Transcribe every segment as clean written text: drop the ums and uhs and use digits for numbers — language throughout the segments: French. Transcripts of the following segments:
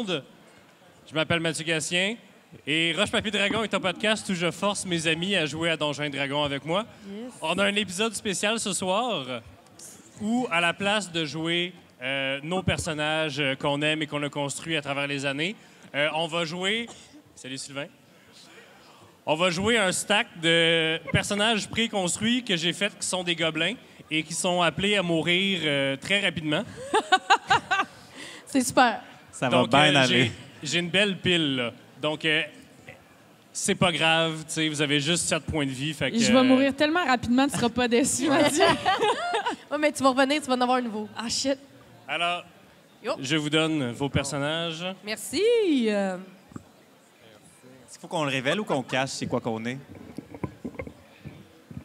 monde. Je m'appelle Mathieu Gatien et Roche Papier Dragon est un podcast où je force mes amis à jouer à Donjons et Dragons avec moi. Yes. On a un épisode spécial ce soir où, à la place de jouer nos personnages qu'on aime et qu'on a construits à travers les années, on va jouer... Salut Sylvain. On va jouer un stack de personnages préconstruits que j'ai faits qui sont des gobelins et qui sont appelés à mourir très rapidement. C'est super. Ça va bien aller. J'ai une belle pile, là. Donc, c'est pas grave, tu sais, vous avez juste 7 points de vie. Fait que, je vais mourir tellement rapidement, tu seras pas déçu, Mathieu. Oui, mais tu vas revenir, tu vas en avoir un nouveau. Ah, shit. Alors, je vous donne vos personnages. Merci. Est-ce qu'il faut qu'on le révèle ou qu'on cache c'est quoi qu'on est?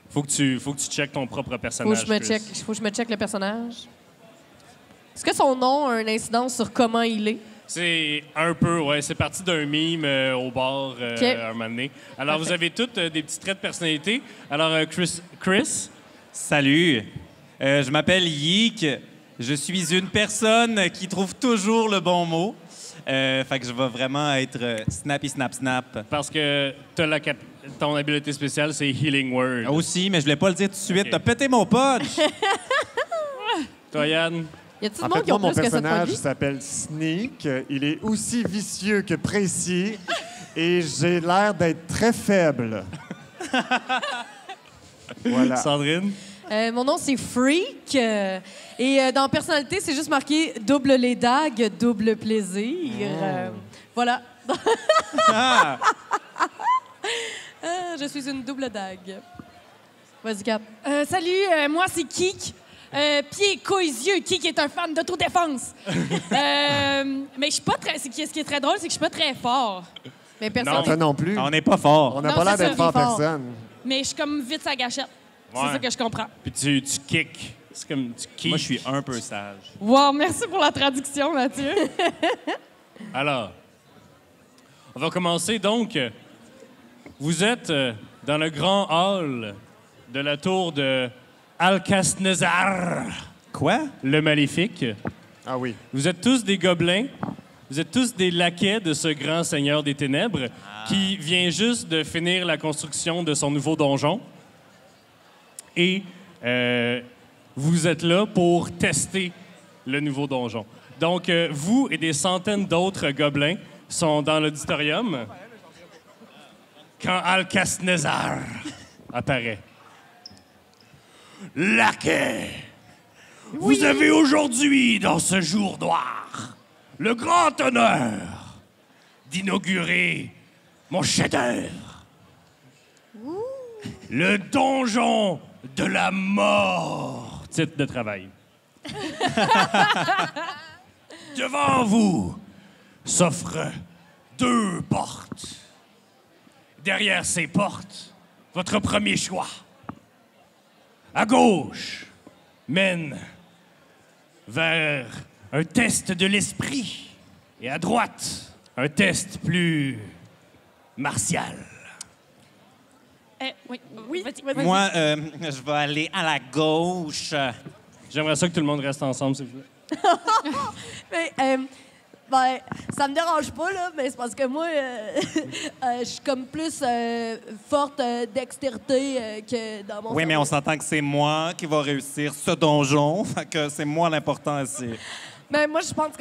Faut que tu checkes ton propre personnage. Faut que je me check le personnage. Est-ce que son nom a une incidence sur comment il est? C'est un peu, ouais. C'est parti d'un mime au bar un moment donné. Alors, vous avez toutes des petits traits de personnalité. Alors, Chris? Salut. Je m'appelle Yeek. Je suis une personne qui trouve toujours le bon mot. Fait que je vais vraiment être snappy, snap, snap. Parce que ton habileté spéciale, c'est Healing Word. Aussi, mais je voulais pas le dire tout de suite. Okay. T'as pété mon punch! Toi, Yann? Y a-t-il monde qui ont mon plus que ça de personnage s'appelle Sneak. Il est aussi vicieux que précis et j'ai l'air d'être très faible. Voilà. Sandrine? Mon nom, c'est Freak. Et dans personnalité, c'est juste marqué « double les dagues, double plaisir Voilà. Je suis une double dague. Vas-y, Cap. Salut, moi, c'est Kik. Pieds, couilles, yeux. Kik est un fan d'autodéfense. Mais je suis pas très... Ce qui est très drôle, c'est que je suis pas très fort. Mais personne non plus. On n'est pas fort. On n'a pas l'air d'être fort personne. Mais je suis comme vite sa gâchette. Ouais. C'est ça que je comprends. Puis tu kicks. C'est comme tu kicks. Moi, je suis un peu sage. Wow, merci pour la traduction, Mathieu. Alors, on va commencer donc. Vous êtes dans le grand hall de la tour de Alcasnezar. Quoi? Le Maléfique. Ah oui. Vous êtes tous des gobelins. Vous êtes tous des laquais de ce grand seigneur des ténèbres qui vient juste de finir la construction de son nouveau donjon. Et vous êtes là pour tester le nouveau donjon. Donc, vous et des centaines d'autres gobelins sont dans l'auditorium quand Alcasnezar apparaît. Laquais, vous avez aujourd'hui, dans ce jour noir, le grand honneur d'inaugurer mon chef-d'œuvre. Le donjon de la mort. Titre de travail. Devant vous s'offrent 2 portes. Derrière ces portes, votre premier choix. À gauche mène vers un test de l'esprit et à droite, un test plus martial. Oui. Vas-y. Moi, je vais aller à la gauche. J'aimerais ça que tout le monde reste ensemble, s'il vous plaît. Mais, ça me dérange pas, là, mais c'est parce que moi, je suis comme plus forte dextérité que dans mon Oui, mais cerveau. on s'entend que c'est moi qui va réussir ce donjon. Fait que c'est moi l'important ici. Mais moi, je pense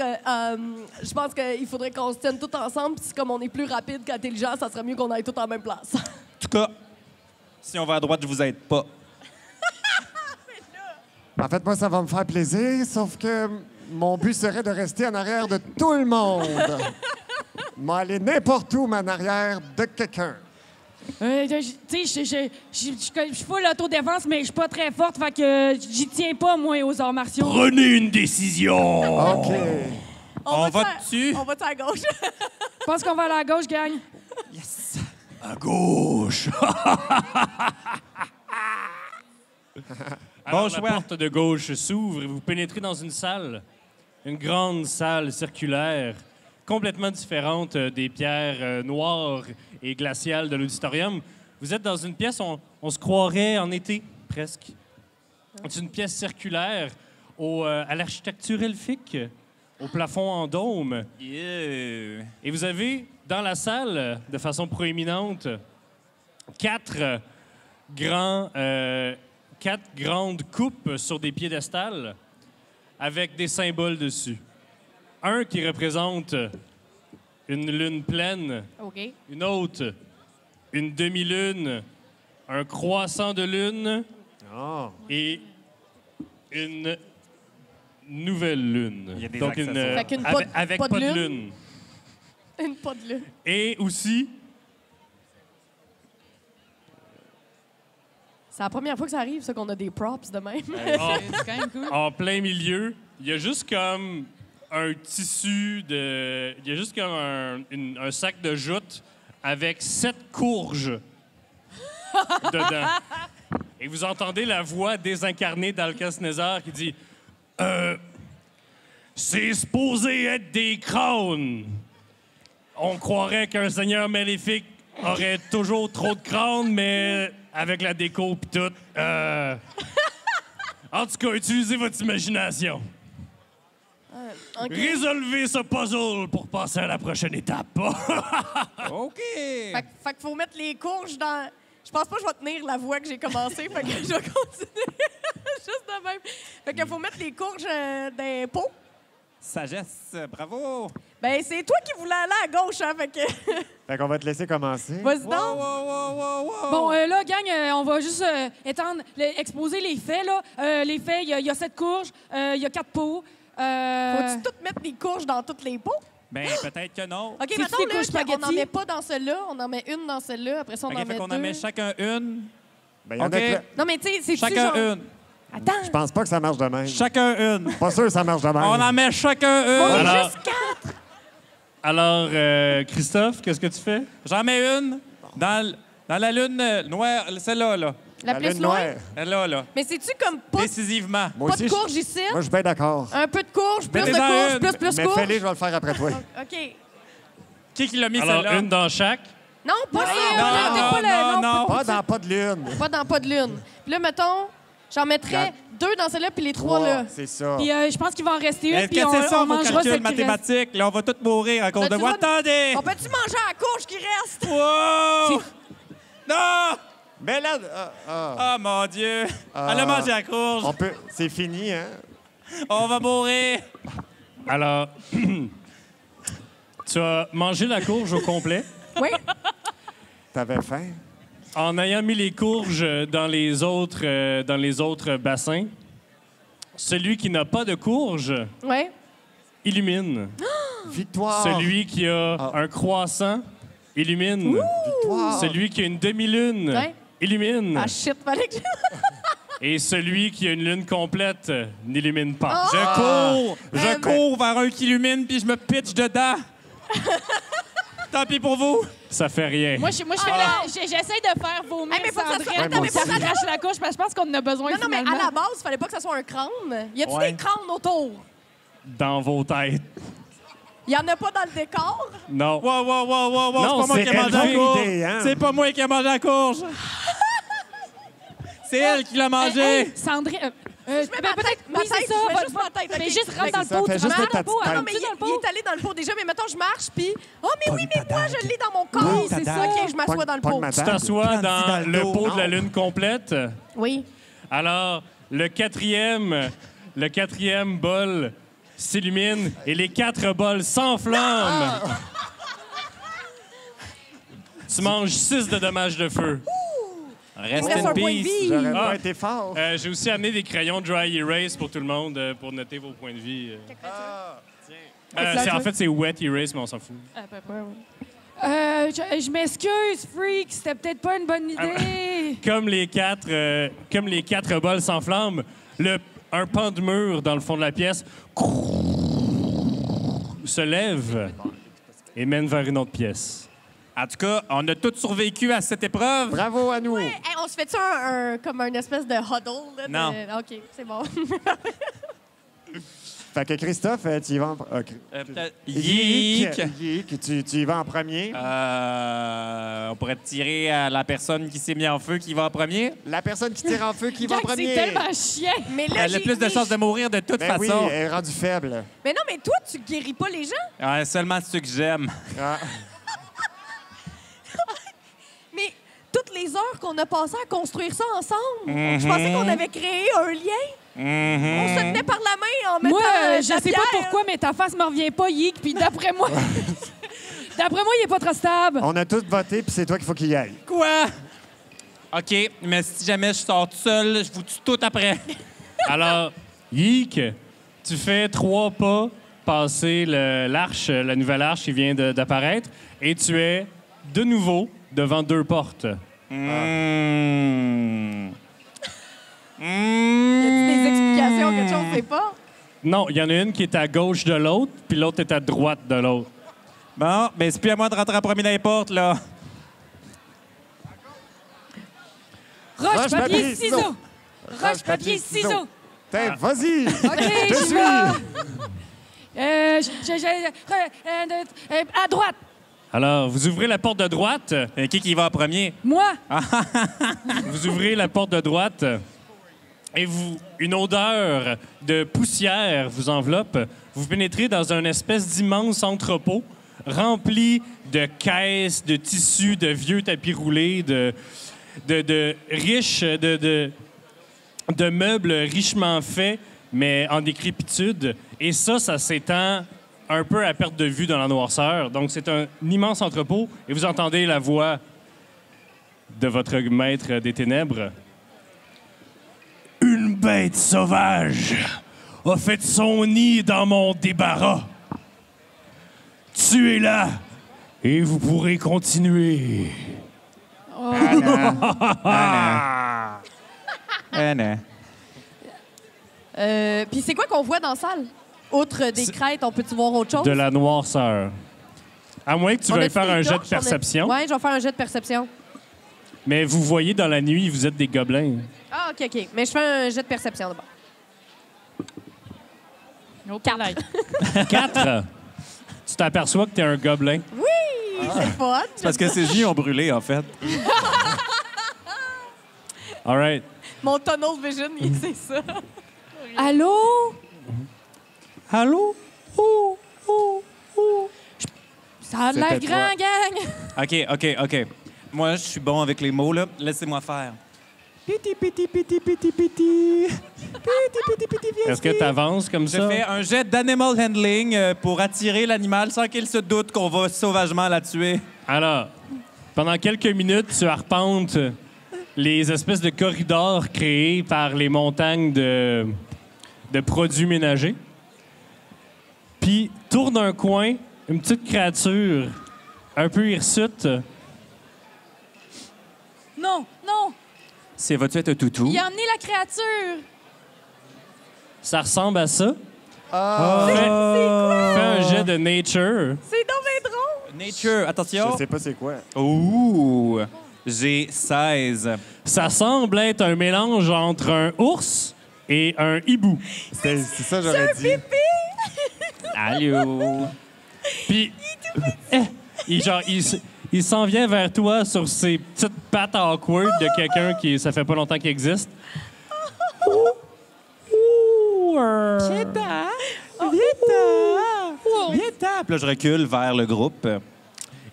qu'il faudrait qu'on se tienne tous ensemble. Puis comme on est plus rapide qu'intelligent, ça serait mieux qu'on aille tous en même place. En tout cas, si on va à droite, je vous aide pas. En fait, moi, ça va me faire plaisir, sauf que mon but serait de rester en arrière de tout le monde. Moi, aller n'importe où, mais en arrière de quelqu'un. Tu sais, je suis full autodéfense, mais je suis pas très forte, fait que j'y tiens pas, moi, aux arts martiaux. Prenez une décision. OK. On va dessus. On va à gauche. Je pense qu'on va aller à gauche, gang. Yes. À gauche. Alors, la porte de gauche s'ouvre et vous pénétrez dans une salle, une grande salle circulaire, complètement différente des pierres noires et glaciales de l'auditorium. Vous êtes dans une pièce, on se croirait en été, presque. C'est une pièce circulaire à l'architecture elfique, au plafond en dôme. Yeah. Et vous avez, dans la salle, de façon proéminente, quatre grandes coupes sur des piédestals avec des symboles dessus. Un qui représente une lune pleine, OK. une autre, une demi-lune, un croissant de lune Ah. et une nouvelle lune. Il y a des Donc accessoires. Fait qu'une avec pas de pas de lune. lune. Une pas de lune. Et aussi, C'est la première fois que ça arrive, ça, qu'on a des props de même. C'est quand même cool. en plein milieu, il y a juste comme un tissu de... Il y a juste comme un sac de jute avec 7 courges dedans. Et vous entendez la voix désincarnée d'Alcasnézar qui dit c'est supposé être des crânes. On croirait qu'un seigneur maléfique aurait toujours trop de crânes, mais avec la déco pis tout. En tout cas, utilisez votre imagination. OK. Résolvez ce puzzle pour passer à la prochaine étape. OK. Fait que faut mettre les courges dans... Je pense pas que je vais tenir la voie que j'ai commencée, fait que je vais continuer juste de même. Fait que faut mettre les courges dans les pots. Sagesse, bravo. Ben, c'est toi qui voulais aller à gauche, hein, fait que... Fait qu'on va te laisser commencer. Vas-y Wow, donc. wow, wow, wow, wow. Bon, là, gang, on va juste exposer les faits, là. Les faits, il y a 7 courges, il y a 4 pots. Faut-tu tout mettre les courges dans tous les pots? Ben, peut-être que non. OK, C'est mettons, des là, courges on n'en spaghetti? met pas dans celle-là, on en met une dans celle-là, après ça, on OK, en fait met qu'on deux. en met chacun une. Ben, y en a OK. que- Non, mais tu sais, c'est Chacun genre... une. Attends, Je pense pas que ça marche de même. Chacun une. Pas sûr que ça marche de même. On en met chacun une. Alors, alors Christophe, qu'est-ce que tu fais? J'en mets une dans la lune noire, celle-là, là. la plus lune loin. noire. Celle-là, là. Mais c'est-tu comme pas, Décisivement. Moi pas de aussi, courges ici? moi, je suis bien d'accord. Un peu de courges, plus de Mettez-en courges, une. plus Mais courges. fais-les, je vais le faire après toi. OK. Qui l'a mis Alors, celle-là? une dans chaque. Non, pas ça. non. Pas dans pas de lune. Pas dans pas de lune. Puis là, mettons, j'en mettrais Dans- 2 dans celle-là, puis les 3 là. C'est ça. Puis je pense qu'il va en rester une, puis Qu'est-ce que c'est ça, on vos mangera calculs celle qui reste. mathématiques? Là, on va tous mourir à cause de Ben, tu vous. vas- Attendez! On peut-tu manger à la courge qui reste? Wow! Non! Mais là, Oh, mon Dieu! Elle a mangé la courge. on peut... C'est fini, hein? On va mourir. Alors, tu as mangé la courge au complet Oui. T'avais faim? en ayant mis les courges dans les autres bassins. Celui qui n'a pas de courge Oui. illumine. Victoire! Celui qui a un croissant illumine. Victoire! Celui qui a une demi-lune Ouais. illumine. Ah, shit, fallait que... Et celui qui a une lune complète n'illumine pas. Je cours vers un qui illumine puis je me pitch dedans. Tant pis pour vous. Ça fait rien. Moi, je fais j'essaie de faire vomir Hey, mais faut que ça soit- Sandrine Ouais, moi pour aussi. qu'elle arrache la couche, parce que je pense qu'on en a besoin Non, non, mais à finalement. la base, fallait pas que ça soit un crâne. Y a-tu Ouais. des crânes autour? Dans vos têtes. Y en a pas dans le décor? Non. Wow, wow, wow, wow, wow. Non, C'est pas moi c'est qui ai mangé la elle. courge. Idée, hein? C'est pas moi qui ai mangé la courge. C'est elle qui l'a mangé. Hey, Sandrine, Je mets ma tête, oui, c'est ça. je mets juste ma tête. Mais ok. juste rentre dans le ça, pot, fais tu juste rentres mettre dans ta le pot. petite Ah non, tête. mais rentres-tu dans le il pot? est allé dans le pot déjà, mais mettons, je marche, puis... Oh, mais oui, mais ta moi, dague. je l'ai dans mon corps. Pogne ta C'est ça. dague. OK, je m'assois dans le pot. Pogne ma Tu dague. t'assois Plante-y dans dans le le dos. pot de la Non. lune complète. Oui. Alors, le quatrième bol s'illumine et les 4 bols s'enflamment. Tu manges 6 de dommages de feu. Reste Il me reste in un point de peace. vie. J'aurais Ah. pas été fort. J'ai aussi amené des crayons dry erase pour tout le monde pour noter vos points de vie. En fait, c'est wet erase, mais on s'en fout. À peu près, oui. Je m'excuse, freak, c'était peut-être pas une bonne idée. Comme les 4 bols s'enflamment, un pan de mur dans le fond de la pièce se lève et mène vers une autre pièce. En tout cas, on a tous survécu à cette épreuve. Bravo à nous. Hey, on se fait-tu comme un espèce de huddle? Là, Non. OK, c'est bon. Fait que Christophe, tu y vas en... Yeek. Yeek, tu y vas en premier. On pourrait tirer à la personne qui s'est mis en feu qui va en premier. La personne qui tire en feu, qui va en Gag, premier? c'est tellement chiant. Mais là, Elle a plus de chances de mourir de toute Ben oui, façon. elle est rendue faible. Mais non, mais toi, tu guéris pas les gens. Ouais, seulement ceux que j'aime. Ah. Mais toutes les heures qu'on a passées à construire ça ensemble, je pensais qu'on avait créé un lien. On se tenait par la main en mettant Moi, de je la sais pas pierre. pourquoi, mais ta face me revient pas, Yik. Puis d'après moi, il est pas très stable. On a tous voté, puis c'est toi qu'il faut qu'il y aille. Quoi? OK, mais si jamais je sors tout seul, je vous tue tout après. Alors, Yeek, tu fais 3 pas passer l'arche, la nouvelle arche qui vient d'apparaître, et tu es de nouveau devant 2 portes. Y a-t-il des explications, quelque chose, c'est pas? Non, il y en a une qui est à gauche de l'autre, puis l'autre est à droite de l'autre. Bon, ben c'est plus à moi de rentrer en premier dans les portes, là. Roche, papier, ciseaux. Roche, papier, ciseaux. Tiens, vas-y! OK, Je je suis! vais. À droite. Alors, vous ouvrez la porte de droite, Qui va en premier? Moi. vous ouvrez la porte de droite, et une odeur de poussière vous enveloppe. Vous pénétrez dans un espèce d'immense entrepôt rempli de caisses, de tissus, de vieux tapis roulés, de meubles richement faits, mais en décrépitude. Et ça s'étend un peu à perte de vue dans la noirceur. Donc, c'est un immense entrepôt, et vous entendez la voix de votre maître des ténèbres. Une bête sauvage a fait son nid dans mon débarras. Tuez-la et vous pourrez continuer. Non. Puis c'est quoi qu'on voit dans la salle? Outre des crêtes, on peut-tu voir autre chose? De la noirceur. À moins que tu On veuilles a-tu faire des un jet de torches? perception. Ouais, je vais faire un jet de perception. Mais vous voyez dans la nuit, vous êtes des gobelins. Ah, OK. Mais je fais un jet de perception d'abord. Au palais. 4. Tu t'aperçois que t'es un gobelin. Oui, c'est le fun. Parce que ses yeux ont brûlé, en fait. All right. Mon tunnel vision, c'est ça. Allô? Allô? Ça a de l'air C'était grand, gang. OK. Moi, je suis bon avec les mots, là. Laissez-moi faire. Piti, piti, piti, piti, piti. Est-ce que tu avances comme Je ça? fais un jet d'animal handling pour attirer l'animal sans qu'il se doute qu'on va sauvagement la tuer. Alors, pendant quelques minutes, tu arpentes les espèces de corridors créés par les montagnes de produits ménagers. Puis, tourne un coin, une petite créature un peu hirsute. Non. C'est vas-tu être un toutou? Il a emmené la créature. Ça ressemble à ça. Ah! Fais un jet de nature. C'est donc bien drôle. Nature, attention. Je sais pas c'est quoi. Ouh! J'ai 16. Ça semble être un mélange entre un ours et un hibou. C'est ça j'aurais dit. Allô? Puis, il s'en vient vers toi sur ses petites pattes awkward de quelqu'un qui, ça fait pas longtemps qu'il existe. Viens-t'en! Puis là, je recule vers le groupe.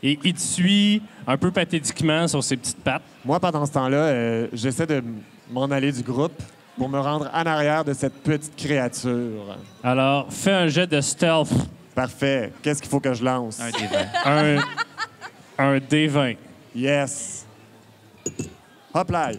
Et il te suit un peu pathétiquement sur ses petites pattes. Moi, pendant ce temps-là, j'essaie de m'en aller du groupe pour me rendre en arrière de cette petite créature. Alors, fais un jet de stealth. Parfait. Qu'est-ce qu'il faut que je lance? Un des 20. Un D20. Yes. Hop là.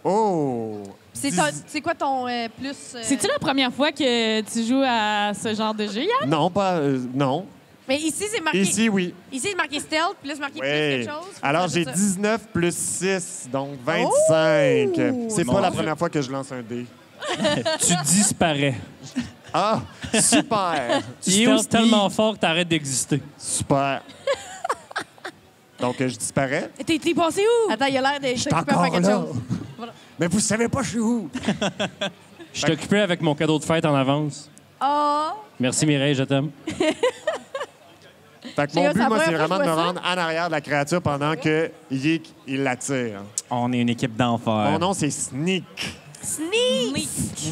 Oh! C'est quoi ton plus... C'est-tu la première fois que tu joues à ce genre de jeu, Yann? Non, pas... non. Mais ici, c'est marqué... Ici, oui. Ici, c'est marqué stealth, puis là, c'est marqué plus Oui. quelque chose. Alors, C'est j'ai ça. 19 plus 6, donc 25. Oh! C'est Mon pas la Dieu. première fois que je lance un dé. Tu disparais. Ah! Super! Tu stealth tellement fort que t'arrêtes d'exister. Super. Donc, je disparais. T'es passé où? Attends, il a l'air de... Je suis s'occuper à encore faire quelque là. chose. Mais vous savez pas, je suis où? Je t'occupais avec mon cadeau de fête en avance. Ah! Merci Mireille, je t'aime. Fait que J'ai mon eu but, sa moi, c'est première fois vraiment de que me je vois rendre en arrière de la créature pendant que Yik, il l'attire. On est une équipe d'enfer. Mon nom, c'est Sneak. Sneak!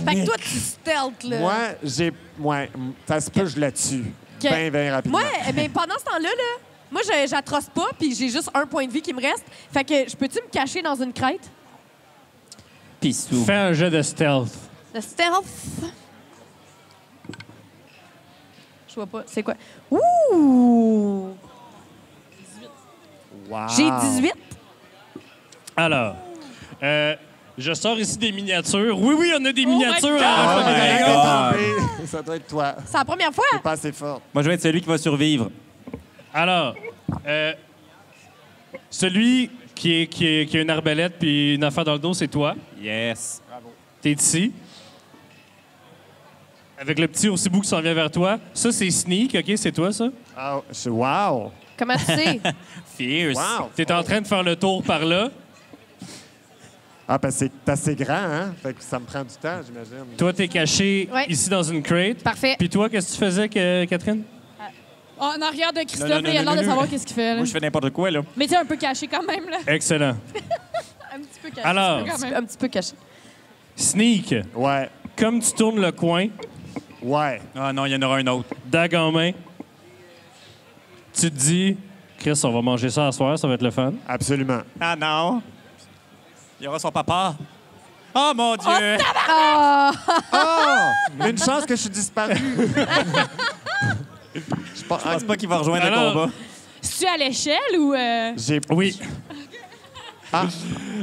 Fait que toi, tu stealth, là. Moi, j'ai... Ouais, ça se peut, je la tue. Bien rapidement. Moi, pendant ce temps-là, moi, j'atroce pas, puis j'ai juste un point de vie qui me reste. Fait que je peux-tu me cacher dans une crête? Pissou. Fais un jeu de stealth. Le stealth. Je vois pas. C'est quoi? Ouh! Wow. J'ai 18. Alors, je sors ici des miniatures. Oui, on a des my miniatures. God! à Oh Roche my Papier God, Dragon. t'es tombé. Ça doit être toi. C'est la première fois. T'es pas assez forte. Moi, je vais être celui qui va survivre. Alors, celui qui a une arbalète puis une affaire dans le dos, c'est toi. Yes. T'es ici. Avec le petit oursibou qui s'en vient vers toi. Ça, c'est Sneak, OK? C'est toi, ça? Ah, wow. Comment tu sais? Fierce. Wow. T'es en train de faire le tour par là. Ah, parce que c'est assez grand, hein? Fait que ça me prend du temps, j'imagine. Toi, t'es caché Ouais. ici dans une crate. Parfait. Puis toi, qu'est-ce que tu faisais, Catherine? En arrière de Christophe, Non, là, il a l'air de non. savoir qu'est-ce qu'il fait. Là. Moi, je fais n'importe quoi, là. Mais tu sais, un peu caché quand même. Là. Excellent. Un petit peu caché. Alors, Quand même. Un petit peu caché. Sneak, Ouais. comme tu tournes le coin, Ouais. Ah non, il y en aura un autre. dague en main, tu te dis, Chris, on va manger ça à soir, ça va être le fun. Absolument. Ah non. Il y aura son papa. Oh mon Dieu! Ah! Oh! Une chance que je suis disparu. Je pense pas qu'il va rejoindre Alors- le combat. C'est-tu à l'échelle ou... J'ai... Oui. Ah,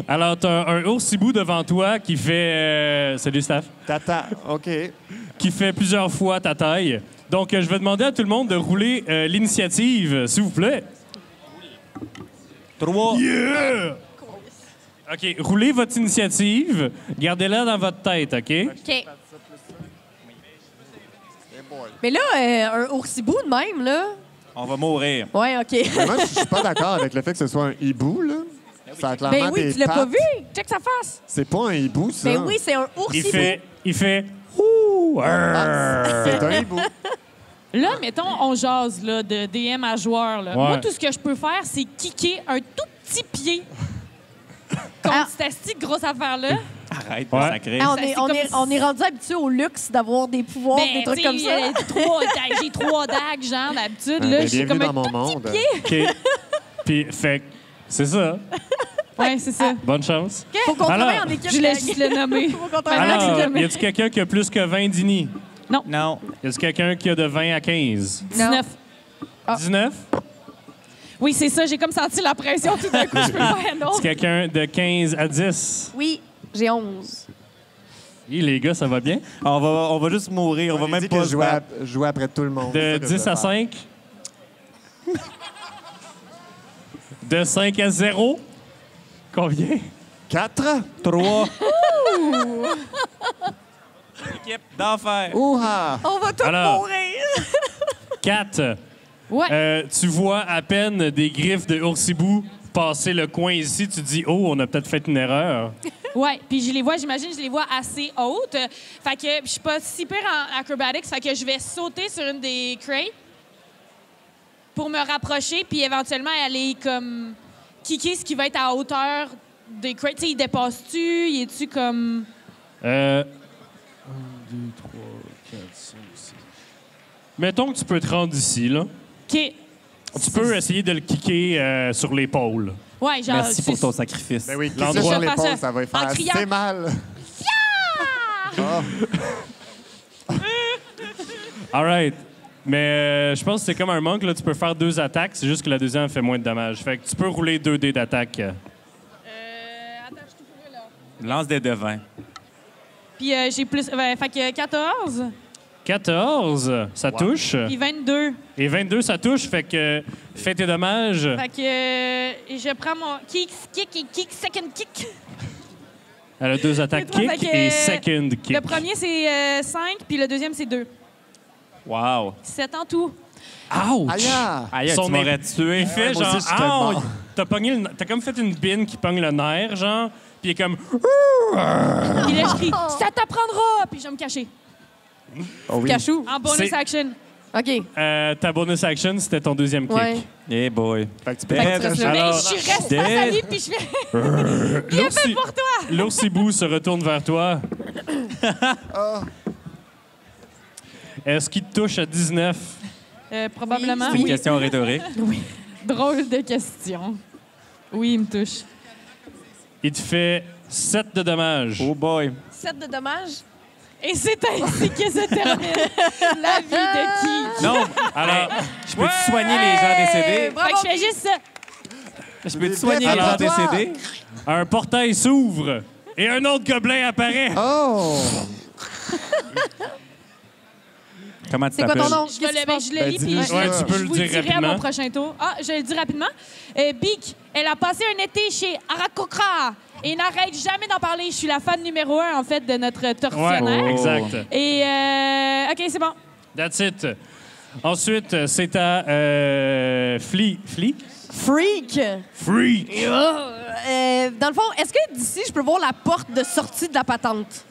Alors, t'as un oursibou devant toi qui fait... salut, Steph. tata. OK. Qui fait plusieurs fois ta taille. Donc, je vais demander à tout le monde de rouler l'initiative, s'il vous plaît. 3. Yeah! OK, roulez votre initiative. Gardez-la dans votre tête, OK? OK. Mais là, un oursibou de même, là. On va mourir. Ouais, OK. Mais moi, je suis pas d'accord avec le fait que ce soit un hibou, là. Ça a clairement Ben oui, des tu l'as pas pattes. vu? Check sa face. C'est pas un hibou, ça. Ben oui, c'est un oursibou. Il fait... Ouh! Ah, c'est un hibou. Là, mettons, on jase là, de DM à joueur. Là. Ouais. Moi, tout ce que je peux faire, c'est kicker un tout petit pied contre Ah. cette petite grosse affaire-là. Arrête, Ouais. sacré. Ah, C'est on est rendu habitué au luxe d'avoir des pouvoirs, des trucs comme ça. J'ai 3 dagues, genre, d'habitude. Ben, Là, je suis bienvenue comme dans un mon tout monde. petit pied. OK. Puis, fait que c'est ça. Ouais, c'est ça. Bonne chance. Faut qu'on Alors, travaille en équipe. Je laisse juste le nommer. Faut qu'on travaille en Maintenant, équipe. Alors, y a-tu quelqu'un qui a plus que 20 dini? Non. Y a-tu quelqu'un qui a de 20 à 15? 19. 19? Oui, c'est ça. J'ai comme senti la pression tout d'un coup. Je peux faire non. C'est quelqu'un de 15 à 10? Oui, j'ai 11. Hi, les gars, ça va bien? On va juste mourir. On va J'ai même dit pas que se je battre. jouais après tout le monde. C'est De ça que je 10 à veux faire. 5? De 5 à 0? Combien? 4? 3. Équipe d'enfer. Ouha! On va tous Alors. mourir. 4. Ouais. Tu vois à peine des griffes de oursibou passer le coin ici. Tu dis, oh, on a peut-être fait une erreur. Ouais, puis je les vois, j'imagine, je les vois assez hautes. Fait que je suis pas si pire en acrobatics, fait que je vais sauter sur une des crates pour me rapprocher, puis éventuellement aller comme kicker ce qui va être à hauteur des crates. Tu sais, il dépasse-tu? Il est-tu comme... 1, 2, 3, 4, 5, 6. Mettons que tu peux te rendre ici, là. OK. Tu peux essayer de le kicker sur l'épaule. Ouais, genre... Merci pour c'est- ton sacrifice. Ben oui, qui L'endroit- sur Je vais l'épaule, faire ça va y en faire criant. assez mal. All right. Mais je pense que c'est comme un monk, là. Tu peux faire 2 attaques. C'est juste que la deuxième fait moins de dommages. Fait que tu peux rouler 2 dés d'attaque. Attends, je suis tout pourri, là. Lance des devins. Puis j'ai plus... fait que 14, 14, ça touche. puis 22. Et 22, ça touche. Fait que fais tes dommages. Fait que je prends mon kick, second kick. Elle a 2 attaques C'est toi, kick fait que, et second kick. Le premier, c'est 5, puis le deuxième, c'est 2. Wow. 7 en tout. Ouch! Aïe! Aïe, Son tu m'aurais tué. Il fait moi genre, aussi, j'étais ah, mort. t'as comme fait une bine qui pogne le nerf, genre, puis il est comme, Puis là, je crie « Ça t'apprendra! » Puis je vais me cacher. Oh oui. Cachou. En bonus C'est- action. OK. Ta bonus action, c'était ton deuxième kick. Ouais. Hey boy. Fait que tu peux Fait que faire tu restes là. Mais Alors, je reste face à lui, puis je fais... Bien fait pour toi! L'oursibou se retourne vers toi. Est-ce qu'il te touche à 19? Probablement. C'est une question rhétorique. Drôle de question. Oui, il me touche. Il te fait 7 de dommages. Oh boy. 7 de dommages. Et c'est ainsi que se termine la vie de qui? Non. Alors, je peux-tu soigner les gens décédés? Fait Bravo. que je fais juste ça. Je peux-tu soigner les Alors, gens toi. décédés? Un portail s'ouvre et un autre gobelin apparaît. Oh! Comment tu C'est quoi ton t'appelles? nom? Je, vais le, Ben, je le lis, puis dis-le. je, Ouais, tu peux je le vous dire le dirai à rapidement. mon prochain tour. Ah, je le dis rapidement. Bic, elle a passé un été chez Arakokra et n'arrête jamais d'en parler. Je suis la fan numéro 1, en fait, de notre tortionnaire. Ouais, exact. Et, OK, c'est bon. That's it. Ensuite, c'est à Flea. Flea? Freak. Freak! Dans le fond, est-ce que d'ici, je peux voir la porte de sortie de la patente?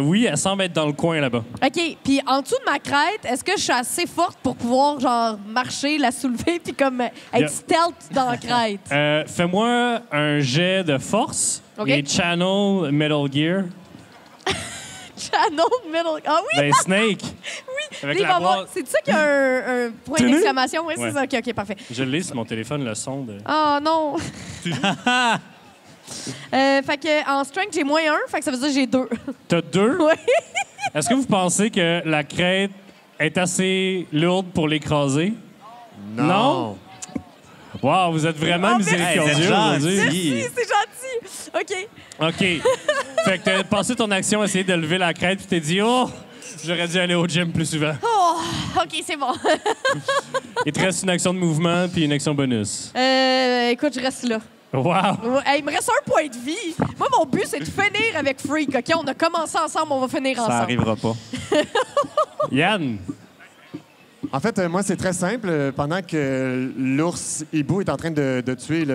Oui, elle semble être dans le coin là-bas. OK. Puis en dessous de ma crête, est-ce que je suis assez forte pour pouvoir, genre, marcher, la soulever, puis comme être Yeah. stealth dans la crête? Fais-moi un jet de force OK. et channel Metal Gear. Channel middle. Ah oui! Ben, Snake. Oui! avec Lui, il la va avoir- boîte. C'est ça qu'il y a un point Tenez. d'exclamation? Oui, Ouais. c'est ça. OK, OK, parfait. Je l'ai sur mon téléphone, le son de... Oh non! Fait que en strength, j'ai moins 1, fait que ça veut dire que j'ai 2. T'as 2? Oui. Est-ce que vous pensez que la crête est assez lourde pour l'écraser? Non? Wow, vous êtes vraiment Oh, miséricordieux merci. aujourd'hui. Merci, c'est gentil. OK. OK. Fait que t'as passé ton action à essayer de lever la crête puis t'es dit « Oh, j'aurais dû aller au gym plus souvent. Oh, OK, c'est bon. » Il te reste une action de mouvement puis une action bonus. Écoute, je reste là. Wow! Ouais, hey, il me reste un point de vie. Moi, mon but, c'est de finir avec Freak. OK, on a commencé ensemble, on va finir Ça ensemble. arrivera pas. Yann, En fait, moi, c'est très simple. Pendant que l'ours hibou est en train de tuer,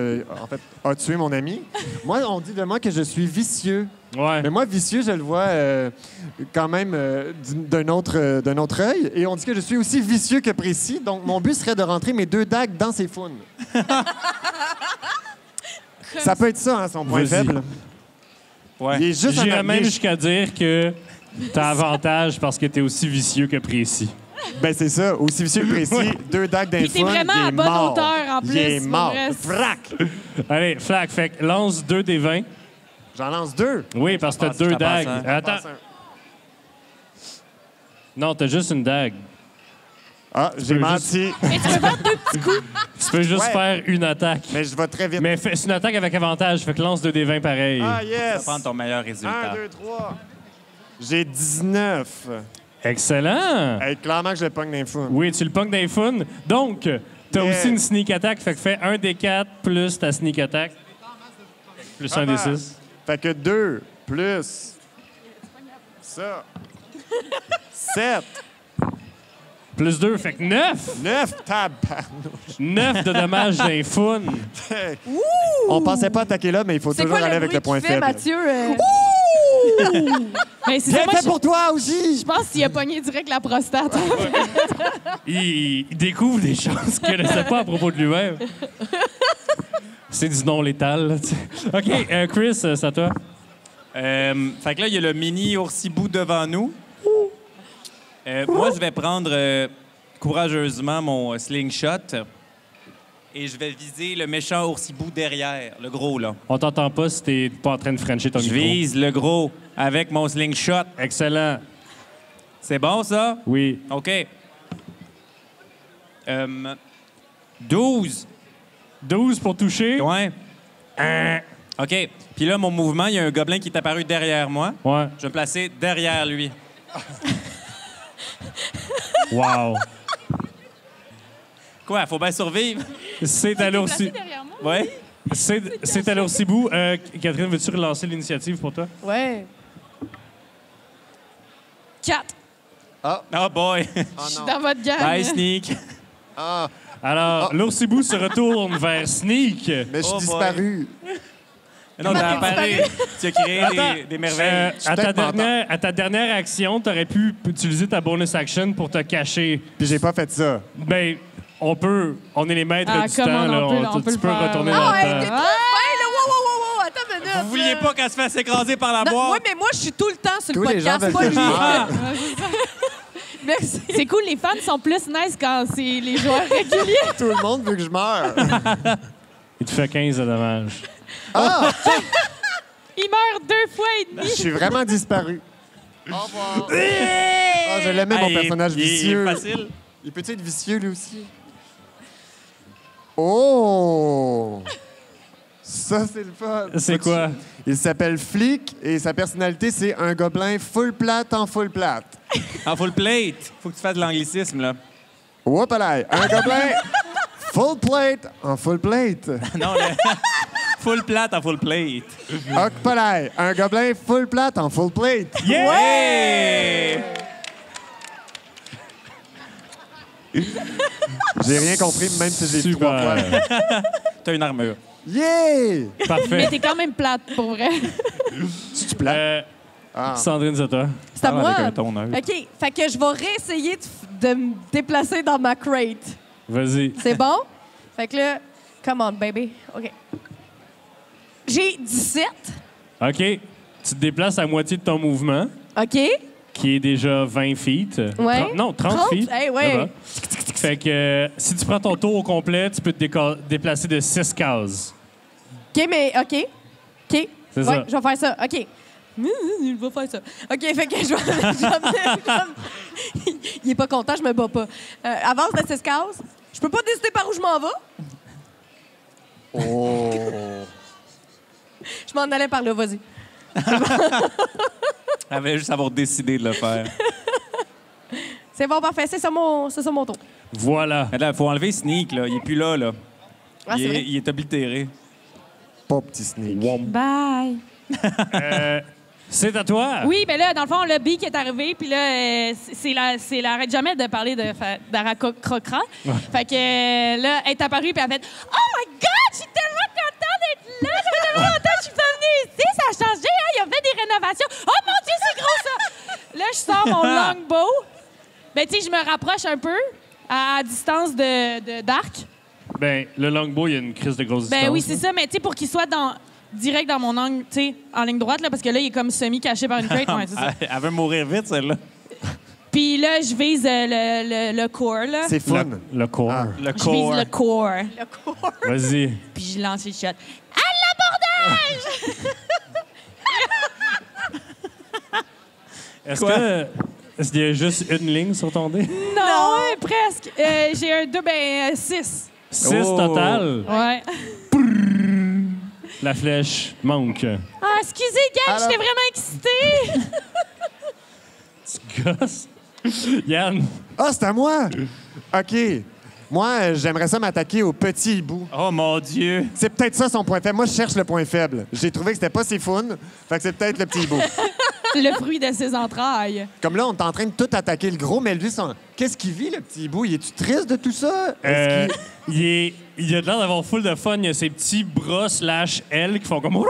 a tué mon ami, moi, on dit de moi que je suis vicieux. ouais. Mais moi, vicieux, je le vois quand même d'un autre œil. Et on dit que je suis aussi vicieux que précis. Donc, mon but serait de rentrer mes 2 dagues dans ses founes. Ça peut être ça, hein, son point Vas-y. faible. Ouais. Il est juste en J'irais il même est- jusqu'à dire que t'as avantage parce que t'es aussi vicieux que précis. Ben, c'est ça. Aussi vicieux que précis, 2 dagues dans les Puis t'es founes, vraiment il est à bonne mort. hauteur, en Il est plus, mort. pour vrai. Frac! Allez, Flack, fait que lance 2 des 20. J'en lance 2. Oui, parce que t'as pense que 2 je t'en passe dagues. un. Attends. Non, t'as juste une dague. Ah, j'ai peux menti. Mais tu peux faire 2 petits coups. Tu peux juste Ouais. faire une attaque. Mais je vais très vite. Mais c'est une attaque avec avantage, fait que lance 2 des 20 pareil. Ah, Tu vas yes! prendre ton meilleur résultat. 1, 2, 3. J'ai 19. Excellent! Hey, clairement que je le pogne dans les founes. Oui, tu le pognes dans les founes. Donc, t'as Yeah. aussi une sneak attack, fait que fais 1 des 4 plus ta sneak attack. Plus 1 des 6. Fait que 2 plus ça. 7. Plus 2, fait que 9! 9 tabarnouche. 9 de dommages dans les founes. On pensait pas attaquer là, mais il faut C'est toujours quoi aller le avec bruit le point qu'il fait, faible. Mathieu? Mais c'est ça, Bien moi, fait pour toi aussi! je pense qu'il a pogné direct la prostate. Il découvre des choses qu'il ne sait pas à propos de lui-même. C'est du non létal. Là, tu sais. OK, Chris, c'est à toi. Fait que là, il y a le mini oursibou devant nous. Moi, je vais prendre courageusement mon slingshot et je vais viser le méchant oursibou derrière, le gros, là. On t'entend pas si t'es pas en train de frencher ton Je micro. vise le gros avec mon slingshot. Excellent. C'est bon, ça? Oui. OK. 12. 12 pour toucher. Ouais. OK. Puis là, mon mouvement, il y a un gobelin qui est apparu derrière moi. Ouais. Je vais me placer derrière lui. Wow. Quoi? Faut bien survivre? C'est à l'oursi... derrière moi. Ouais. C'est à l'oursibou. Catherine, veux-tu relancer l'initiative pour toi? Ouais. 4. Oh boy. Ah Je suis non. dans votre gang. Bye, Sneak. Ah, Alors, l'oursibou se retourne vers Sneak. mais je suis Oh boy. disparu. Non, t'as apparu. Tu as créé Attends, des merveilles. à ta dernière action, tu aurais pu utiliser ta bonus action pour te cacher. Puis j'ai pas fait ça. Ben, on est les maîtres Ah, du comment temps. Là. on peut Tu le peux faire. retourner Ah, dans hey, le t'es temps. trop fin, là! Wow! Attends une minute. Vous vouliez pas qu'elle se fasse écraser par la Non, boîte? oui, mais moi, je suis tout le temps sur Tous le les gens podcast, veulent pas que lui. je meure. Merci. C'est cool, les fans sont plus nice quand c'est les joueurs réguliers. Tout le monde veut que je meure. Il te fait 15 de dommages. Ah! Il meurt 2 fois et Je demi. suis vraiment disparu. Au revoir. Ah, je l'aimais, mon Hey, personnage il est vicieux. facile. Il peut être vicieux, lui aussi? Oh! Ça, c'est le fun. C'est quoi? Il s'appelle Flick et sa personnalité, c'est un gobelin full plate en full plate. En full plate. Faut que tu fasses de l'anglicisme, là. Whoopalaï! Un gobelin full plate en full plate. Non, là. Full plate en full plate. Okpalaï! Un gobelin full plate en full plate. Yeah! J'ai rien compris, même si j'ai Super. 3 fois. T'as une armure. Yeah! Mais Parfait. t'es quand même plate, pour vrai. Tu plate? Ah. Sandrine, c'est toi. C'est à Parle moi. avec un ton neutre. OK. Fait que je vais réessayer de me déplacer dans ma crate. Vas-y. C'est bon? Fait que là, come on, baby. OK. J'ai 17. OK. Tu te déplaces à moitié de ton mouvement, OK? qui est déjà 20 feet. Ouais. Non, 30 30? feet. Hey, ouais. Ça va. Fait que si tu prends ton tour au complet, tu peux te déplacer de 6 cases. OK, mais OK. OK. C'est Ouais, ça. je vais faire ça. OK. Il va faire ça. OK, fait que je vais... Il est pas content, je me bats pas. Avance de 6 cases. Je peux pas décider par où je m'en vais. Oh! Je m'en allais par là, vas-y. Elle avait juste avoir décidé de le faire. C'est bon, parfait. C'est ça mon tour. Voilà. Mais là, il faut enlever Sneak, là. Il est plus là, là. Ah, c'est vrai. Il est oblitéré. Pas petit sneak. Bye. C'est à toi. Oui, ben là, dans le fond, le B qui est arrivé, puis là, c'est l'arrête jamais de parler d'Aracrocra. Fait que là, elle est apparue, puis elle a fait « Oh my God, je suis tellement contente d'être là! Ça fait tellement longtemps que je suis pas venue ici! Ça a changé, hein? Ils ont fait des rénovations! Oh mon Dieu, c'est gros, ça! » Là, je sors mon longbow. Ben, tu sais, je me rapproche un peu à distance d'arc. Ben, le longbow, il y a une crise de grosse distance. Ben oui, c'est ça, mais tu sais, pour qu'il soit direct dans mon angle, tu sais, en ligne droite, là, parce que là, il est comme semi-caché par une crête. Ouais, c'est ça. Elle veut mourir vite, celle-là. Puis là, je vise le core, là. C'est fun. Le corps. Ah. Le Je corps. vise le core. Le cours. Vas-y. Puis je lance le shot. À l'abordage! Est-ce qu'il y a juste une ligne sur ton dé? Non, ouais, presque. J'ai un 2, 6. 6 Oh. total. Ouais. La flèche manque. Ah, excusez, gang, Alors- j'étais vraiment excitée. Tu gosses. Yann, Ah, c'est à moi! OK. Moi, j'aimerais ça m'attaquer au petit hibou. Oh, mon Dieu. C'est peut-être ça son point faible. Moi, je cherche le point faible. J'ai trouvé que c'était pas si fun. Fait que c'est peut-être le petit hibou. Le fruit de ses entrailles. Comme là, on est en train de tout attaquer le gros, mais lui, qu'est-ce qu'il vit, le petit hibou? Il est-tu triste de tout ça? Est-ce qu'il- il a l'air d'avoir full de fun. Il y a ses petits bras / ailes qui font comme... Ouh!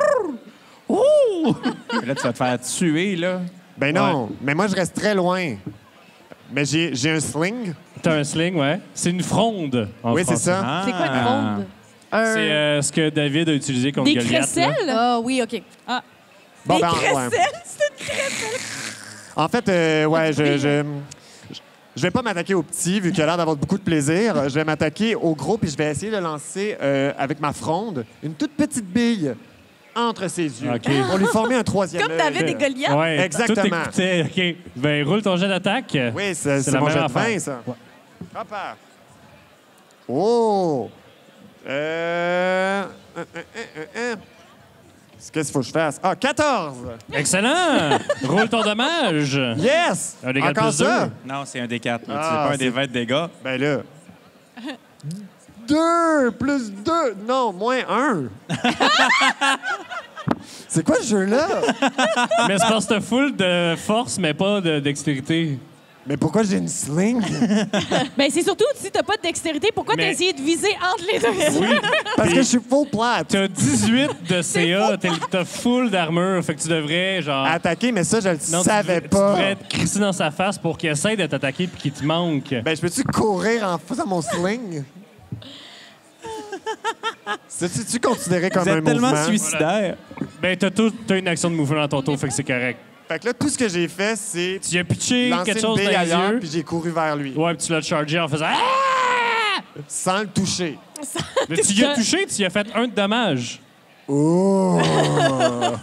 Là, tu vas te faire tuer, là. Ben non, mais moi, je reste très loin. Mais j'ai un sling. T'as un sling, ouais. C'est une fronde, en Oui, c'est français. ça. C'est quoi une ronde? C'est ce que David a utilisé contre Des Goliath. là. crécelles? Ah oui, OK. Bon, Des ben, crécelles? ouais. C'est une crécelle? En fait, ouais, je vais pas m'attaquer au petit, vu qu'il a l'air d'avoir beaucoup de plaisir. Je vais m'attaquer au gros, puis je vais essayer de lancer avec ma fronde une toute petite bille entre ses yeux. OK. Pour lui former un troisième Comme œil. David et Goliath? Ouais, Exactement. Tout écoutait. OK. Ben, roule ton jet d'attaque. Oui, c'est la mon même jet de affaire. 20, ça. Ouais. Hop là. Oh! Qu'est-ce qu'il faut que je fasse? Ah, 14! Excellent! Roule ton dommage. Yes! Un dégât de Encore plus ça? Non, c'est un D4. là. Ah, c'est pas un c'est- des 20 de dégâts. Ben là. 2 plus 2. Non, moins 1. C'est quoi ce jeu-là? Mais c'est parce que t'as full de force, mais pas de dextérité. Mais pourquoi j'ai une sling? Ben, c'est surtout, si t'as pas de dextérité, pourquoi t'as Mais- essayé de viser entre les deux? Oui. Parce que je suis full plate. T'as 18 de CA, t'as full d'armure, fait que tu devrais, genre... Attaquer, mais ça, je le Non, savais tu pas. devrais être crissé dans sa face pour qu'il essaie de t'attaquer puis qu'il te manque. Ben, je peux-tu courir en faisant mon sling? C'est-tu considéré comme Vous un êtes tellement mouvement? suicidaire. Ben, t'as une action de mouvement dans ton tour, fait que c'est correct. Fait que là, tout ce que j'ai fait, c'est Tu as pitché lancer quelque une chose bille dans les ailleurs, yeux. puis j'ai couru vers lui, Ouais, puis tu l'as chargé en faisant... Ah! sans le toucher. Mais tu y as touché, tu y as fait 1 de dommage. Oh!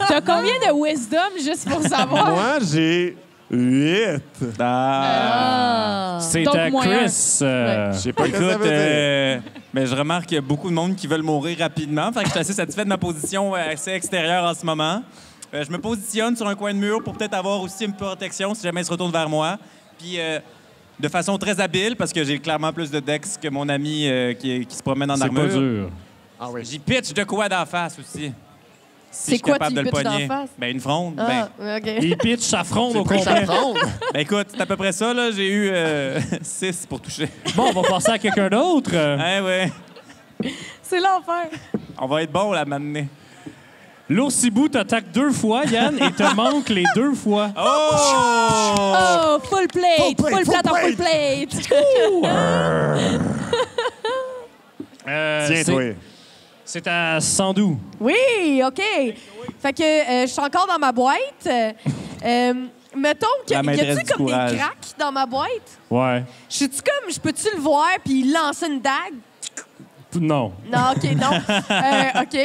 T'as combien de wisdom, juste pour savoir? Moi, j'ai 8. Ah. C'est Donc, à moins Chris. Je sais pas ce que ça Écoute, veut dire. mais je remarque qu'il y a beaucoup de monde qui veulent mourir rapidement. Fait que je suis assez satisfait de ma position assez extérieure en ce moment. Je me positionne sur un coin de mur pour peut-être avoir aussi une protection si jamais il se retourne vers moi. Puis de façon très habile, parce que j'ai clairement plus de dex que mon ami qui se promène en C'est armure. pas dur. Ah oui. J'y pitch de quoi d'en face aussi. Si C'est je suis quoi, capable tu de le pitches d'en pogner. face? Ben, une fronde. Ah, OK. Il pitch sa fronde au Pris sa complet. fronde. Ben écoute, c'est à peu près ça, là. J'ai eu 6 pour toucher. Bon, on va passer à quelqu'un d'autre. Ouais. C'est l'enfer. On va être bon, là, maintenant. L'oursibou t'attaque 2 fois, Yann, et te manque les 2 fois. Oh! Oh, full plate! Full plate, Full full plate en full plate! Tiens, toi. C'est à Sandou. Oui, OK. Fait que je suis encore dans ma boîte. Mettons que La y maîtresse a-tu du comme courage. des cracks dans ma boîte? Ouais. Je peux-tu le voir puis lancer une dague? Non. Non, OK, non. OK.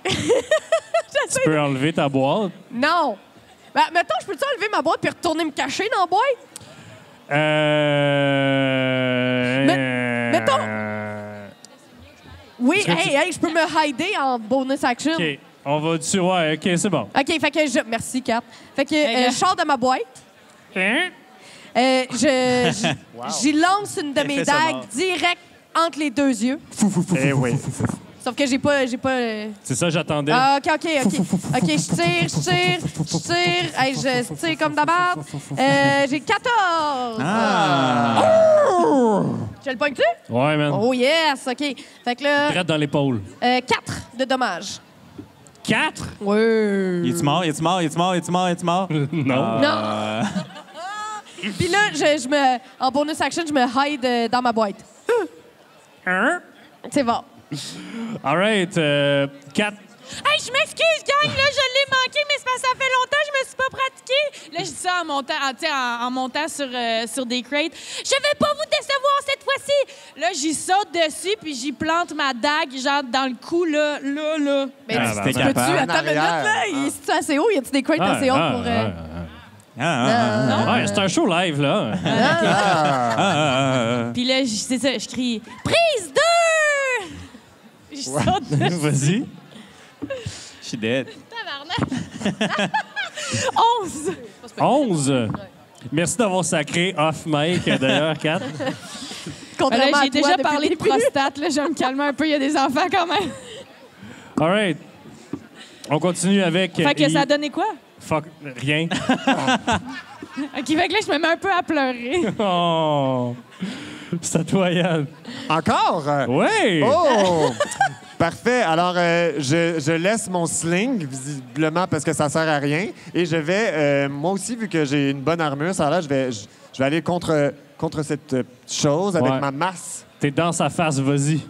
Tu peux enlever ta boîte. Non. Ben, mettons, je peux-tu enlever ma boîte puis retourner me cacher dans la boîte? Mettons- Oui, Est-ce que tu- hey, je peux me hider en bonus action. OK. On va dessus. Ouais, OK, c'est bon. OK, fait que je... Merci, Kat. Fait que Hey, je sors de ma boîte. Hein? J'y lance une de mes Effet sonore. dagues direct entre les 2 yeux. Eh oui. Sauf que j'ai pas... C'est ça, j'attendais. Ah, OK. OK, je tire. Hey, je tire comme d'abord. J'ai 14. Je le pogne-tu? Ouais, man. Oh yes, OK. Fait que là, Direct dans l'épaule. 4 de dommages. 4? Oui. Il est-tu mort? Il est-tu mort? Il est-tu mort? Il est-tu mort? Il est-tu mort? Non. Non. Puis là, en bonus action, je me hide dans ma boîte. Hein? C'est bon. All right. 4. Hey, je m'excuse, gang, là, je l'ai manqué, mais c'est parce que ça fait longtemps que je me suis pas pratiquée. Là, je dis ça en montant sur des crates. Je vais pas vous décevoir cette fois-ci. Là, j'y saute dessus, puis j'y plante ma dague, genre, dans le cou, là. Mais Ah, tu ben, peux-tu... capable. Attends une minute, arrière. là. C'est-tu assez haut? Y a-tu des crates assez hauts pour... Ouais, c'est un show live, là. Puis là, c'est ça, je crie « Prise 2! » Je saute dessus. Vas-y. Je suis dead. Tabarnak. 11. 11. Merci d'avoir sacré off mic, d'ailleurs, 4. Contrairement Là, à j'ai toi, déjà depuis parlé le de début. prostate, là, je vais me calmer un peu, il y a des enfants quand même. All right. On continue avec... Fait que ça a donné quoi? Fuck, rien. OK, fait que là, je me mets un peu à pleurer. Oh! C'est à toi, Yann. Encore? Oui! Oh! Parfait. Alors, je laisse mon sling, visiblement, parce que ça sert à rien. Et je vais, moi aussi, vu que j'ai une bonne armure, ça là, je vais aller contre cette chose avec Ouais. ma masse. T'es dans sa face, vas-y.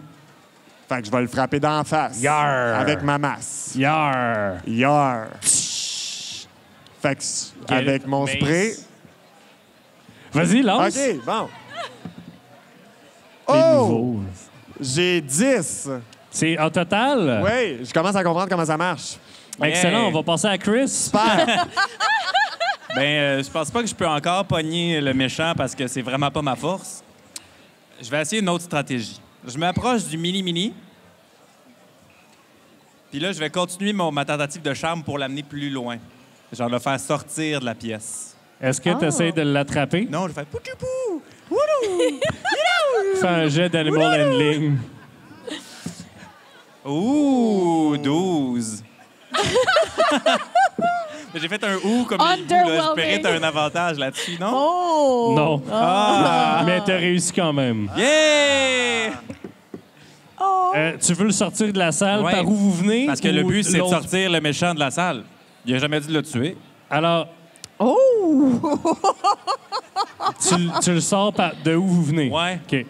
Fait que je vais le frapper dans la face. Yarr. Avec ma masse. Yar! Yar. Fait que avec mon Mace. spray. Vas-y, lance. OK, bon. Les Oh! nouveaux. J'ai 10. C'est en total? Oui, je commence à comprendre comment ça marche. Excellent, Yeah. on va passer à Chris. Super. Je pense pas que je peux encore pogner le méchant parce que c'est vraiment pas ma force. Je vais essayer une autre stratégie. Je m'approche du mini-mini. Puis là, je vais continuer ma tentative de charme pour l'amener plus loin. Genre le faire sortir de la pièce. Est-ce que tu essaies de l'attraper? Non, je vais faire poutou-pou! Fais un jet d'animal handling. Ouh, 12. J'ai fait un ou comme les hibous, là. J'espérais que t'as un avantage là-dessus, non? Oh! Non. Ah! Mais t'as réussi quand même. Yeah! Tu veux le sortir de la salle Ouais. par où vous venez? Parce que le ou but, c'est de l'autre? sortir le méchant de la salle. Il a jamais dit de le tuer. Alors, Oh! tu le sors de où vous venez? Ouais. OK.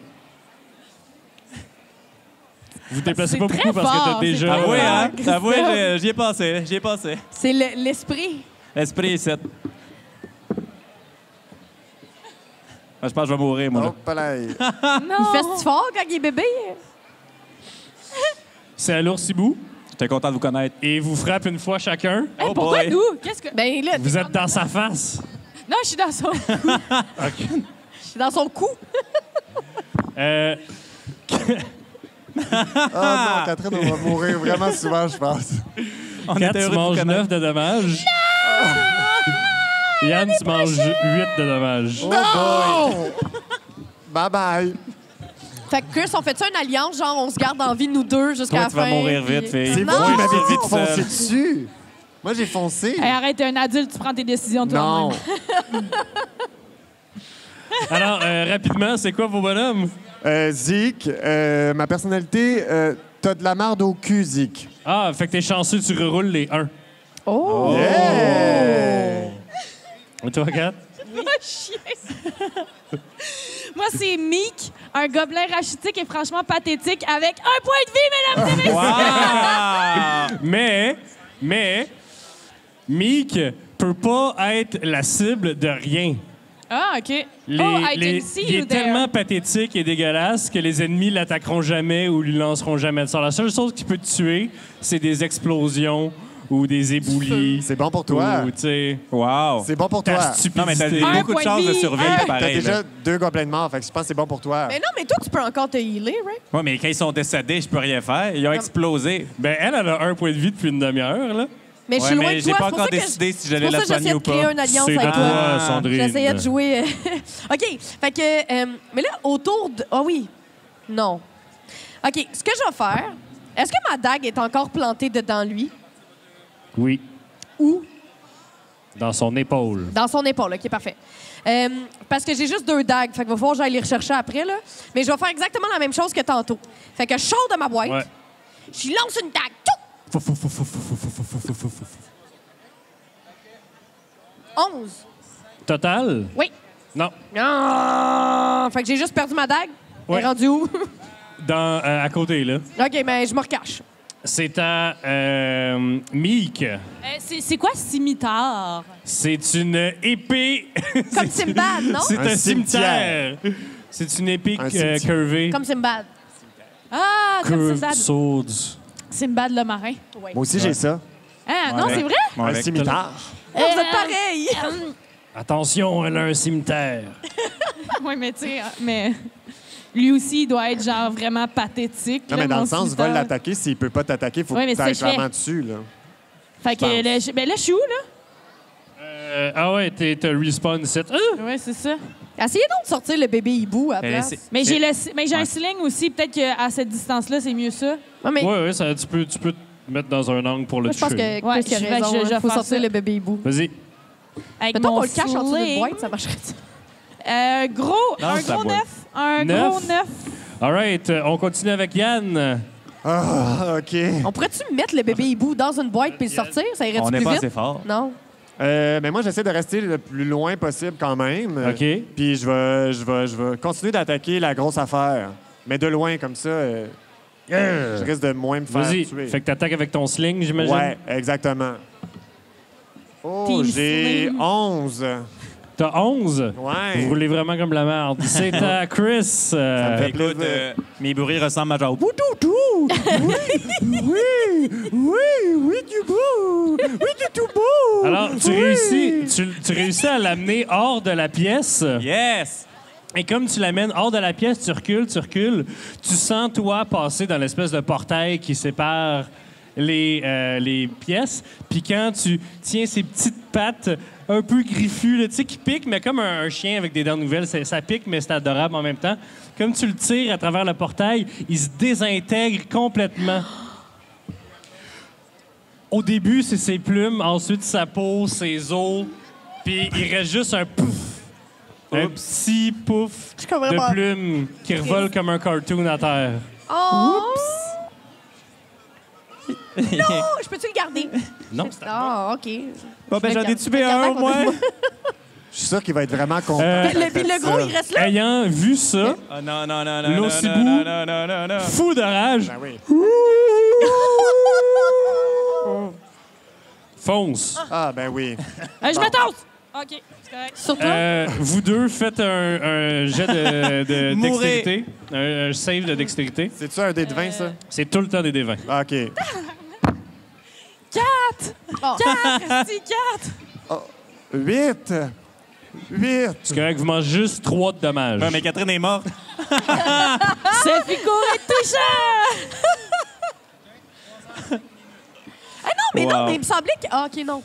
Vous déplacez C'est pas très beaucoup parce que fort, t'as déjà... c'est Avouez, hein? Christophe. Avouez, j'y ai passé. J'y ai passé. C'est l'esprit. Esprit ici. Je pense que je vais mourir, moi. là. Hop là. Il fait fort quand il est bébé? C'est à l'oursibou J'étais content de vous connaître. et vous frappe une fois chacun. Hey, Oh pourquoi boy. nous? Qu'est-ce que... Ben là, Vous êtes dans sa face. Non, je suis dans son... OK. je suis dans son cou. Ah non, Catherine, on va mourir vraiment souvent, je pense. On 4, était tu heureux de vous manges connaître. 9 de dommages. Yann, tu manges 8 de dommages. Non! Bye bye. Fait que Chris, on fait ça une alliance, genre on se garde en vie nous deux jusqu'à Toi, la tu fin. vas mourir puis- vite, fille. C'est Non! vous qui m'avez dit de Toute seule. foncer dessus. Moi, j'ai foncé. Hey, arrête, t'es un adulte, tu prends tes décisions Non. toi-même. Alors, rapidement, c'est quoi vos bonhommes? Zeke, ma personnalité, t'as de la merde au cul, Zeke. Ah, fait que t'es chanceux, tu reroules les 1. Oh! Yeah! Et toi, Kat? Moi, c'est Meek, un gobelin rachitique et franchement pathétique avec un point de vie, mesdames et messieurs! Wow! Mais, Meek peut pas être la cible de rien. Ah, OK. I can see il you est there. tellement pathétique et dégueulasse que les ennemis l'attaqueront jamais ou lui lanceront jamais de sort. La seule chose qui peut te tuer, c'est des explosions ou des éboulis. C'est bon pour toi. Ou, tu sais, Ah. Oh. C'est bon pour ta toi. stupidité. Non, mais t'as Un beaucoup de point de chances de vie. survivre, T'as pareil. déjà là. 2 gobelins de mort, fait que je pense que c'est bon pour toi. Mais non, mais toi, tu peux encore te healer, right? Ouais, mais quand ils sont décédés, je peux rien faire. Ils ont explosé. Ben, elle a 1 point de vie depuis une demi-heure, là. Mais je Ouais, suis loin mais de j'ai toi. pas c'est pour encore ça que décidé si c'est j'allais pour la ça que soigner j'essayais ou de créer pas. une alliance C'est de avec toi, toi. Sandrine. J'essayais de jouer. OK. Fait que. Mais là, autour de. Ah oui. Non. OK. Ce que je vais faire. Est-ce que ma dague est encore plantée dedans lui? Oui. Où? Dans son épaule. Dans son épaule. OK, parfait. Parce que j'ai juste 2 dagues. Fait qu'il va falloir que j'aille les rechercher après, là. Mais je vais faire exactement la même chose que tantôt. Fait que je sors de ma boîte. Ouais. Je lance une dague. Tchou! 11. Total? Oui. Non. Ah! Fait que j'ai juste perdu ma dague. Elle Ouais. est rendue où? À côté, là. OK, mais je me recache. C'est à Meek. C'est quoi scimitar? C'est une épée. Comme Simbad, non? C'est Un un cimetière. C'est une épée Un cimetière. curvée. Comme Simbad. Ah, comme Curved Simbad. swords. Simbad le marin. Ouais. Moi aussi, j'ai ça. Ah, non, Ouais. c'est vrai? Bon, Un avec- cimetière. Vous êtes pareil. Attention, elle a un cimetière. Oui, mais tu sais, mais lui aussi, il doit être genre vraiment pathétique. Non, là, mais dans mon le sens, scimitar. va l'attaquer. S'il peut pas t'attaquer, il faut Ouais, mais que tu c'est ailles ça que je clairement dessus, là. Fait que là, je suis où, là? Ah ouais, t'as respawn ici. Ah! Oui, c'est ça. Essayez donc de sortir le bébé hibou à la place. c'est- Mais j'ai Ouais. un sling aussi. Peut-être qu'à cette distance-là, c'est mieux ça. Ouais, mais Ouais, tu peux te mettre dans un angle pour le moi, je pense toucher. que Ouais, Chris a je vais- raison. je Il vais faut faire sortir ça. le bébé hibou. Vas-y. Avec Mettons mon qu'on le cache en dessous d'une sling. boîte, ça marcherait. Un gros c'est la boîte. 9. Un Neuf. gros 9. All right, on continue avec Yann. Ah, OK. On pourrait-tu mettre le bébé hibou dans une boîte puis le sortir? Ça irait On plus n'est pas vite? assez fort. Non. Mais moi, j'essaie de rester le plus loin possible quand même. OK. Puis je vais continuer d'attaquer la grosse affaire. Mais de loin, comme ça, je risque de moins me faire Vas-y. tuer. Fait que t'attaques avec ton sling, j'imagine? Ouais, exactement. Oh, Team j'ai Sling. 11. T'as 11? Ouais. Vous roulez vraiment comme la merde. C'est à Chris. me fait Écoute, plaisir. mes bruits ressemblent à genre... Tout. Oui, du beau. Oui, du tout beau. Alors, tu réussis à l'amener hors de la pièce. Yes! Et comme tu l'amènes hors de la pièce, tu recules. Tu sens, toi, passer dans l'espèce de portail qui sépare les pièces. Puis quand tu tiens ces petites pattes un peu griffues, là, tu sais, qui piquent, mais comme un chien avec des dents nouvelles, ça pique, mais c'est adorable en même temps. Comme tu le tires à travers le portail, il se désintègre complètement. au début, c'est ses plumes, ensuite sa peau, ses os, puis il reste juste un pouf. Un petit pouf suis comme vraiment de plumes qui revole comme un cartoon à terre. Oh! Non! Je peux-tu le garder? Non, c'est Ah, OK. Bon, ben, j'en ai tué un, moi. Je suis sûr qu'il va être vraiment content. Puis le gros, il reste là? Ayant vu ça, Oh non, non, non, non, non, L'Ossibou. non, non, non, non, non. fou de rage, Ben oui. fonce. Ah, ben oui. Je me tasse! OK, c'est correct. Surtout? Vous deux faites un jet de Mourez. dextérité, un save de dextérité. C'est-tu un dé de 20, ça? C'est tout le temps des D20. Ah, OK. 4! Oh. 4! C'est 4! 8. 8. C'est correct, vous mangez juste 3 de dommages. Ouais, mais Catherine est morte. Ce fico est touchant! Ah non, mais non, Wow. mais il me semblait que... Ah, OK, non.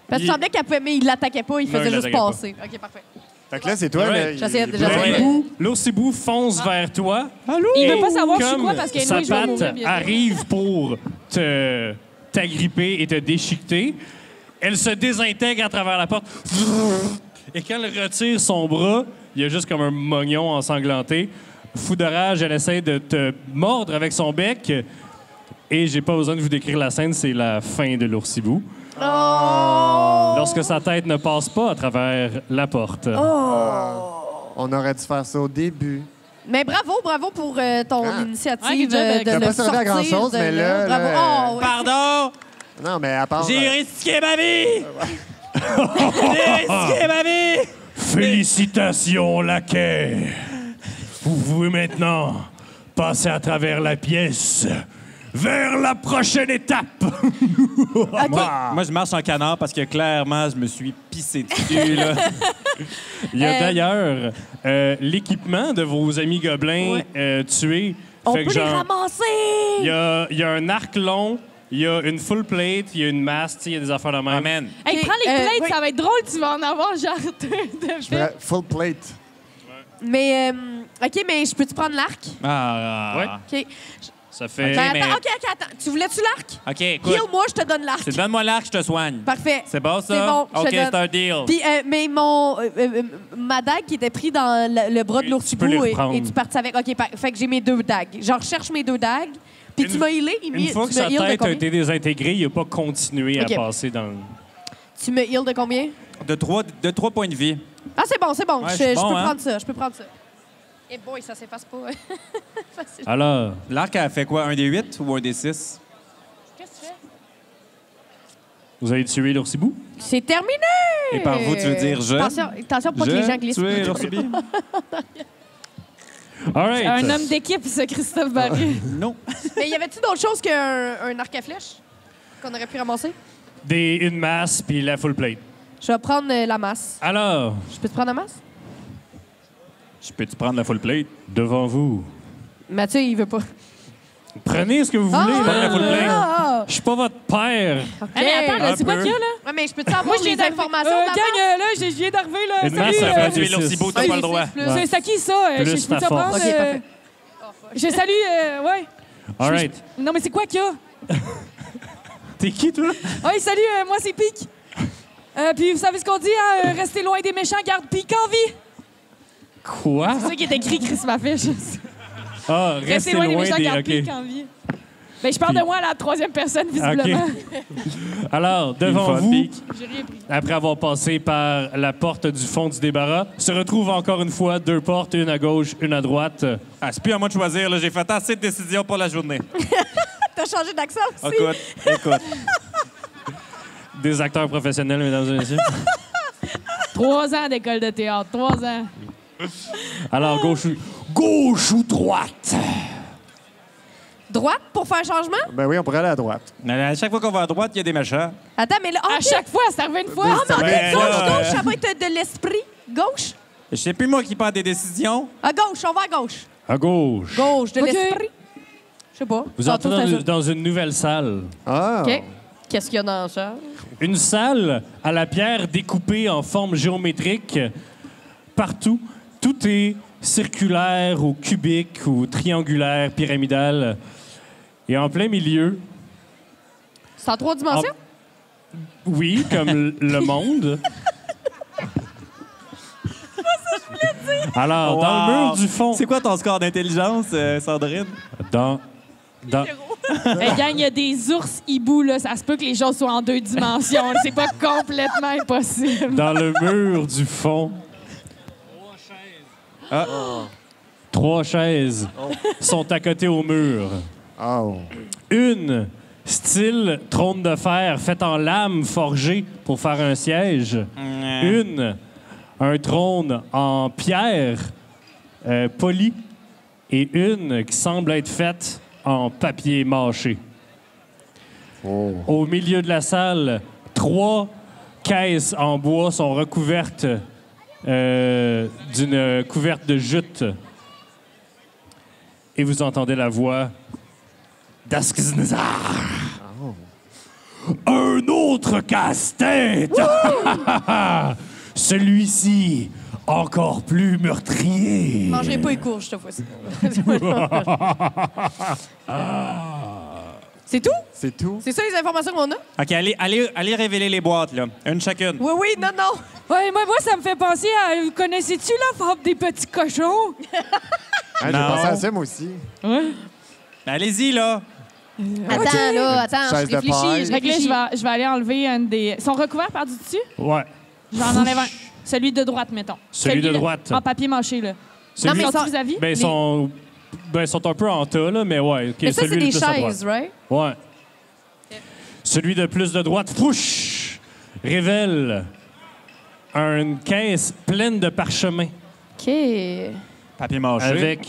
Parce qu'il me semblait qu'elle pouvait... Mais il l'attaquait pas, il Non, faisait il juste l'attaquait pas. passer. OK, parfait. Fait que là, c'est toi. Alright. là, il- J'essayais de- il- j'essayais Ouais. de- L'Ossibou fonce vers toi. Il veut Et pas savoir je suis comme quoi parce qu'il sa je vais mourir patte bientôt. arrive pour t'agripper et te déchiqueter, elle se désintègre à travers la porte. Et quand elle retire son bras, il y a juste comme un mognon ensanglanté. Fou de rage, elle essaie de te mordre avec son bec. Et j'ai pas besoin de vous décrire la scène, c'est la fin de l'Oursibou. Lorsque sa tête ne passe pas à travers la porte. On aurait dû faire ça au début. Mais bravo pour ton Ah. initiative Ouais, good job, de Ça a le pas servi à sortir grand-chose, de mais là, Bravo. là, Oh, oui. Pardon! Non, mais à part... J'ai risqué ma vie! J'ai risqué ma vie! Félicitations, laquais. Vous pouvez maintenant passer à travers la pièce vers la prochaine étape. Moi, je marche en canard parce que clairement, je me suis pissé dessus, là. Il y a d'ailleurs l'équipement de vos amis gobelins tués. On Fait peut que les genre, ramasser! il y a un arc long, il y a une full plate, il y a une masse, il y a des affaires de même. Amen. Hey, Ok, prends les plates, oui. ça va être drôle, tu vas en avoir genre de fait. Full plate. Mais, OK, mais je peux-tu prendre l'arc? Ah. Ouais. OK. Ça fait... Ben, mais- attends, OK, attends. Tu voulais-tu l'arc? OK, écoute. Heal-moi, je te donne l'arc. C'est donne-moi l'arc, je te soigne. Parfait. C'est bon, ça? C'est bon, je OK, te donne. c'est un deal. Puis, mais ma dague qui était prise dans le bras de Tu l'oursibou peux les et reprendre. tu parti avec. OK, fait que j'ai mes 2 dagues. Je recherche mes 2 dagues. Puis Une- tu m'as healé. Une fois que sa tête a été désintégrée, il n'a pas continué OK. à passer dans... Tu me heal de combien? De 3 points de vie. Ah, c'est bon, c'est bon. Ouais, je je suis bon, peux hein? prendre ça. Je peux prendre ça. Eh boy, ça s'efface pas. Facile. Alors, L'arc, elle fait quoi? Un des 8 ou un des 6? Qu'est-ce que tu fais? vous avez tué l'Oursibou? C'est terminé! Et par vous, tu veux dire je? Attention pour pas que les gens glissent. tuer l'oursibi? All right. Un homme d'équipe, ce Christophe Barry. Non. Mais y avait-tu d'autres choses qu'un arc à flèche qu'on aurait pu ramasser? Une masse puis la full plate. Je vais prendre la masse. Alors, Je peux te prendre la masse? Je peux-tu prendre la full plate? devant vous, Mathieu, il veut pas. prenez ce que vous voulez. prends la full plate. ah, Je suis pas votre père. OK. Hey, mais attends, là, Un c'est quoi peu. qu'il y a, là? Ouais, mais je peux-tu avoir Moi, je viens les d'arriver. informations de la gang, masse? là, je viens d'arriver, là. Une masse, Salut, ça fait Tuer du l'oursibo, six. t'as Ah, pas le il droit. est plus. C'est qui, ça? Plus Je peux ta te prendre? force. OK, parfait. Je salue, ouais. All right. Non, mais c'est quoi qu'il y a? T'es qui, toi? Oui, salut, moi, c'est Pic. Puis, vous savez ce qu'on dit, hein? Restez loin des méchants, garde Pic en vie. Quoi? C'est ça qui est écrit, Chris Maffiche. Ah, Restez loin des méchants, garde OK. Pic en vie. Ben, je parle de moi à la troisième personne, visiblement. Alors, devant Une vous, pique. J'ai rien pris. après avoir passé par la porte du fond du débarras, se retrouvent encore une fois 2 portes, une à gauche, une à droite. Ah, c'est plus à moi de choisir, là. J'ai fait assez de décisions pour la journée. T'as changé d'accent aussi? Écoute. Des acteurs professionnels, mesdames et messieurs. 3 ans d'école de théâtre, 3 ans. Alors, gauche ou droite? Droite pour faire changement? Ben oui, on pourrait aller à droite. Mais à chaque fois qu'on va à droite, il y a des machins. Attends, mais là. À OK. chaque fois, c'est arrivé une fois. Ah, mais OK, Ben gauche, là, gauche, ça va être de l'esprit. Gauche? Je sais plus moi qui prends des décisions. À gauche, on va à gauche. À gauche. Gauche, de OK. l'esprit. Je sais pas. Vous entrez Tantôt, c'était dans une nouvelle salle. Ah! ça. OK. Qu'est-ce qu'il y a dans ça? Une salle à la pierre découpée en forme géométrique. Partout, tout est circulaire ou cubique ou triangulaire, pyramidal. Et en plein milieu, C'est en 3 dimensions? Oui, comme le monde. Alors, dans le mur du fond... C'est quoi ton score d'intelligence, Sandrine? Dans... Hey, gang, il y a des ours hiboux, là. Ça se peut que les choses soient en 2 dimensions. C'est pas complètement impossible. Dans le mur du fond... 3 chaises sont à côté au mur. Oh. Une, style trône de fer, faite en lame forgée pour faire un siège. Une, un trône en pierre poli. Et une qui semble être faite en papier mâché. Au milieu de la salle, 3 caisses en bois sont recouvertes d'une couverte de jute. Et vous entendez la voix d'Askznezar. Un autre casse-tête! Celui-ci, encore plus meurtrier. Je mangerai pas les courges cette fois-ci. C'est tout? C'est tout? C'est ça les informations qu'on a? OK, allez révéler les boîtes, là. Une chacune. Oui, oui, non, non. Ouais, moi, ça me fait penser à... Vous connaissez-tu la forme des petits cochons? J'ai Non. pensé à ça, moi aussi. Ouais. Ben, allez-y, là. Attends, là, attends, Chaise je de paille. réfléchis. Fait que là, je vais aller enlever un des... Ils sont recouverts par du dessus? Ouais. Je vais en enlever un. Celui de droite, mettons. Celui de là, droite. En papier mâché, là. Celui- mais Sont-ils ça- vis-à-vis? Ben, ils sont un peu en tas, là, mais ouais. OK, Mais ça, c'est celui des de plus à chaises, right? droite. Ouais. Celui de plus de droite, fouch, révèle une caisse pleine de parchemins OK. Papier mâché. avec,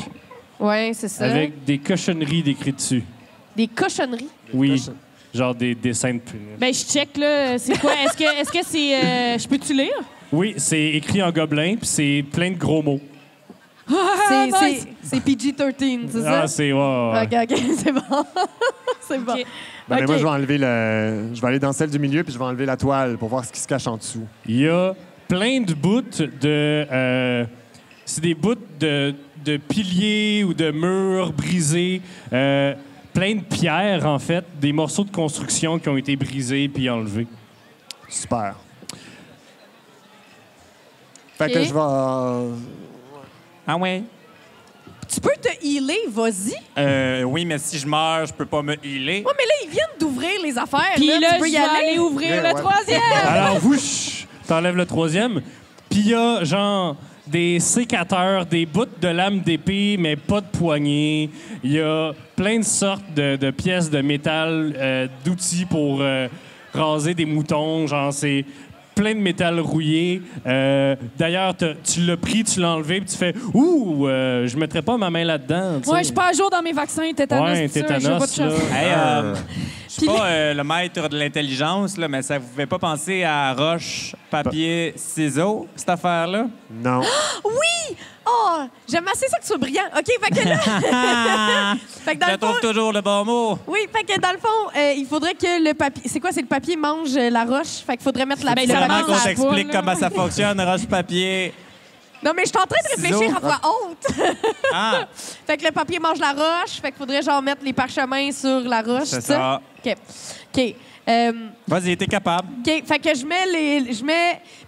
Ouais, c'est ça. avec des cochonneries décrites dessus. Des cochonneries. Oui, genre des dessins de pénis. Ben, je check, là. C'est quoi? Est-ce que c'est... je peux-tu lire? Oui, c'est écrit en gobelin, puis c'est plein de gros mots. C'est PG-13, c'est ça? Ah, c'est... ouais. OK, OK, c'est bon. C'est bon. OK. Ben, mais OK. moi, je vais enlever je vais aller dans celle du milieu puis je vais enlever la toile pour voir ce qui se cache en dessous. Il y a plein de bouts de... c'est des bouts de piliers ou de murs brisés. Plein de pierres, en fait. Des morceaux de construction qui ont été brisés puis enlevés. Super. Fait OK. que je vais... Ah ouais? Tu peux te healer, vas-y. Oui, mais si je meurs, je peux pas me healer. Ouais, mais là, ils viennent d'ouvrir les affaires. Puis là, tu je peux y vais aller. aller ouvrir Ouais, le ouais. troisième. Alors, whoosh, t'enlèves le troisième. Puis il y a, genre, des sécateurs, des bouts de lames d'épée, mais pas de poignées. Il y a plein de sortes de pièces de métal, d'outils pour raser des moutons. Genre, c'est plein de métal rouillé. D'ailleurs, tu l'as pris, tu l'as enlevé, puis tu fais « Ouh, je mettrais pas ma main là-dedans. » tu sais. Ouais, je suis pas à jour dans mes vaccins, tétanos. Ouais, tout ça, tétanos, je veux pas de là. chance. Hey, je suis pas le maître de l'intelligence, là, mais ça vous fait pas penser à roche, papier, ciseaux, cette affaire-là? Non. Oui! Oh, j'aime assez ça que tu sois brillant. OK, fait que là... fait que dans Je le fond... trouve toujours le bon mot. Oui, fait que dans le fond, il faudrait que le papier... C'est quoi? C'est le papier mange la roche. Fait qu'il faudrait mettre la... Ben, le ça Vraiment papier qu'on dans la- t'explique poule, là. comment ça fonctionne, roche-papier. Non, mais je suis en train de réfléchir à voix haute. Ah, Fait que le papier mange la roche. Fait qu'il faudrait genre mettre les parchemins sur la roche. c'est c'est ça. OK. OK. Vas-y, t'es capable. OK. Fait que je mets les...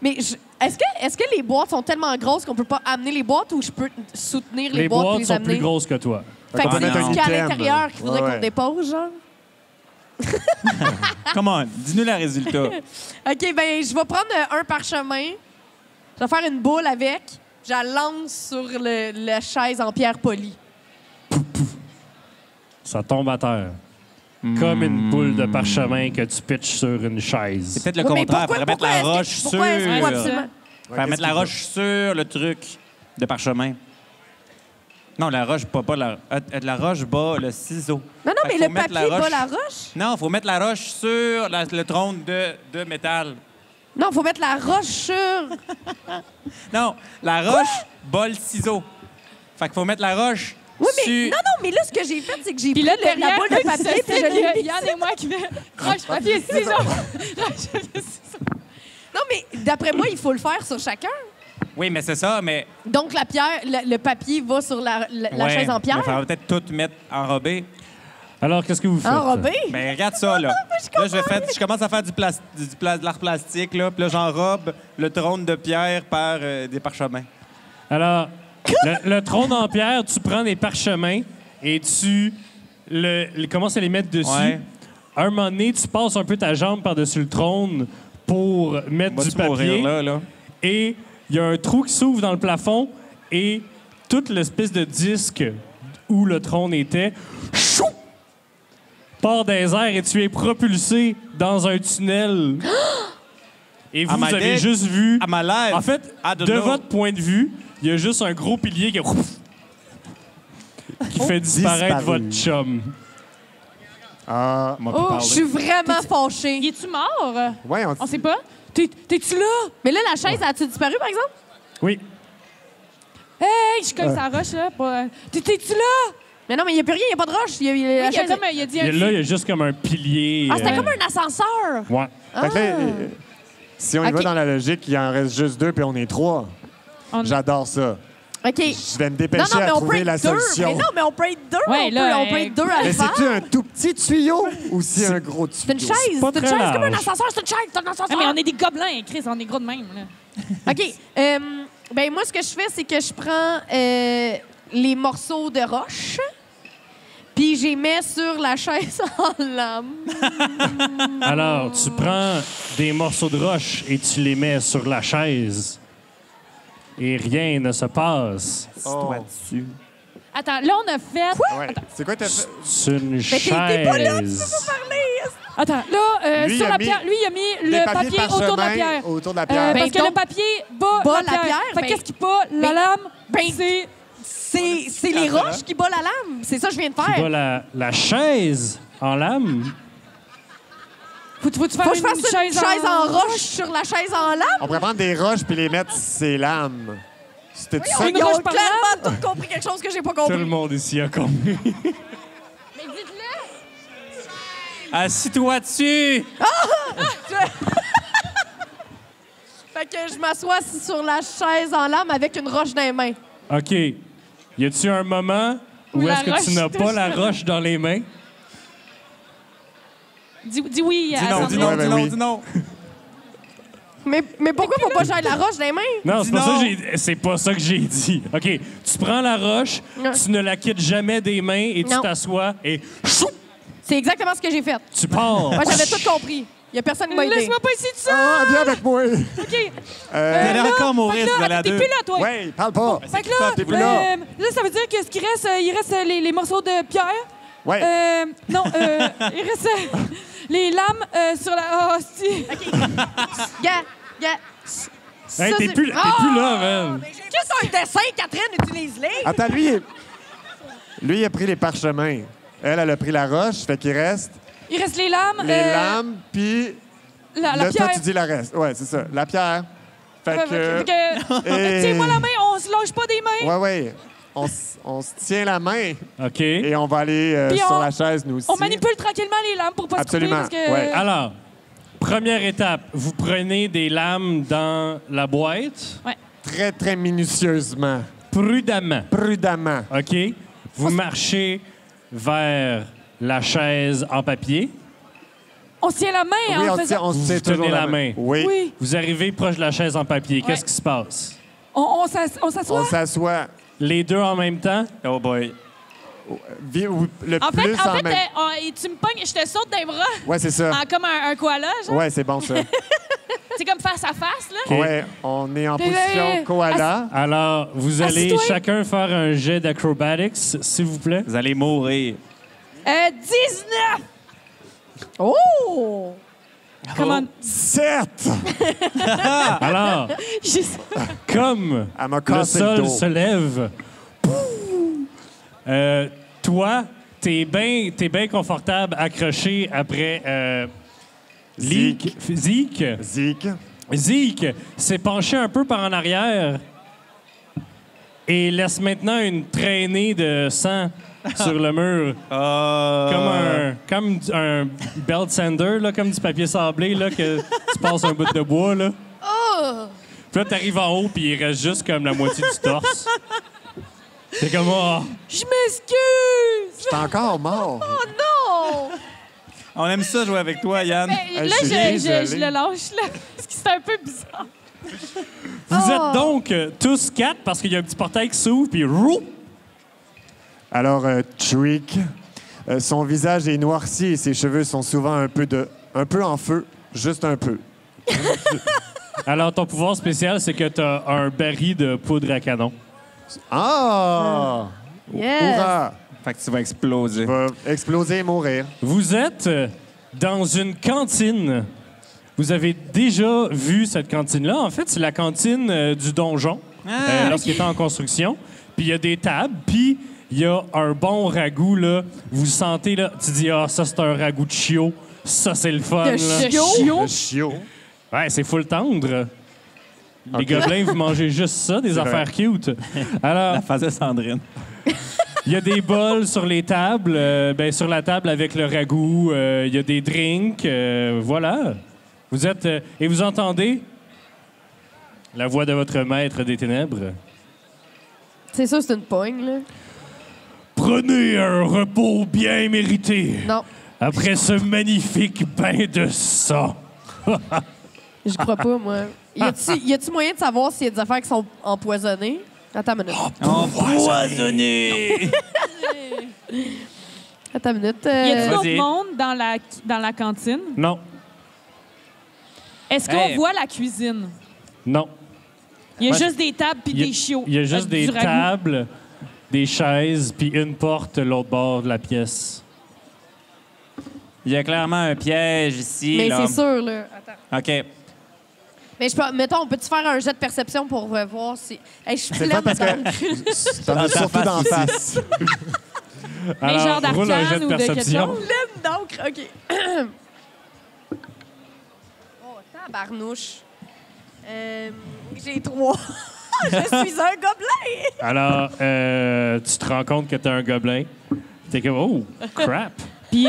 Mais est-ce que les boîtes sont tellement grosses qu'on peut pas amener les boîtes ou je peux soutenir les, Les boîtes et boîtes les sont amener? plus grosses que toi. Fait que qu'on va c'est mettre un jusqu'à item. l'intérieur qu'il faudrait Ouais, qu'on ouais. dépose, genre. Come on, dis-nous le résultat. OK, ben je vais prendre un parchemin. Je vais faire une boule avec. Je la lance sur la chaise en pierre polie. Ça tombe à terre. Comme une boule de parchemin que tu pitches sur une chaise. C'est peut-être le Ouais, mais contraire. pourquoi- Faudrait mettre la pourquoi roche est-ce sur... que- pourquoi est-ce qu'il faut Ouais, absolument- Faire mettre la roche sur le truc de parchemin. Non, la roche, pas la roche bas le ciseau. Non, Fait mais qu'il le faut mettre papier la bat roche- la roche. Non, il faut mettre la roche sur le trône de métal. Non, il faut mettre la roche sur... Non, la roche bat le ciseau. Fait qu'il faut mettre la roche Oui, mais sur... non, mais là, ce que j'ai fait, c'est que j'ai Puis pris là, la derrière, boule de papier puis je l'ai mis. Yann et moi qui fait roche, papier, ciseaux. Roche, papier, ciseaux. Non, mais d'après moi, il faut le faire sur chacun. Oui, mais c'est ça, mais... Donc, le papier va sur la Ouais, chaise en mais pierre. il faudrait peut-être tout mettre enrobé. Alors, qu'est-ce que vous faites? Enrobé? Ben, regarde ça, là. Là, je commence à faire de l'art plastique, là. Puis là, j'enrobe le trône de pierre par des parchemins. Alors, le trône en pierre, tu prends des parchemins et tu commences à les mettre dessus. Ouais. À un moment donné, tu passes un peu ta jambe par-dessus le trône pour mettre du Vas-tu papier. mourir, là? Et il y a un trou qui s'ouvre dans le plafond et toute l'espèce de disque où le trône était chou, part des airs et tu es propulsé dans un tunnel. Et vous my avez dick. juste vu... À ma live. En fait, I don't de know. votre point de vue, il y a juste un gros pilier qui fait disparaître Disparu. votre chum. Ah, On m'a plus Oh, parlé. je suis vraiment fâchée. Il est-tu mort? ouais, On sait pas. T'es-tu là? Mais là, la chaise, a-tu disparu, par exemple? Oui. Hey, je cogne sa roche, là. T'es-tu là? Mais non, mais il n'y a plus rien, il n'y a pas de roche. Oui, il a dit un Il y a juste comme un pilier. Ah, c'était comme un ascenseur. Ouais. Fait que là, si on y va Ok. dans la logique, il en reste juste 2 puis on est 3. On- J'adore ça. OK. Je vais me Non, dépêcher non, mais à on peut trouver la être deux. solution. Mais non, mais on peut être deux. Ouais, là, on peut être deux à Mais le faire. c'est-tu un tout petit tuyau ou c'est un gros tuyau? C'est une chaise. pas C'est une très chaise comme un large. ascenseur. C'est une chaise. C'est un ascenseur. Ah, mais on est des gobelins, Chris. On est gros de même, là. OK. Ben moi, ce que je fais, c'est que je prends les morceaux de roche, puis je les mets sur la chaise en lame. Alors, tu prends des morceaux de roche et tu les mets sur la chaise. Et rien ne se passe. Oh. dessus. Attends, là, on a fait... Ouais. C'est quoi t'as fait? C'est une t'es pas là, chaise. Attends, là, Lui, sur il a la mis pierre, lui, il a mis Des le papiers de papier autour de la parchemin pierre. autour de la pierre. Ben, Parce que donc- le papier bat la pierre. Fait ben- que qu'est-ce qui bat la lame? Ben- C'est... C'est les roches qui battent la lame. C'est ça que je viens de Tu faire. vas la chaise en lame. Faut-tu faire Faut que je une fasse une chaise en roche sur la chaise en lame. On pourrait prendre des roches puis les mettre sur ces lames. C'était ça? Une Ils roche ont par clairement tout compris quelque chose que j'ai pas Tout le compris. monde ici a compris. Mais dites-le! Assis-toi dessus! Fait que je m'assois assis sur la chaise en lame avec une roche dans les mains. OK. Y a-tu un moment où Où la est-ce que tu roche n'as touche pas la le- roche dans les mains? Dis oui à Dis non, Sandrine. dis non, Ouais, ben dis non, oui. dis non. Mais pourquoi faut pas que j'aille la roche dans les mains? Non, Dis c'est pas, ça non. que c'est pas ça que j'ai dit. OK. Tu prends la roche, Non. tu ne la quittes jamais des mains et tu Non. t'assois et chou, C'est exactement ce que j'ai fait. tu pars. Moi, j'avais tout compris. Il y a personne qui m'a aidé. Laisse-moi pas ici de ça! Ah, viens avec moi! OK. Vous allez encore mourir si vous allez à T'es deux. plus là, toi. Ouais, parle pas. Fait que là, T'es plus là. là, ça veut dire que ce qui reste, il reste les morceaux de pierre. Ouais. Non, il reste les lames sur la... Oh, si. Gars. Hey, t'es plus là, man. J'ai juste un dessin, Catherine, utilise-les. Attends, lui, il a pris les parchemins. Elle a pris la roche, fait qu'il reste Il reste les lames. les lames, puis La là, toi, pierre. tu dis le reste. Ouais, c'est ça. La pierre. Fait que... Et- Tiens-moi la main, on se lâche pas des mains. Ouais. On se tient la main OK. et on va aller Puis sur on- la chaise, nous aussi. On manipule tranquillement les lames pour pas Absolument, se couper. Parce que... ouais. Alors, première étape, vous prenez des lames dans la boîte, Très, très minutieusement. prudemment. Prudemment. OK? Vous marchez vers la chaise en papier. On se tient la main Oui, en on se faisant... tient, on se Vous tient vous tenez toujours la main. Oui. Oui. Vous arrivez proche de la chaise en papier. Qu'est-ce Ouais. qui se passe? On On s'assoit. s'assoit. Les deux en même temps? Oh boy. Le En plus fait, en même... tu me pognes, je te saute dans les bras Ouais, c'est ça. comme un koala, genre. Ouais, c'est bon, ça. C'est comme face à face, là. OK. Ouais, on est en Puis là, position koala. Alors, vous allez Assis-toi. chacun faire un jet d'acrobatics, s'il vous plaît. Vous allez mourir. 19! Oh! Comment? 7! Alors, comme Elle m'a le cassé le sol dos. se lève, toi, t'es bien confortable accroché après Zeke. Zeke. Zeke s'est penché un peu par en arrière et laisse maintenant une traînée de sang sur le mur. Comme un belt sander, là, comme du papier sablé, là, que tu passes un bout de bois. Là. Puis là, t'arrives en haut, puis il reste juste comme la moitié du torse. C'est comme, oh, Je m'excuse! T'es encore mort. Oh non! On aime ça jouer avec toi, Yann. Ben, là, je suis désolé. je le lâche, là. Parce que c'est un peu bizarre. Vous êtes donc tous 4 parce qu'il y a un petit portail qui s'ouvre, puis roux! Alors, Trick, son visage est noirci et ses cheveux sont souvent un peu en feu, juste un peu. Alors, ton pouvoir spécial, c'est que tu as un baril de poudre à canon. Ah! Yes. Hurrah! Fait que tu vas exploser. Il va exploser et mourir. Vous êtes dans une cantine. Vous avez déjà vu cette cantine-là. En fait, c'est la cantine du donjon, lorsqu'il était en construction. Puis il y a des tables, puis il y a un bon ragoût, là. Vous sentez, là, tu dis, ah, ça, c'est un ragoût de chiot. Ça, c'est le fun, là. Le chiot. Ouais, c'est full tendre. Les Ok. gobelins, vous mangez juste ça, des C'est affaires vrai. cute. Alors, La face de Sandrine. il y a des bols sur les tables, sur la table avec le ragoût. Il y a des drinks. Voilà. Vous êtes. Et vous entendez la voix de votre maître des ténèbres. C'est sûr, c'est une pogne, là. Prenez un repos bien mérité Non, après ce magnifique bain de sang. je crois pas, moi. Y a-tu moyen de savoir s'il y a des affaires qui sont empoisonnées? Attends une minute. Empoisonné! Attends une minute. Y a-t-il Vas-y. d'autres monde dans la cantine? Non, Est-ce qu'on Hey. voit la cuisine? non. Il y a Ouais. juste des tables puis Il y a- des chiots. Il y a juste avec des du ragoût. tables, des chaises, puis une porte l'autre bord de la pièce. Il y a clairement un piège ici. Mais là. c'est sûr, là. Attends. OK. Mais mettons, on peut-tu faire un jet de perception pour voir si. Hey, je suis C'est pleine pas parce dedans. que t'en as surtout d'en face. Mais genre roule un jet d'arcane de ou de quelque perception. chose? Pleine d'encre, OK. Oh, tabarnouche. J'ai 3. Je suis un gobelin! Alors, tu te rends compte que t'es un gobelin. T'es comme, oh, crap. Puis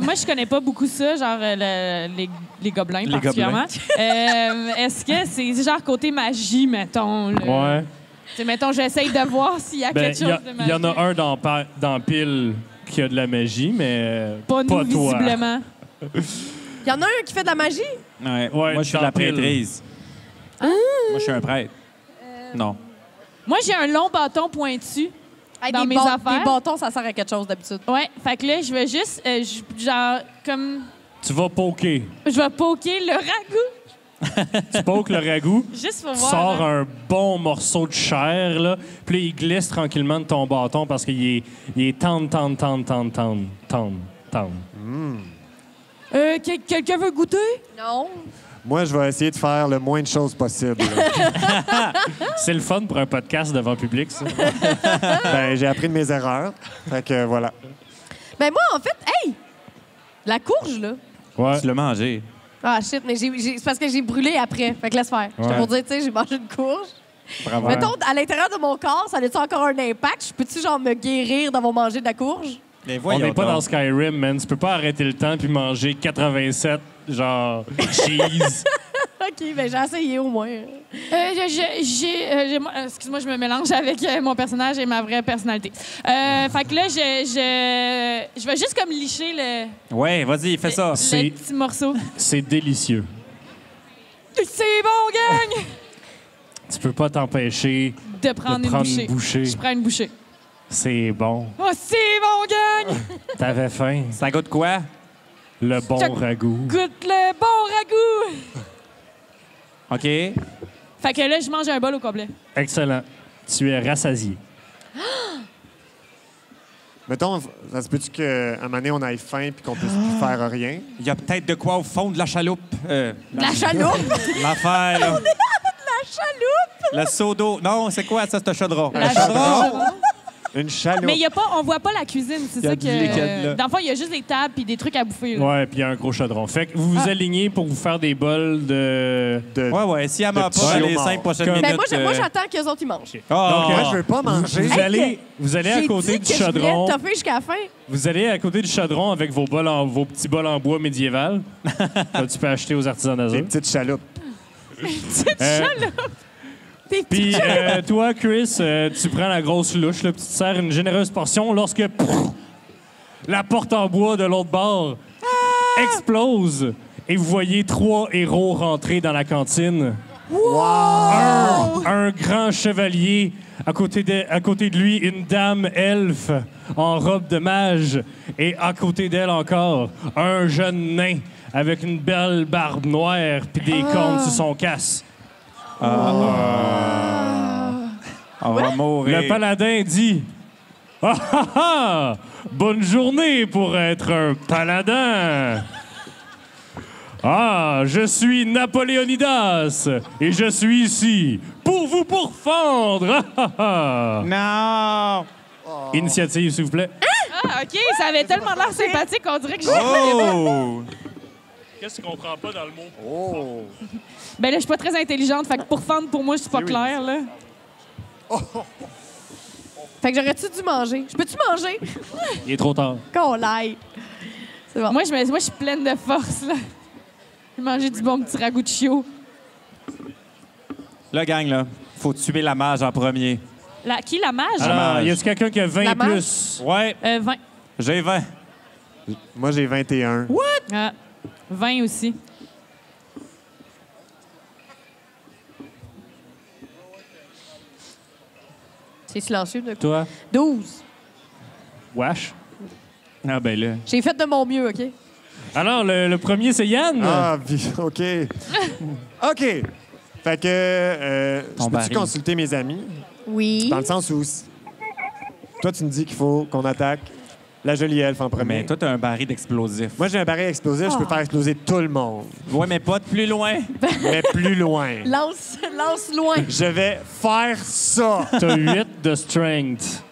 moi, je connais pas beaucoup ça, genre les gobelins Les particulièrement. Est-ce que c'est genre côté magie, mettons? Là? Ouais. Tu sais, mettons, j'essaye de voir s'il y a Ben, quelque chose de il magie. y en a un dans Pile qui a de la magie, mais Pas nous, toi. visiblement. Il y en a un qui fait de la magie? Ouais. Ouais, Moi, je suis de la dans pile. prêtrise. Moi, je suis un prêtre. Non. Moi, j'ai un long bâton pointu. Hey, Dans des mes bâ- affaires. Des bâtons, ça sert à quelque chose d'habitude. Ouais, fait que là, je vais juste, genre, comme... Tu vas poker. Je vais poker le ragoût, Tu pokes le ragoût. juste pour Tu voir. sors là. un bon morceau de chair, là. Puis là, il glisse tranquillement de ton bâton parce qu'il est tendre. Quelqu'un veut goûter? Non. Moi, je vais essayer de faire le moins de choses possible. C'est le fun pour un podcast devant public, ça. Ben, j'ai appris de mes erreurs. Fait que voilà. Ben moi, en fait, hey! La courge, là. Ouais. Tu l'as mangé. Ah, shit, mais c'est parce que j'ai brûlé après. Fait que laisse faire. J'étais Ouais. pour dire, tu sais, j'ai mangé une courge. Bravo. Mettons, à l'intérieur de mon corps, ça a-tu encore un impact? Je peux-tu, genre, me guérir d'avoir mangé de la courge? Mais On voyons n'est pas donc. dans Skyrim, man. Tu peux pas arrêter le temps puis manger 87, genre, cheese. OK, ben j'ai essayé au moins. Excuse-moi, je me mélange avec mon personnage et ma vraie personnalité. Fait que là, je vais juste comme licher Ouais, vas-y, fais ça. le petit morceau. C'est délicieux. C'est bon, gang! Tu peux pas t'empêcher De prendre, de prendre une une bouchée. Je prends une bouchée. C'est bon. Oh, c'est bon, gang! T'avais faim. Ça goûte quoi? Le bon Check. ragoût. Goûte le bon ragoût! OK. Fait que là, je mange un bol au complet. Excellent. Tu es rassasié. Mettons, ça se peut-tu qu'à un moment donné, on ait faim puis qu'on puisse plus faire rien? Il y a peut-être de quoi au fond de la chaloupe. La chaloupe! L'affaire, là. La chaloupe! Le seau d'eau. Non, c'est quoi ça, ce chaudron? La chaudron! Une chaloupe. Mais on voit pas la cuisine, c'est Il y a ça du que. liquide, là. Dans le fond, il y a juste des tables puis des trucs à bouffer. Là. Ouais, puis il y a un gros chaudron. Fait que vous vous alignez pour vous faire des bols de... Ouais, si elle m'a petits pas dans les chiots 5 morts. prochaines Comme- Ben minutes... moi, j'attends qu'eux autres, ils mangent. Ah, Donc, Moi, je veux pas manger. Vous allez à J'ai côté dit du que je voulais chaudron. toffer jusqu'à la fin. Vous allez à côté du chaudron avec vos petits bols en bois médiéval. Que tu peux acheter aux artisans Des d'Azur. petites chaloupes. Puis toi, Chris, tu prends la grosse louche, là, puis tu te sers une généreuse portion lorsque la porte en bois de l'autre bord explose et vous voyez 3 héros rentrer dans la cantine. Un grand chevalier, à côté de lui, une dame elfe en robe de mage, et à côté d'elle encore, un jeune nain avec une belle barbe noire puis des cornes sur son casque. On va mourir. Le paladin dit « Ah ah ah! Bonne journée pour être un paladin! Ah, je suis Napoléonidas et je suis ici pour vous pourfendre! Ah ah ah! Non! Initiative, s'il vous plaît. Ah, OK, ça avait tellement l'air sympathique, on dirait que je... Oh! Qu'est-ce qu'on comprend pas dans le mot? Oh! Ben là, je suis pas très intelligente, fait que pour fendre, pour moi, je suis pas claire, là. Fait que j'aurais-tu dû manger? Je peux-tu manger? Il est trop tard. Qu'on l'aille. C'est bon. Moi, je suis pleine de force, là. J'ai mangé du bon petit ragoût de chiot. Là, gang, là, faut tuer la mage en premier. Qui, la mage? Alors, y a-t-il quelqu'un qui a 20 La mage? plus? Ouais, 20. j'ai 20. Moi, j'ai 21. Ah, 20 aussi. C'est silencieux, de coup. Toi? 12. Wesh. Ah, ben là. J'ai fait de mon mieux, OK? Alors, le premier, c'est Yann. Ah, OK. OK. Fait que, Ton je peux-tu baril. consulter mes amis? Oui. Dans le sens où, toi, tu me dis qu'il faut qu'on attaque la jolie elfe en premier. Mais toi, t'as un baril d'explosif. Moi, j'ai un baril explosif, je peux faire exploser tout le monde. Ouais, mais pas de plus loin. Mais plus loin. Lance loin. Je vais faire ça. T'as 8 de strength.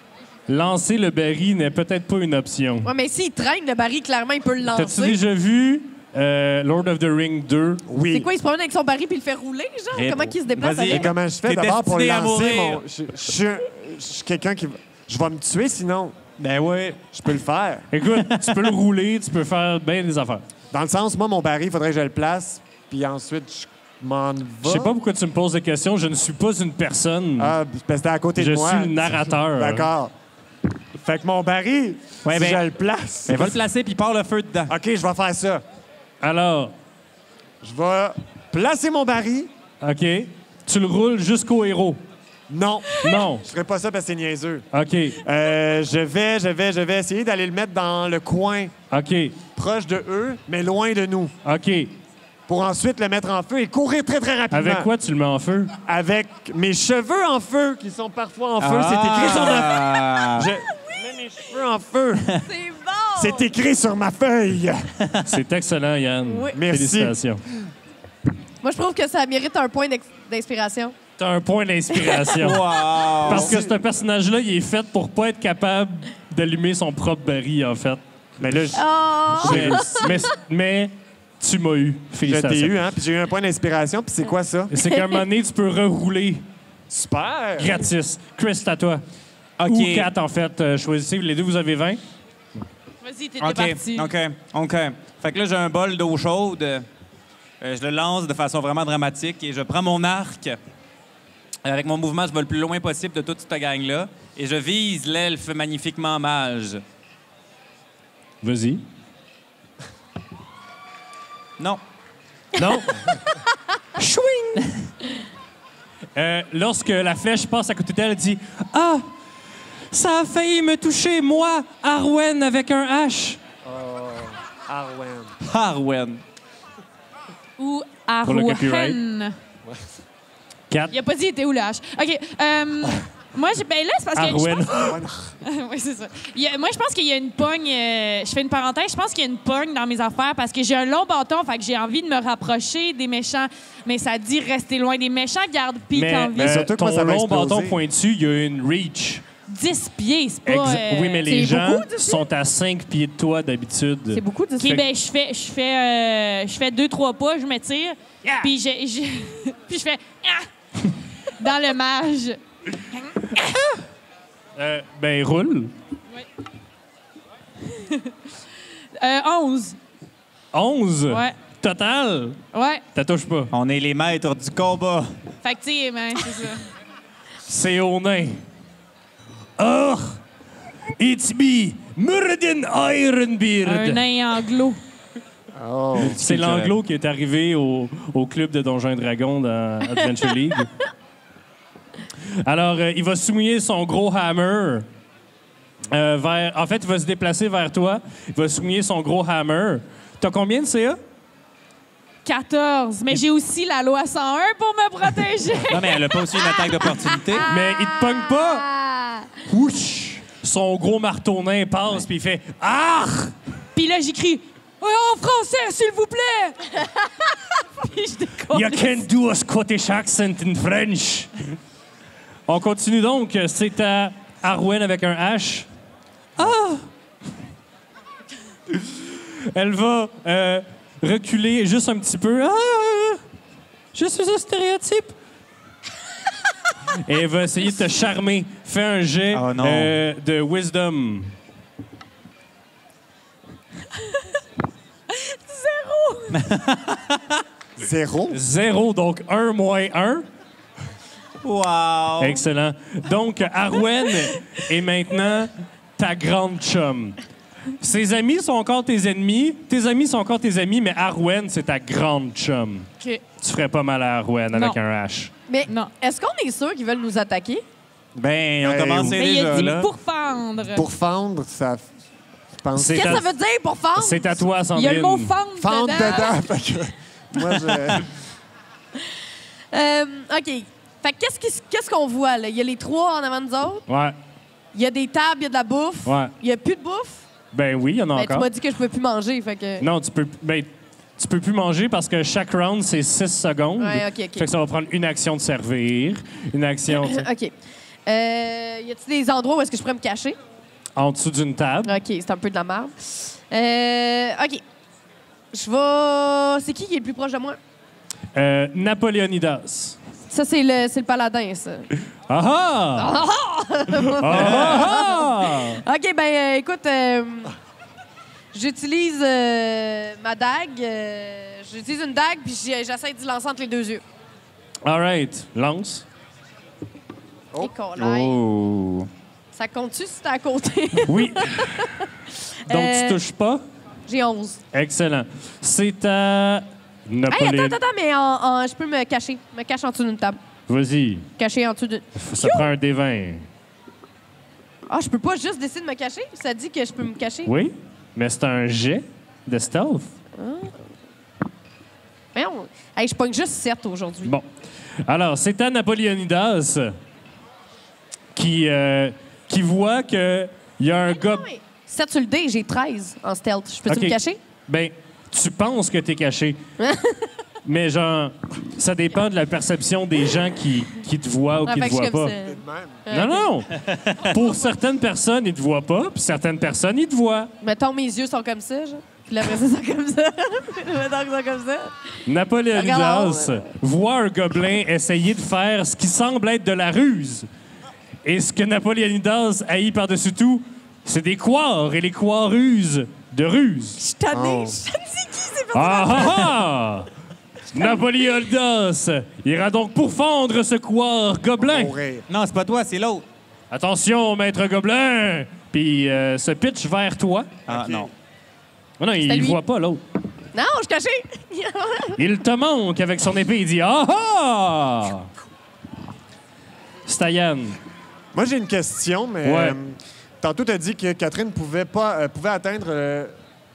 Lancer le baril n'est peut-être pas une option. Ouais, mais s'il traîne le baril, clairement, il peut le T'as-tu lancer. déjà vu Lord of the Ring 2? Oui. C'est quoi, il se promène avec son baril puis il le fait rouler, genre? Eh, Comment il se déplace vas-y. Et avec? comment je fais T'es d'abord pour destiné à lancer mourir. mon... Je suis quelqu'un qui... Je vais me tuer sinon. Ben ouais. Je peux le faire. Écoute, tu peux le rouler, tu peux faire bien des affaires. Dans le sens, moi, mon baril, il faudrait que je le place, puis ensuite, je m'en vais. Je sais pas pourquoi tu me poses des questions. Je ne suis pas une personne. Ah, parce que c'était à côté Je de moi. suis le narrateur. D'accord. Fait que mon baril, Ouais, si ben- je le place... Ben va le placer puis part le feu dedans. OK, je vais faire ça. Alors, Je vais placer mon baril. OK. Tu le roules jusqu'au héros. Non, Non. je ferai pas ça parce que c'est niaiseux. OK. Je vais essayer d'aller le mettre dans le coin, OK. proche de eux, mais loin de nous, OK. pour ensuite le mettre en feu et courir très, très rapidement. Avec quoi tu le mets en feu? Avec mes cheveux en feu, qui sont parfois en feu. C'est écrit sur ma... Ah! Je mets mes cheveux en feu. C'est bon! C'est écrit sur ma feuille. C'est excellent, Yann. Oui. Merci. Félicitations. Moi, je trouve que ça mérite un point d'inspiration. T'as un point d'inspiration. Wow! Parce que ce personnage-là, il est fait pour pas être capable d'allumer son propre baril, en fait. Mais là, Oh! Mais tu m'as eu. je Félicitations. t'ai eu, hein, puis j'ai eu un point d'inspiration. Puis c'est quoi ça? C'est qu'à un moment donné, tu peux rerouler Super! gratis. Chris, c'est à toi. OK. Ou 4, en fait. Choisissez. Les deux, vous avez 20. Vas-y, t'es OK, parti. OK. Fait que là, j'ai un bol d'eau chaude. Je le lance de façon vraiment dramatique et je prends mon arc. Avec mon mouvement, je vais le plus loin possible de toute cette gang-là. Et je vise l'elfe magnifiquement mage. Vas-y. Non. Non. Chouing! Lorsque la flèche passe à côté d'elle, elle dit « Ah! Ça a failli me toucher, moi, Arwen, avec un H! Arwen. Harwen. Ou Pour le copyright. Arwen. » 4. Il a pas dit, il était où le H? OK. Moi, ben là, c'est parce que. Arwen. Oui, c'est ça. Moi, je pense qu'il y a une pogne. Je fais une parenthèse. Je pense qu'il y a une pogne dans mes affaires parce que j'ai un long bâton, fait que j'ai envie de me rapprocher des méchants. Mais ça dit rester loin des méchants, garde pique en vie. Mais surtout que moi, ton ça va long exploser. bâton pointu, il y a une reach. 10 pieds, c'est pas. Oui, mais les c'est gens beaucoup, 10 pieds? sont à 5 pieds de toi d'habitude. C'est beaucoup de OK, ben, je fais 2-3 pas, je me tire. Puis puis je fais. Ah! Dans le mage. Ben, roule. 11. 11. Ouais. Total. Ouais. T'as touche pas. On est les maîtres du combat. Fait que, tu sais, ben, c'est ça. C'est au nain. Or, it's me, Muradin Un Ironbeard. nain anglo. Oh. C'est l'anglo qui est arrivé au club de Donjons et Dragons dans Adventure League. Alors, il va souligner son gros hammer vers... En fait, il va se déplacer vers toi. Il va souligner son gros hammer. T'as combien de CA? 14. Mais j'ai aussi la loi 101 pour me protéger. Non, mais elle a pas aussi une attaque d'opportunité. Mais il te pogne pas. Ah! Ouch! Son gros marteau nain passe, puis il fait « Ah! » Puis là, j'écris en français, s'il vous plaît! Puis je décolle. You can't do a Scottish accent in French. On continue donc. C'est à Arwen avec un H. Ah! Elle va reculer juste un petit peu. Ah! Je suis un stéréotype. Et elle va essayer de te charmer. Fais un jet Oh non. de wisdom. 0? 0, donc 1 moins 1. Wow! Excellent. Donc, Arwen est maintenant ta grande chum. Ses amis sont encore tes ennemis. Tes amis sont encore tes amis, mais Arwen, c'est ta grande chum. OK. Tu ferais pas mal à Arwen avec Non. un H. Mais Non. est-ce qu'on est sûr qu'ils veulent nous attaquer? Ben, on Ben, commençait Mais il déjà, a dit là. pour fendre. Pour fendre, ça... Je pense... C'est Qu'est-ce à- que ça veut dire pour fendre? C'est à toi, Il Sandrine. y a le mot fendre Fendre dedans. dedans. Fait que... Moi, je... OK. Fait que qu'est-ce qu'on voit, là? Il y a les 3 en avant de nous autres. Ouais, Il y a des tables, il y a de la bouffe. ouais. Il n'y a plus de bouffe. Ben oui, il y en a Ben, tu encore. m'as dit que je ne pouvais plus manger, fait que... Non, tu peux plus manger parce que chaque round, c'est 6 secondes. Ouais, OK. Fait que ça va prendre une action de servir, une action OK. Y a-t-il des endroits où est-ce que je pourrais me cacher? en dessous d'une table. OK, c'est un peu de la merde. OK. Je vais... C'est qui est le plus proche de moi? Napoléonidas. Ça, c'est le paladin, ça. Ah ah! Ah ah! OK, ben écoute, j'utilise ma dague. J'utilise une dague, puis j'essaie d'y lancer entre les 2 yeux. All right. Lance. Et colaille. Oh! Ça compte-tu si t'es à côté? Oui. Donc, tu Euh, touches pas? J'ai 11. Excellent. C'est à Hey, Napoléon. attends, mais je peux me cacher. Me cache en dessous d'une table. Vas-y. Cacher en dessous d'une... Ça prend un D20. Ah, je peux pas juste décider de me cacher? Ça dit que je peux me cacher? Oui, mais c'est un jet de stealth. Voyons. Hey, je pogne juste 7 aujourd'hui. Bon. Alors, c'est à Napoléonidas qui voit qu'il y a un gars... 7 sur le dé, j'ai 13 en stealth. Je peux-tu OK. me cacher? Ben, tu penses que t'es caché. Mais genre, ça dépend de la perception des gens qui te voient ou Ouais, qui fait te que je voient suis pas. comme ça. Non, non. Pour certaines personnes, ils te voient pas, puis certaines personnes, ils te voient. Mettons, mes yeux sont comme ça, genre. Puis là, après ça, ils sont comme ça. Mettons qu'ils sont comme ça. Napoléonidas Regarde. voit un gobelin essayer de faire ce qui semble être de la ruse. Et ce que Napoléonidas haït par-dessus tout, c'est des couards et les couards rusent de ruse. Je suis tannée. Oh. Je suis tannée. C'est qui, c'est Ah ah ah! Napoléonidas ira donc pourfendre ce couard gobelin. Mourir. Non, c'est pas toi, c'est l'autre. Attention, maître gobelin! Puis se pitch vers toi. Ah, Ok. non. Oh non, il lui. voit pas l'autre. Non, je suis cachée. Il te manque avec son épée. Il dit Ah ah! Stayan. Moi, j'ai une question, mais Ouais. tantôt, tu as dit que Catherine pouvait atteindre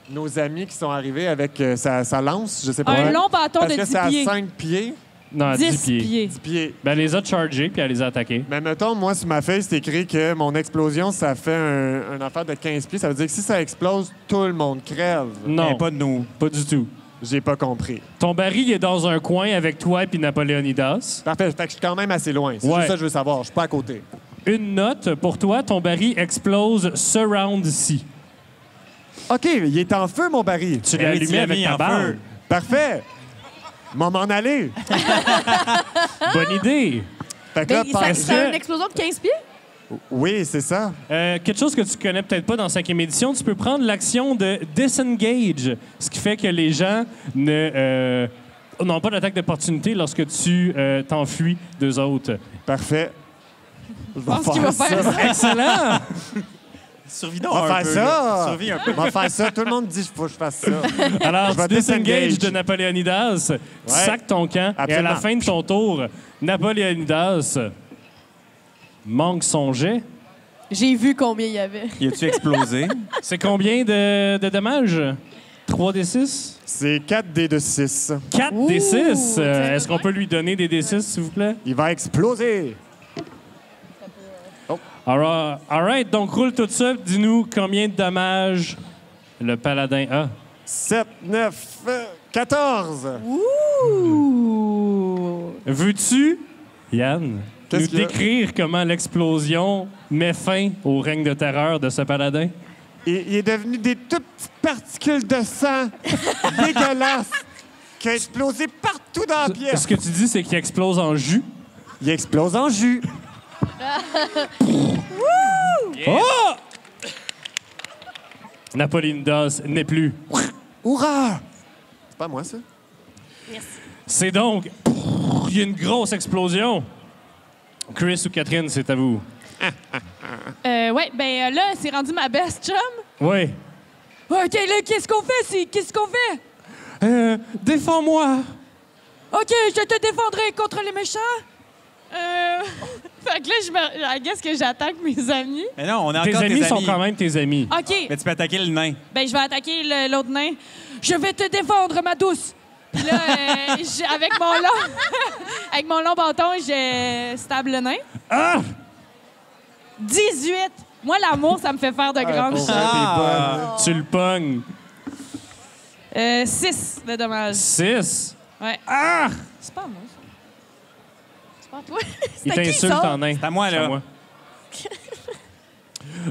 nos amis qui sont arrivés avec sa lance, je sais pas. Un long bâton Parce de que 10 c'est à pieds. 5 pieds, Non, à 10 10 pieds. pieds. 10 pieds. Ben, elle les a chargés, puis elle les a attaqués. Mais mettons, moi, sur ma feuille, c'est écrit que mon explosion, ça fait un affaire de 15 pieds. Ça veut dire que si ça explose, tout le monde crève. Non, Mais pas de nous. pas du tout. J'ai pas compris. Ton baril est dans un coin avec toi et Napoléonidas. Parfait. Fait que je suis quand même assez loin. C'est Ouais. juste ça que je veux savoir. Je suis pas à côté. Une note pour toi, ton baril explose ce round-ci. OK, il est en feu, mon baril. Tu Ben l'as oui, allumé tu l'as avec mis ta en barre. feu. Parfait. M'en aller. Bonne idée. Fait que là, Mais pense- c'est une explosion de 15 pieds? Oui, c'est ça. Quelque chose que tu connais peut-être pas dans 5e édition, tu peux prendre l'action de disengage, ce qui fait que les gens n'ont pas d'attaque d'opportunité lorsque tu t'enfuis d'eux autres. Parfait. Je vais pense qu'il va faire ça. Excellent! Survis donc On va un faire peu. ça. là. Survis un peu. On va faire ça. Tout le monde dit qu'il faut que je fasse ça. Alors, Je vais tu disengage disengage. de Napoléonidas, tu sacques ton camp, et à la Absolument. fin de ton tour, Napoléonidas manque son jet. J'ai vu combien il y avait. Y a-tu explosé? C'est combien de dommages? 3 des 6? C'est 4 dés de 6. 4 Ouh, des 6? c'est Est-ce qu'on peut lui donner des D6, s'il vous plaît? Il va exploser. All right, donc roule tout ça. Dis-nous combien de dommages le paladin a. 7, 9, 14. Ouh! Veux-tu, Yann, nous Qu'est-ce qu'il y a? décrire comment l'explosion met fin au règne de terreur de ce paladin? Il est devenu des toutes petites particules de sang dégueulasses qui ont explosé partout dans la Ce pièce. que tu dis, c'est qu'il explose en jus. Il explose en jus. Oh! Napoléonidas n'est plus. Hurrah! C'est pas moi, ça? C'est donc... Il y a une grosse explosion. Chris ou Catherine, c'est à vous. Ouais, ben là, c'est rendu ma best chum. Oui. OK, là, qu'est-ce qu'on fait? Qu'est-ce qu'on fait? Défends-moi. OK, je te défendrai contre les méchants. Fait que là, I guess que j'attaque mes amis. Mais non, on a Tes encore amis tes sont amis. quand même tes amis. OK, Mais tu peux attaquer le nain. ben je vais attaquer l'autre nain. Je vais te défendre, ma douce. Puis là, avec mon long bâton, je stable le nain. Ah! 18. Moi, l'amour, ça me fait faire de grandes pauvre. choses. Ah! Tu le pognes. 6 de dommages. 6. Ouais. Ah! C'est pas moi, ça. C'est pas toi. Il C'était qui, t'insulte ça? en nain. C'est à moi, C'est à là. moi.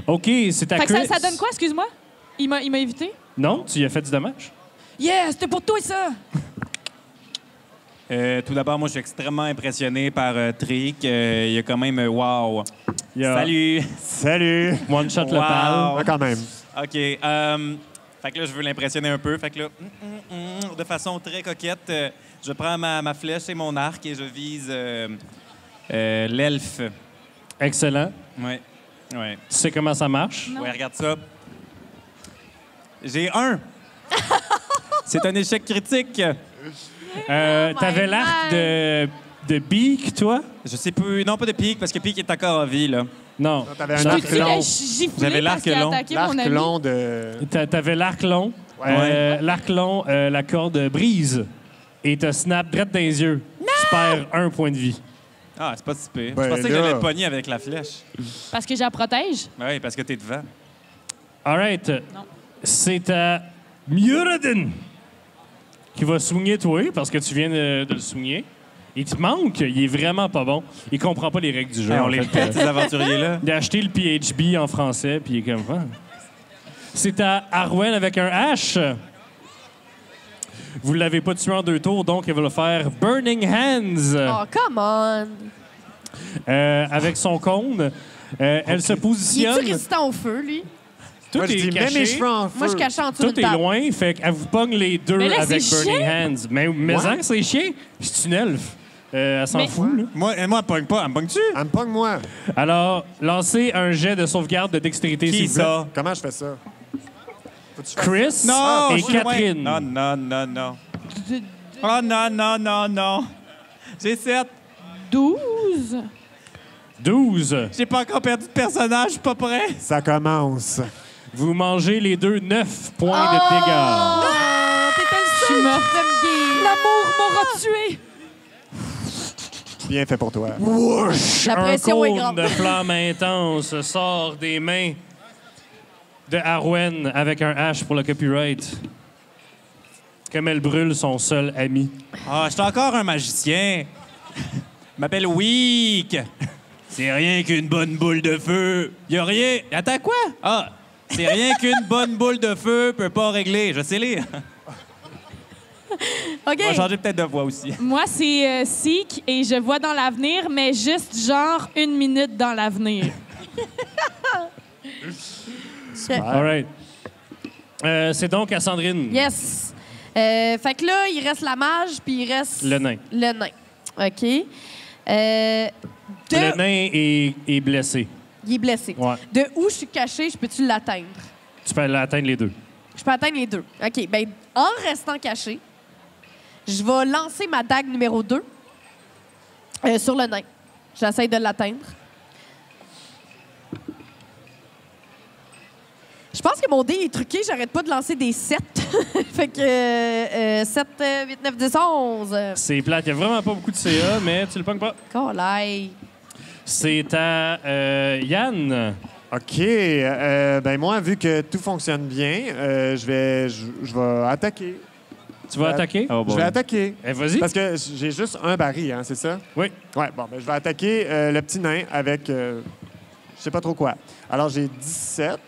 OK, c'est à Fait que Chris. ça donne quoi, excuse-moi? Il m'a évité? Non, tu y as fait du dommage? Yeah, c'était pour toi, ça! Tout d'abord, moi, je suis extrêmement impressionné par Trick. Il y a quand même... wow! Il y a Salut! Salut! One shot le Wow. pal. Ah, quand même. OK. Fait que là, je veux l'impressionner un peu. Fait que là, de façon très coquette, je prends ma flèche et mon arc et je vise l'elfe. Excellent. Ouais. Ouais. Tu sais comment ça marche? Ouais, regarde ça. J'ai 1. C'est un échec critique. T'avais l'arc de Beak, toi? Je sais plus. Non, pas de pique, parce que pique est encore en vie, là. Non. T'avais un Je arc te- long. Giflé J'avais parce l'arc qu'il a long. attaqué mon L'arc ami. long de... T'avais l'arc long. Ouais. L'arc long, la corde brise. Et te snap direct dans les yeux. Tu perds 1 point de vie. Ah, c'est pas si pire. Ben je pensais que là. j'allais te pogner avec la flèche. Parce que je la protège. Oui, parce que t'es devant. All right. Non. C'est à Muradin qui va soigner toi parce que tu viens de le soigner. Il te manque. Il est vraiment pas bon. Il comprend pas les règles du jeu. Hey, on en les fait. pète, ces aventuriers-là. Il a acheté le PHB en français, puis il est comme... Ah. C'est à Arwen avec un H. Vous l'avez pas tué en 2 tours, donc il va le faire Burning Hands Oh, come on! avec son cône. Elle se Il positionne. est-tu résistant au feu, lui? Tout Moi, je est dis, mets mes caché. cheveux en feu. Moi, je cache en dessous Tout d'une est table. loin, fait qu'elle vous pogne les deux Mais là, avec c'est Burning chien. Hands. Mais Ouais. en, c'est chien. C'est une elfe. Elle s'en Mais- fout, là. Moi, elle pogne pas. Elle me pogne-tu? Elle me pogne, moi. Alors, lancez un jet de sauvegarde de dextérité, Qui s'il vous plaît. ça? Comment je fais ça? Faut-tu faire Chris Non! et je suis loin. Catherine. Non, non, non, non. Oh non, non, non, non. J'ai 7. 12. 12. J'ai pas encore perdu de personnage, je suis pas prêt. Ça commence. Vous mangez les deux 9 points de dégâts. Oh, t'étais le seul qui pouvait L'amour m'aura tué. Bien fait pour toi. La Un pression est cône grande. de flamme intense sort des mains de Arwen avec un H pour le copyright. Comme elle brûle son seul ami. Ah, je suis encore un magicien. Je m'appelle Week. C'est rien qu'une bonne boule de feu. Y a rien. Attends, quoi? Ah, c'est rien qu'une bonne boule de feu peut pas régler. Je sais lire. OK. On va changer peut-être de voix aussi. Moi, c'est Seek et je vois dans l'avenir, mais juste genre 1 minute dans l'avenir. All right. C'est donc à Sandrine. Yes. Fait que là, il reste la mage, puis il reste... Le nain. Le nain. OK. Le nain est blessé. Il est blessé. Ouais. De où je suis cachée, je peux-tu l'atteindre? Tu peux atteindre les deux. Je peux atteindre les deux. OK. Bien, en restant caché, je vais lancer ma dague numéro 2 sur le nain. J'essaie de l'atteindre. Je pense que mon dé est truqué. J'arrête pas de lancer des 7. Fait que 7, 8, 9, 10, 11. C'est plate. Il n'y a vraiment pas beaucoup de CA, mais tu le pognes pas. Colaille. C'est à Yann. OK. Ben moi, vu que tout fonctionne bien, je vais attaquer. Tu vas attaquer? Oh, Je vais attaquer. Eh, vas-y. Parce que j'ai juste un baril, hein, c'est ça? Oui. Ouais, bon, ben, je vais attaquer le petit nain avec je sais pas trop quoi. Alors, j'ai 17,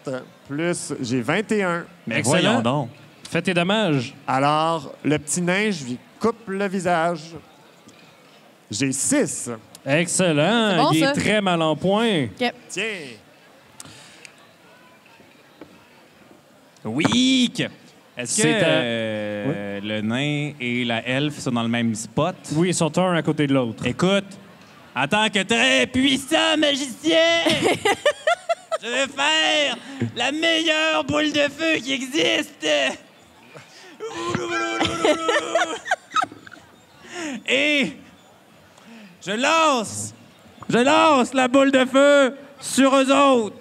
plus j'ai 21. Mais Excellent. voyons donc. Fais tes dommages. Alors, le petit nain, je lui coupe le visage. J'ai 6. Excellent. C'est bon, Il ça. est très mal en point. OK. Tiens. Oui! Est-ce que C'est à- le nain et la elfe sont dans le même spot? Oui, ils sont un à côté de l'autre. Écoute, en tant que très puissant magicien, je vais faire la meilleure boule de feu qui existe. Et je lance la boule de feu sur eux autres.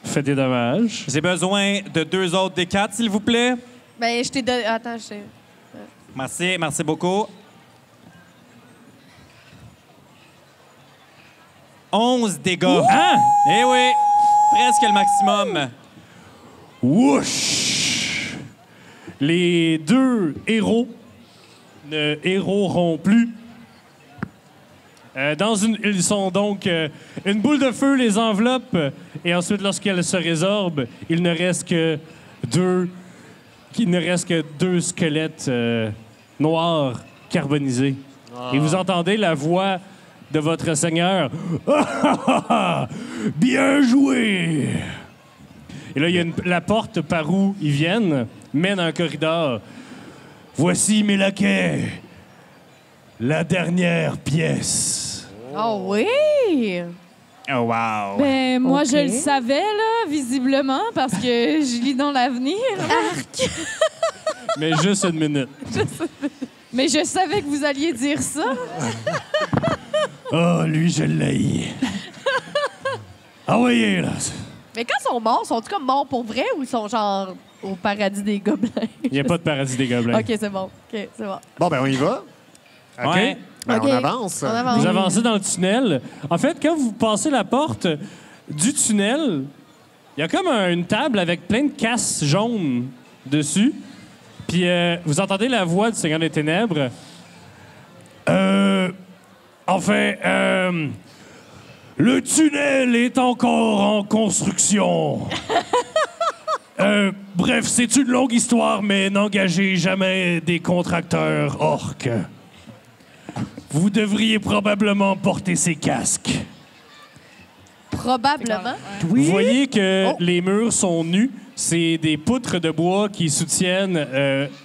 Fais tes dommages. J'ai besoin de 2 autres des 4, s'il vous plaît. Ben, je t'ai donné. Attends, je t'ai. Merci beaucoup. 11 dégâts. Hein? Eh oui, presque le maximum. Wouch! Les deux héros ne héroront plus. Ils sont donc... une boule de feu les enveloppe et ensuite, lorsqu'elle se résorbe, il ne reste que deux squelettes noirs carbonisés. Et vous entendez la voix de votre seigneur. Bien joué! Et là, il y a la porte par où ils viennent mène à un corridor. Voici mes laquais. La dernière pièce. Oh oui! Oh, wow. Ben, moi, OK. je le savais, là, visiblement, parce que je lis dans l'avenir. Mais juste une minute. Mais je savais que vous alliez dire ça. Oh, lui, je l'ai. Ah oui, là. Mais quand ils sont morts, sont-ils comme morts pour vrai ou ils sont genre au paradis des gobelins? Il n'y a pas de paradis des gobelins. OK, c'est bon. OK, c'est bon. Bon, ben on y va. OK? Ouais. Ben, OK. on avance. On avance. Vous avancez dans le tunnel. En fait, quand vous passez la porte du tunnel, il y a comme une table avec plein de casses jaunes dessus. Puis vous entendez la voix du Seigneur des Ténèbres. Le tunnel est encore en construction. Bref, c'est une longue histoire, mais n'engagez jamais des contracteurs orques. Vous devriez probablement porter ces casques. Probablement. Vous voyez que Oh. les murs sont nus. C'est des poutres de bois qui soutiennent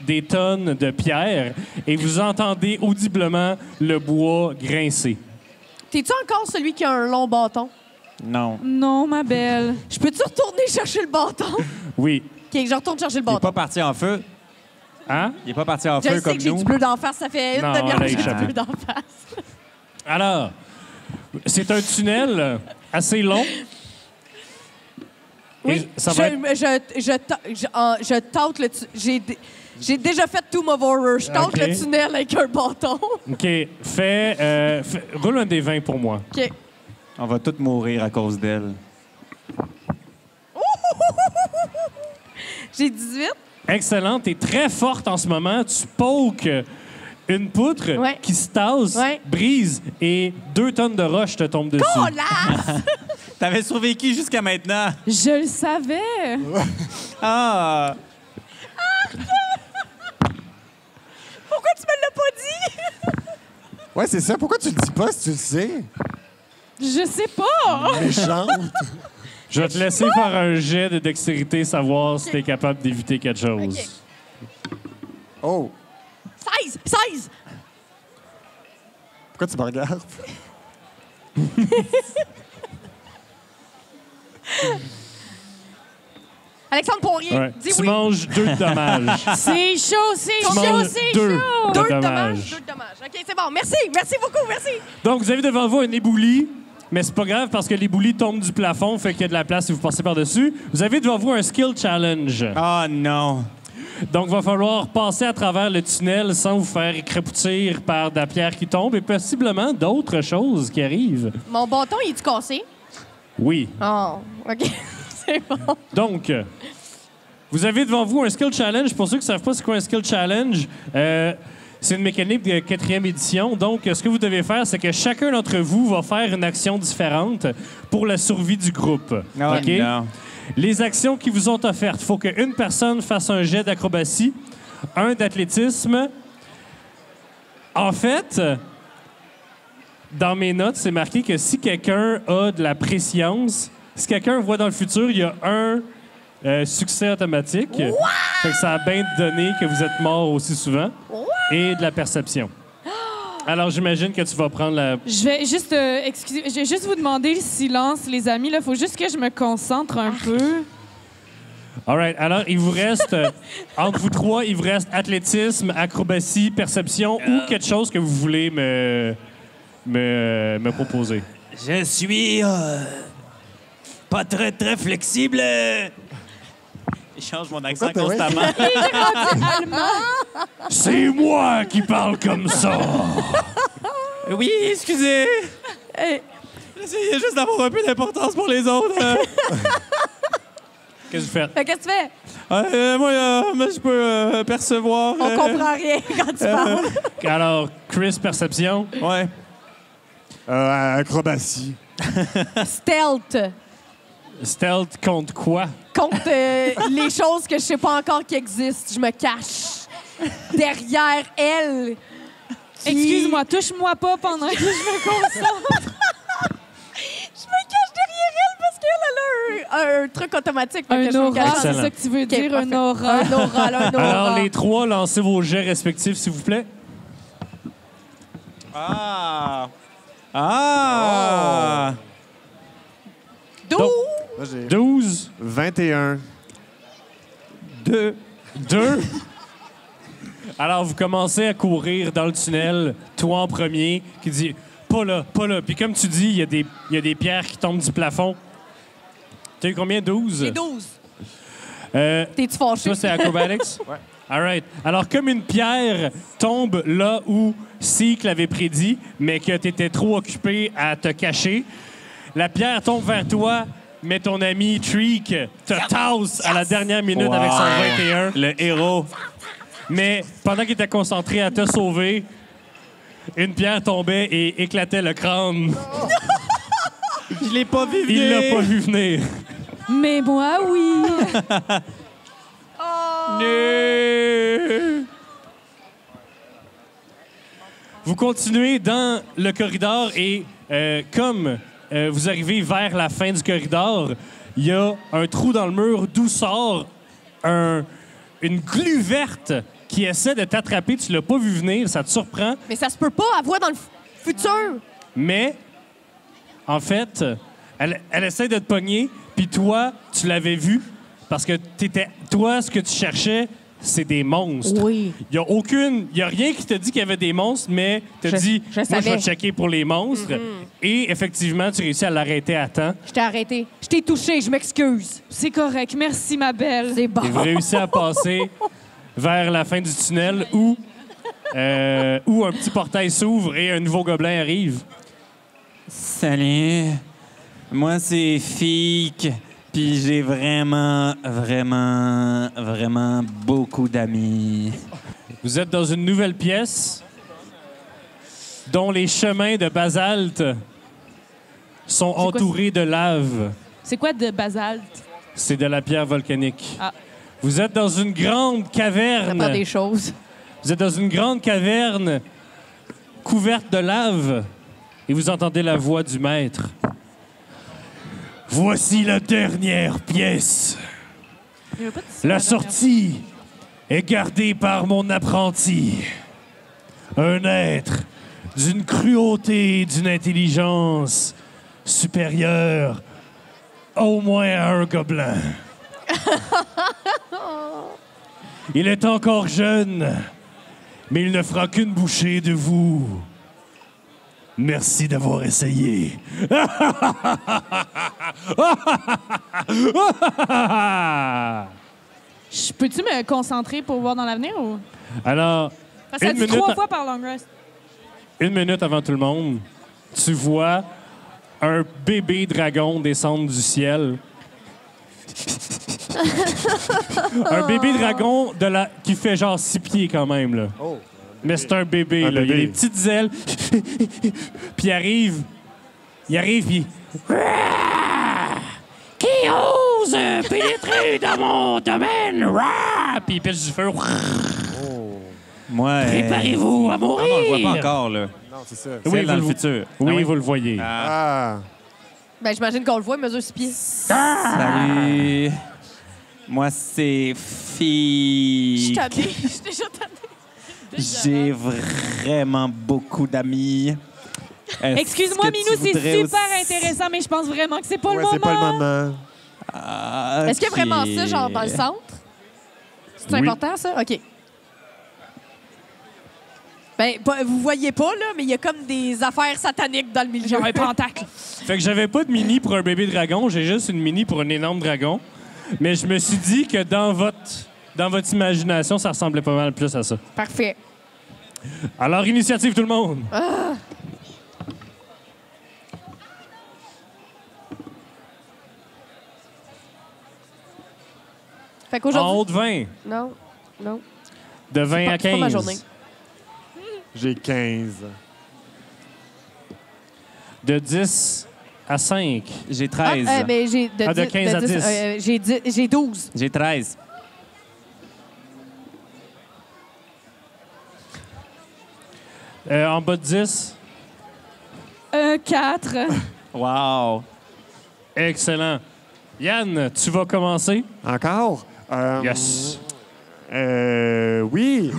des tonnes de pierres. Et vous entendez audiblement le bois grincer. T'es-tu encore celui qui a un long bâton? Non. Non, ma belle. Je peux-tu retourner chercher le bâton? Oui. OK, je retourne chercher le Il n'est bâton. pas parti en feu. Hein? Il n'est pas parti en Je feu sais comme que j'ai nous. du bleu d'en face. Ça fait une Non, demi-heure elle a que j'ai du échappé. bleu d'en face. Alors, c'est un tunnel assez long. Oui, Et ça va être... je tente le tunnel. J'ai déjà fait Tomb of Horror. Je tente OK. le tunnel avec un bâton. OK. Roule un des 20 pour moi. OK. On va tous mourir à cause d'elle. J'ai 18. Excellent. T'es très forte en ce moment. Tu pokes une poutre Ouais. qui se tasse, Ouais. brise, et 2 tonnes de roches te tombent dessus. Oh là! T'avais survécu jusqu'à maintenant. Je le savais. Ah! Pourquoi tu me l'as pas dit? Ouais, c'est ça. Pourquoi tu le dis pas si tu le sais? Je sais pas. Méchante. Je vais te laisser faire un jet de dextérité, savoir si t'es capable d'éviter quelque chose. OK. Oh. 16! 16! Pourquoi tu me regardes? Alexandre Poirier, Ouais. dis Tu oui. manges 2 de dommages. C'est chaud, c'est Tu chaud, manges c'est 2 chaud! de Deux dommages. Deux dommages. OK, c'est bon. Merci. Merci beaucoup. Merci. Donc, vous avez devant vous un éboulis, mais c'est pas grave parce que l'éboulis tombe du plafond, fait qu'il y a de la place si vous passez par-dessus. Vous avez devant vous un skill challenge. Oh non. Donc, il va falloir passer à travers le tunnel sans vous faire écrapoutir par de la pierre qui tombe et possiblement d'autres choses qui arrivent. Mon bâton, il est-tu cassé? Oui. Oh, OK. C'est bon. Donc, vous avez devant vous un skill challenge. Pour ceux qui ne savent pas c'est quoi un skill challenge, c'est une mécanique de 4e édition. Donc, ce que vous devez faire, c'est que chacun d'entre vous va faire une action différente pour la survie du groupe. Oh OK? non. Les actions qui vous sont offertes, il faut qu'une personne fasse un jet d'acrobatie, un d'athlétisme. En fait, dans mes notes, c'est marqué que si quelqu'un a de la préscience, si quelqu'un voit dans le futur, il y a un succès automatique. Fait que ça a bien donné que vous êtes mort aussi souvent. Et de la perception. Alors, j'imagine que tu vas prendre la... Je vais juste, excusez, je vais juste vous demander le silence, les amis. Il faut juste que je me concentre un peu. All right. Alors, il vous reste, entre vous trois, il vous reste athlétisme, acrobatie, perception ou quelque chose que vous voulez me proposer. Je suis pas très, très flexible. Je change mon accent Pourquoi t'as- constamment. C'est moi qui parle comme ça! Oui, excusez. Hey, J'essayais juste d'avoir un peu d'importance pour les autres. Qu'est-ce que vous faites? fait qu'est-ce que tu fais? Moi, je peux percevoir. On comprend rien quand tu parles. Alors, Chris, perception. Ouais. Acrobatie. Stealth. Stealth contre quoi? Contre les choses que je sais pas encore qui existent. Je me cache derrière elle. Excuse-moi, touche-moi pas pendant que je me concentre. Je me cache derrière elle parce qu'elle a un truc automatique. Fait que je Un me aura, cache. c'est Excellent. ça que tu veux OK, dire, un parfait. aura. Un aura, là, un aura. Alors, les trois, lancez vos jets respectifs, s'il vous plaît. Ah. Ah. 12. Moi, j'ai 12, 21. 2. 2. Alors, vous commencez à courir dans le tunnel, toi en premier, qui dit « Pas là, pas là ». Puis comme tu dis, il y a des pierres qui tombent du plafond. T'as eu combien? 12? J'ai 12. Ça, T'es-tu fâché? c'est acrobatics? Ouais. All right. Alors, comme une pierre tombe là où Seek l'avait prédit, mais que tu étais trop occupé à te cacher, la pierre tombe vers toi, mais ton ami Treek te tasse à la dernière minute Wow. avec son 21. Le héros. Mais pendant qu'il était concentré à te sauver, une pierre tombait et éclatait le crâne. Je l'ai pas vu Il venir. l'a pas vu venir. Mais moi, oui. Vous continuez dans le corridor et comme vous arrivez vers la fin du corridor, il y a un trou dans le mur d'où sort une glu verte qui essaie de t'attraper. Tu l'as pas vu venir, ça te surprend. Mais ça se peut pas, elle voit dans le futur. Mais, en fait, elle essaie de te pogner, puis toi, tu l'avais vu, parce que toi, ce que tu cherchais, c'est des monstres. Oui. Il y a rien qui te dit qu'il y avait des monstres, mais te dit, je moi, je vais savais. checker pour les monstres. Et effectivement, tu réussis à l'arrêter à temps. Je t'ai arrêté. Je t'ai touché, je m'excuse. C'est correct. Merci, ma belle. C'est bon. Et vous réussissez à passer vers la fin du tunnel où un petit portail s'ouvre et un nouveau gobelin arrive. Salut. Moi, c'est Fique. Puis j'ai vraiment, vraiment, vraiment beaucoup d'amis. Vous êtes dans une nouvelle pièce dont les chemins de basalte sont quoi, entourés de lave. C'est quoi de basalte? C'est de la pierre volcanique. Ah. Vous êtes dans une grande Ça caverne. prend des choses. Vous êtes dans une grande caverne couverte de lave et vous entendez la voix du maître. Voici la dernière pièce. Il y avait pas de La sortie est gardée par mon apprenti. Un être d'une cruauté, d'une intelligence supérieure au moins à un gobelin. Il est encore jeune, mais il ne fera qu'une bouchée de vous. Merci d'avoir essayé. Peux-tu me concentrer pour voir dans l'avenir ou? Alors, Parce que ça dit 3 fois par long rest. 1 minute avant tout le monde, tu vois un bébé dragon descendre du ciel. Un bébé dragon qui fait genre 6 pieds quand même, là. Oh. Mais c'est un bébé, Un là. Il a bébé. des petites ailes. Puis il arrive, puis... Qui ose pénétrer dans mon domaine? Puis il pêche du feu. Moi, Préparez-vous à mourir! on le voit pas encore, là. Non, c'est ça. C'est Oui, dans vous le futur. Oui, Ah oui? vous le voyez. Ah. Ben, j'imagine qu'on le voit, il mesure 6 pieds. Salut. Moi, c'est Je suis fille. tannée. Je suis déjà tannée. J'ai vraiment beaucoup d'amis. Est-ce Excuse-moi, que Minou, tu c'est voudrais super aussi- intéressant, mais je pense vraiment que c'est pas le Ouais, moment. c'est pas le moment. Ah, Est-ce qu'il y a vraiment ok. ça, genre, dans le centre? C'est Oui. important, ça? OK. Ben, vous voyez pas, là, mais il y a comme des affaires sataniques dans le milieu. Genre un pentacle. Fait que j'avais pas de mini pour un bébé dragon, j'ai juste une mini pour un énorme dragon. Mais je me suis dit que dans votre imagination, ça ressemblait pas mal plus à ça. Parfait. Alors, initiative tout le monde. Fait En qu'aujourd'hui... haut de 20. Non, non. De 20 à C'est pas ma 15. journée. J'ai 15. De 10 à 5. J'ai 13. Ben, j'ai De 15 à 10. J'ai 12. J'ai 13. En bas de 10. 4. Wow. Excellent. Yann, tu vas commencer? Encore? Yes. Oui.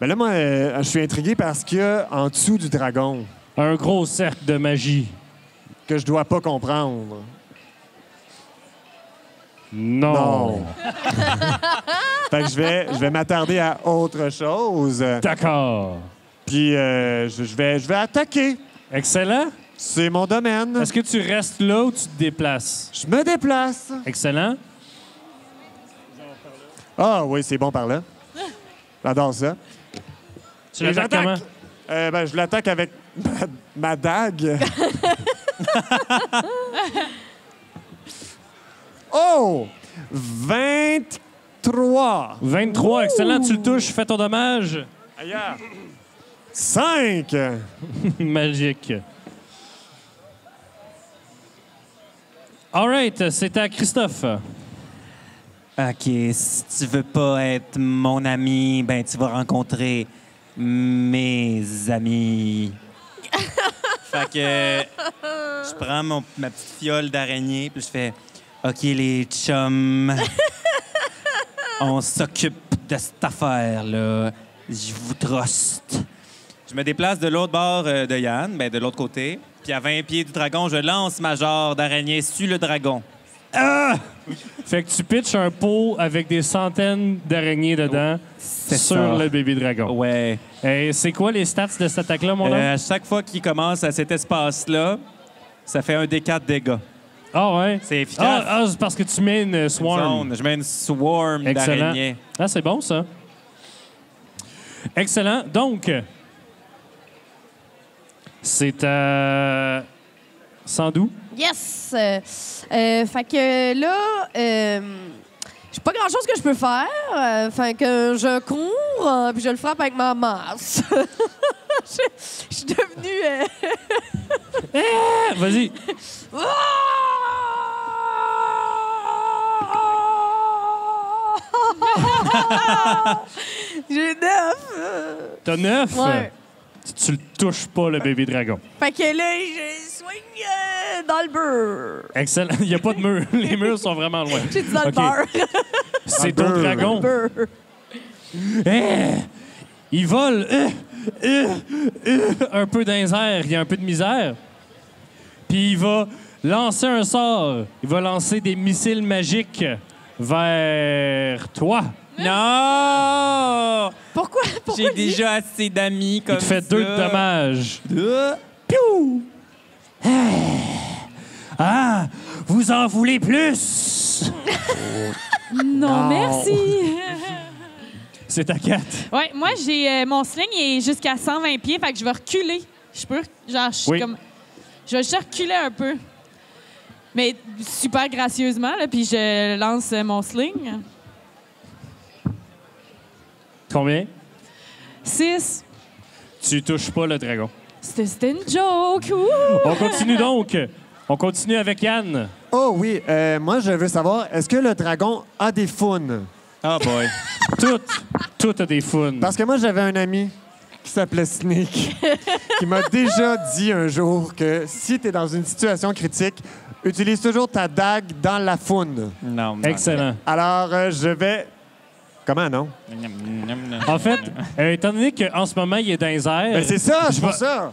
Ben là, moi, je suis intrigué parce qu'il y a en dessous du dragon Un gros cercle de magie. que je dois pas comprendre. Non. Fait que je vais m'attarder à autre chose. D'accord. Puis je vais attaquer. Excellent. C'est mon domaine. Est-ce que tu restes là ou tu te déplaces? Je me déplace. Excellent. Ah oui, c'est bon par là. J'adore ça. Tu Et l'attaques comment? Ben, je l'attaque avec ma dague. Oh! 23. 23. Excellent. Tu le touches. Fais ton dommage. Ailleurs. 5. Magique. All right. C'est à Christophe. OK, si tu veux pas être mon ami, ben tu vas rencontrer mes amis. Fait que je prends ma petite fiole d'araignée puis je fais OK les chums. On s'occupe de cette affaire là. Je vous truste. Je me déplace de l'autre bord de Yann, ben de l'autre côté. Puis à 20 pieds du dragon, je lance ma jarre d'araignée sur le dragon. Ah! Fait que tu pitches un pot avec des centaines d'araignées dedans sur ça. le bébé dragon. Ouais. Et c'est quoi les stats de cette attaque-là, mon homme? À chaque fois qu'il commence à cet espace-là, ça fait un D4 dégâts. Ah ouais? C'est efficace. C'est parce que tu mets une swarm. Zone. Je mets une swarm Excellent. d'araignées. Ah, c'est bon, ça. Excellent. Donc, c'est à Sandou. Yes! Fait que là, j'ai pas grand-chose que je peux faire. Fait que je cours, puis je le frappe avec ma masse. Je suis devenue... Ah, vas-y. J'ai 9! T'as 9. Ouais. Tu le touches pas, le bébé dragon. Fait que là, je swing dans le beurre. Excellent. Il n'y a pas de mur. Les murs sont vraiment loin. J'ai dit dans le OK. beurre. C'est ton Brr. dragon. Brr. Il vole un peu dans les airs. Il y a un peu de misère. Puis il va lancer un sort. Il va lancer des missiles magiques vers toi. Non! Pourquoi J'ai déjà assez d'amis comme Il te fait ça. 2 de dommages. Piou! Ah! Vous en voulez plus? Non, merci. C'est ta 4. Ouais, moi, j'ai mon sling est jusqu'à 120 pieds, fait que je vais reculer. Je peux? Genre, je suis Oui. comme... Je vais juste reculer un peu. Mais super gracieusement, là, puis je lance mon sling. Combien? 6. Tu touches pas le dragon. C'était une joke. Ouh! On continue donc. On continue avec Yann. Oh oui, moi, je veux savoir, est-ce que le dragon a des faunes? Oh boy. Tout a des faunes. Parce que moi, j'avais un ami qui s'appelait Sneak, qui m'a déjà dit un jour que si tu es dans une situation critique, utilise toujours ta dague dans la faune. Non. Excellent. Alors, je vais... Comment, non? En fait, étant donné qu'en ce moment, il est dans les airs, Ben, c'est ça, je c'est pour vais- ça.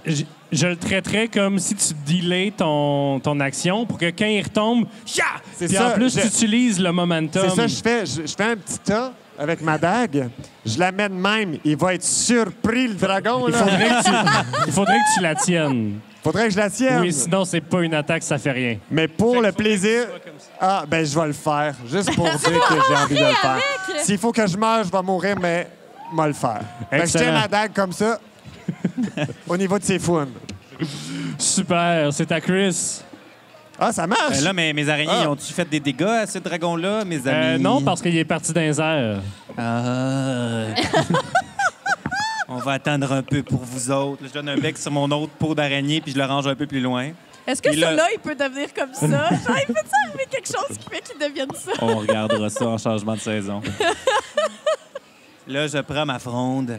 je le traiterais comme si tu delay ton action pour que quand il retombe, ya! C'est Puis ça, en plus, je- tu utilises le momentum. C'est ça, je fais. Je fais un petit tas avec ma dague. Je la mets de même. Il va être surpris, le dragon. Il Là. il faudrait que tu la tiennes. Faudrait que je la tienne. Oui, sinon, c'est pas une attaque, ça fait rien. Mais pour le plaisir... Ah, ben je vais le faire. Juste pour dire que j'ai envie de le faire. S'il faut que je meure, je vais mourir, mais je vais le faire. Fait que je tiens Excellent. ma dague comme ça au niveau de ses founes. Super, c'est à Chris. Ah, ça marche! Là, mes araignées, Ah. ont-tu fait des dégâts à ce dragon-là, mes amis? Non, parce qu'il est parti dans les airs. Ah. On va attendre un peu pour vous autres. Là, je donne un bec sur mon autre peau d'araignée puis je le range un peu plus loin. Est-ce que Et là- celui-là, il peut devenir comme ça? Genre, il peut-tu arriver quelque chose qui fait qu'il devienne ça? On regardera ça en changement de saison. Là, je prends ma fronde.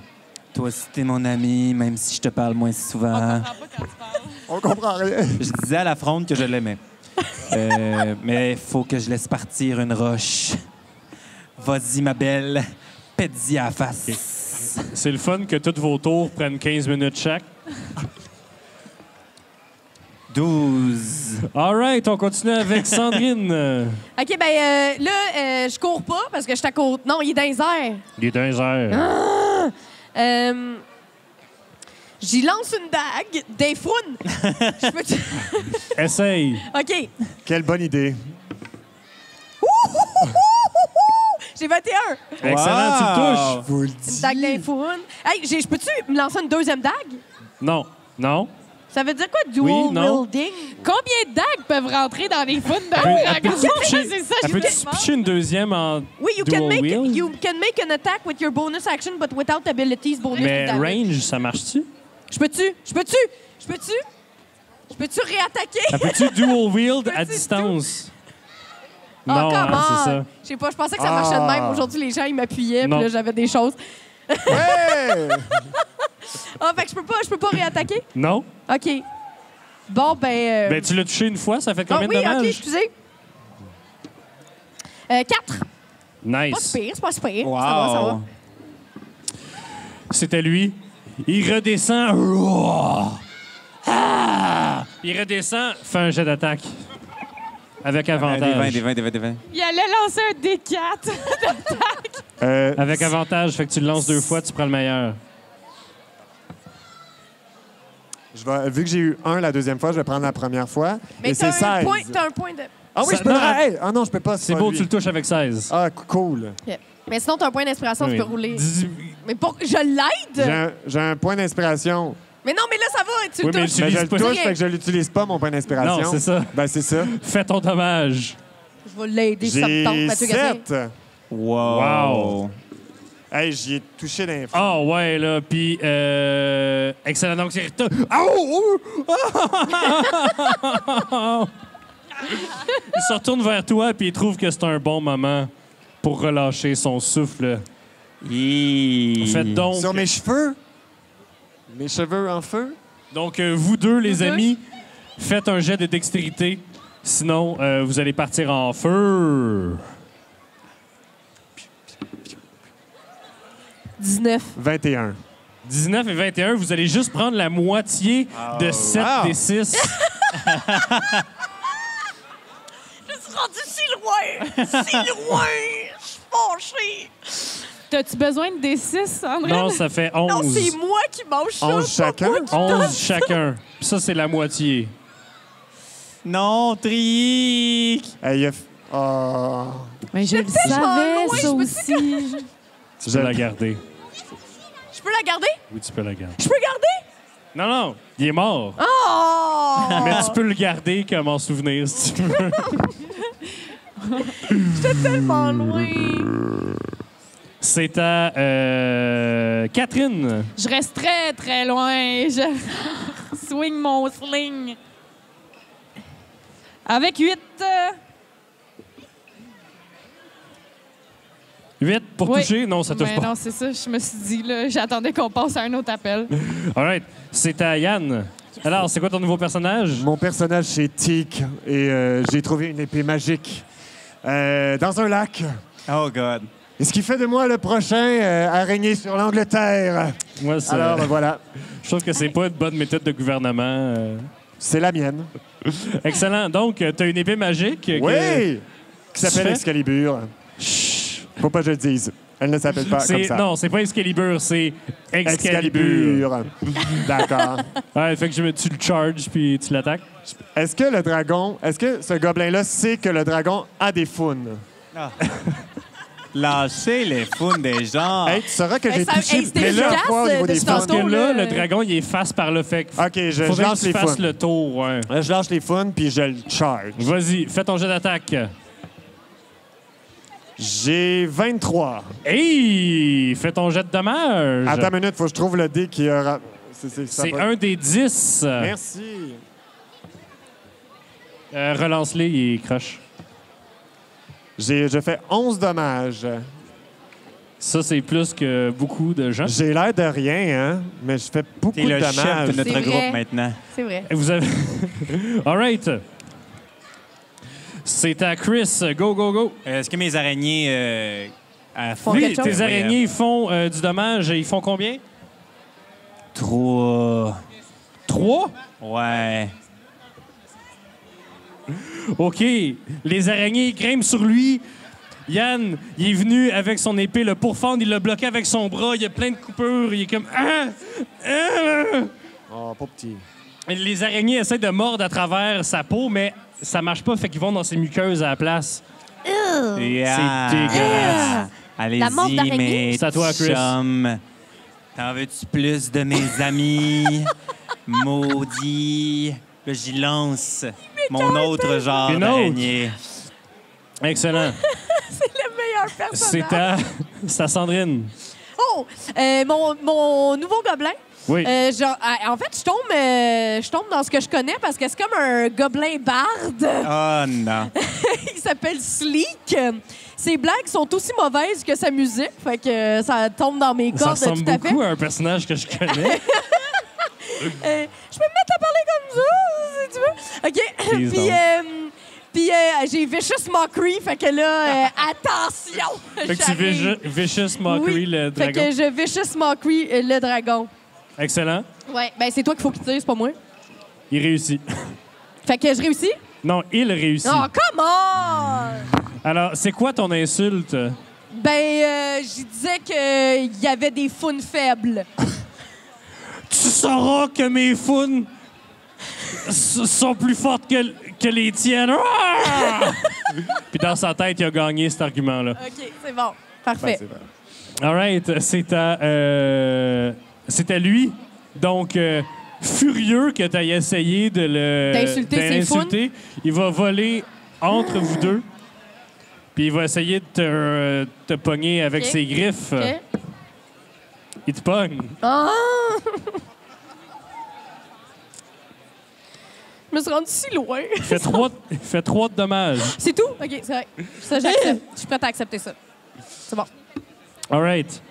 Toi aussi, t'es mon ami, même si je te parle moins souvent. On comprend rien. Je disais à la fronde que je l'aimais. Mais il faut que je laisse partir une roche. Vas-y, ma belle. Pète-y à la face. C'est le fun que tous vos tours prennent 15 minutes chaque. 12. All right, on continue avec Sandrine. OK, ben là, je cours pas parce que je suis à côté. Non, il est dans les airs. Il est dans les airs. J'y lance une dague des founes. Je peux... Essaye. OK. Quelle bonne idée. J'ai 21. Excellent, tu le touches. Je vous le Une dis. dague des founes. Hey, je peux-tu me lancer une deuxième dague? Non, non. Ça veut dire quoi, dual Oui, non. wielding? Combien de dagues peuvent rentrer dans les founes d'un Elle dragon? peut-tu pitcher- C'est ça, elle je peut-tu me demande. pitcher une deuxième en Oui, dual wield? you can make an attack with your bonus action, but without abilities bonus Mais to damage. range, ça marche-tu? Je peux-tu réattaquer? Elle peut-tu dual wield à Peux-tu distance? Oh, Non, come hein, c'est on. ça. Je sais pas, je pensais que ça marchait de même. Aujourd'hui, les gens, ils m'appuyaient, puis Non. là, j'avais des choses. Ouais! Ah, fait que je peux pas réattaquer? Non? OK. Bon, ben... Ben, tu l'as touché une fois, ça fait ah combien oui, de OK, dommages? excusez. 4. Pas Nice. si pire, c'est pas si pire. Wow. Ça va. C'était lui. Il redescend. Ouah! Ah! Il redescend, fait un jet d'attaque. Avec avantage. Des 20. Il allait lancer un D4. Avec avantage, fait que tu le lances 2 fois, tu prends le meilleur. Vu que j'ai eu 1 la deuxième fois, je vais prendre la première fois. Mais et c'est t'as 16. un point de... Ah oui, Ça- je peux non, le... Hey! Ah non, je peux pas. C'est pas beau, lui. tu le touches avec 16. Ah, cool. OK. Mais sinon, t'as un point d'inspiration, tu peux rouler. 18. Mais pour... Je l'aide? J'ai un point d'inspiration. Mais non, mais là, ça va, tu Oui, le mais touches. tu Ben, je le pas. touche, fait que je l'utilise pas, mon point d'inspiration. Non, c'est ça. Ben, c'est ça. Fais ton dommage. Je vais l'aider si ça me tente, J'ai Mathieu Gazin. 7. Wow. Hey, j'y ai touché d'un Ah ouais, là, puis... excellent, donc c'est... Ah, oh, oh! Il se retourne vers toi, puis il trouve que c'est un bon moment pour relâcher son souffle. Faites donc... Sur mes cheveux. Mes cheveux en feu. Donc, vous deux, les Vous deux? amis, faites un jet de dextérité. Sinon, vous allez partir en feu. 19. 21. 19 et 21, vous allez juste prendre la moitié de 7 des 6. Je suis rendue si loin! Si loin! Je suis fâchée! T'as-tu besoin de D6, Sandrine? Non, ça fait 11. Non, c'est moi qui mange ça. 11 pas chacun? moi qui- 11 chacun. Puis ça, c'est la moitié. Non, Trick! Hey, il a oh. Mais je le tellement savais, loin, ça je me aussi. Tu peux la garder. Je peux la garder? Oui, tu peux la garder. Je peux garder? Non, non, il est mort. Oh! Mais tu peux le garder comme en souvenir, si tu veux. J'étais tellement loin. C'est à Catherine. Je reste très, très loin. Je swing mon sling. Avec 8. 8 pour Oui. toucher. Non, ça touche Mais pas. non, c'est ça. Je me suis dit, là, j'attendais qu'on passe à un autre appel. All right. C'est à Yann. Alors, c'est quoi ton nouveau personnage? Mon personnage, c'est Teak, et j'ai trouvé une épée magique dans un lac. Oh, God. Et ce qui fait de moi le prochain à régner sur l'Angleterre. Moi, c'est- Alors, voilà, je trouve que c'est pas une bonne méthode de gouvernement. c'est la mienne. Excellent. Donc, tu as une épée magique. que- Oui! Qui Tu s'appelle fais? Excalibur. Faut pas que je le dise. Elle ne s'appelle pas comme ça. Non, c'est pas Excalibur, c'est Excalibur. Excalibur. D'accord. Ouais, fait que tu le charges puis tu l'attaques. Est-ce que ce gobelin-là sait que le dragon a des faunes? Lâchez les faunes des gens. Hey, tu sauras que Hey, j'ai ça- touché hey, c'était plusieurs efficace, fois au niveau des depuis Parce faunes. que tantôt, là, là, le dragon, il est face par le fait. OK, je Faudrait lâche que tu les fasses faunes. le tour, ouais. Je lâche les faunes, puis je le charge. Vas-y, fais ton jet d'attaque. J'ai 23. Hey! Fais ton jet de dommage. Attends une minute, faut que je trouve le dé qui aura... C'est un des 10. Merci. Relance-les, il croche. Je fais 11 dommages. Ça, c'est plus que beaucoup de gens. J'ai l'air de rien, hein, mais je fais beaucoup T'es de le chef dommages. de notre C'est groupe vrai. maintenant. C'est vrai. Vous avez... All right. C'est à Chris. Go, go, go. Est-ce que mes araignées Font Oui, quelque chose? tes araignées font du dommage. Ils font combien? 3. 3? Ouais. OK. Les araignées grimpent sur lui. Yann, il est venu avec son épée le pourfendre. Il l'a bloqué avec son bras. Il y a plein de coupures. Il est comme... Ah! Ah! Oh, pas petit. Et les araignées essaient de mordre à travers sa peau, mais ça marche pas. Fait qu'ils vont dans ses muqueuses à la place. Yeah. C'est dégueulasse. La mort Allez-y, d'araignée? mes C'est à toi, Chris. chums. T'en veux-tu plus de mes amis? Maudit. Là, j'y lance mon autre genre Une autre? d'araignée. Excellent. Le meilleur personnage. C'est à Sandrine. Oh! Mon nouveau gobelin. Oui. En fait, je tombe dans ce que je connais parce que c'est comme un gobelin barde. Oh non. Il s'appelle Sleek. Ses blagues sont aussi mauvaises que sa musique. Fait que ça tombe dans mes Ça cordes tout ressemble à fait. beaucoup à un personnage que je connais. Je peux me mettre à parler comme ça, si tu veux. OK. Please Puis, don't. puis j'ai Vicious Mockery. Fait que là, attention. Fait que tu j'arrive. Vicious Mockery, Oui. le Fait dragon. que je Vicious Mockery, le dragon. Excellent. Ouais, ben c'est toi qu'il faut qu'il tire, c'est pas moi. Il réussit. Fait que je réussis. Non, il réussit. Oh, come on! Alors, c'est quoi ton insulte? Ben, je disais qu'il y avait des faunes faibles. Tu sauras que mes faunes sont plus fortes que les tiennes. Ah! Puis dans sa tête, il a gagné cet argument-là. OK, c'est bon. Parfait. All right, c'est à lui. Donc, furieux que tu aies essayé D'insulter ses d'insulter, il va voler entre vous deux. Puis il va essayer de te pogner avec OK. ses griffes. OK. Il te pogne. Ah! Je me suis rendue si loin. Fais 3 de dommages. C'est tout? OK, c'est vrai. Ça, j'accepte. Je suis prête à accepter ça. C'est bon. All right.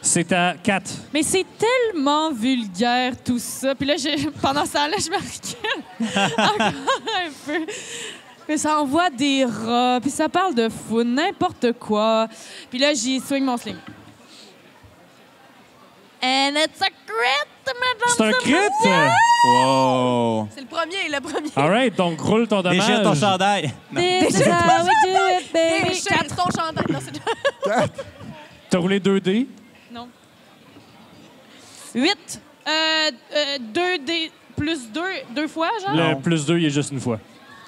C'est à 4. Mais c'est tellement vulgaire, tout ça. Puis là, pendant ce temps-là, je me recule encore un peu. Mais ça envoie des rats, puis ça parle de fou, n'importe quoi. Puis là, j'y swing mon sling. And it's a crit, madame. C'est un crit! Wow! C'est le premier. All right, donc roule ton dommage. Déchire ton chandail. This is how we do it, baby. Déchire ton chandail. Non, c'est T'as roulé 2 dés. Non. 8. 2 dés plus 2 fois, genre? Le Non. plus 2, il est juste une fois.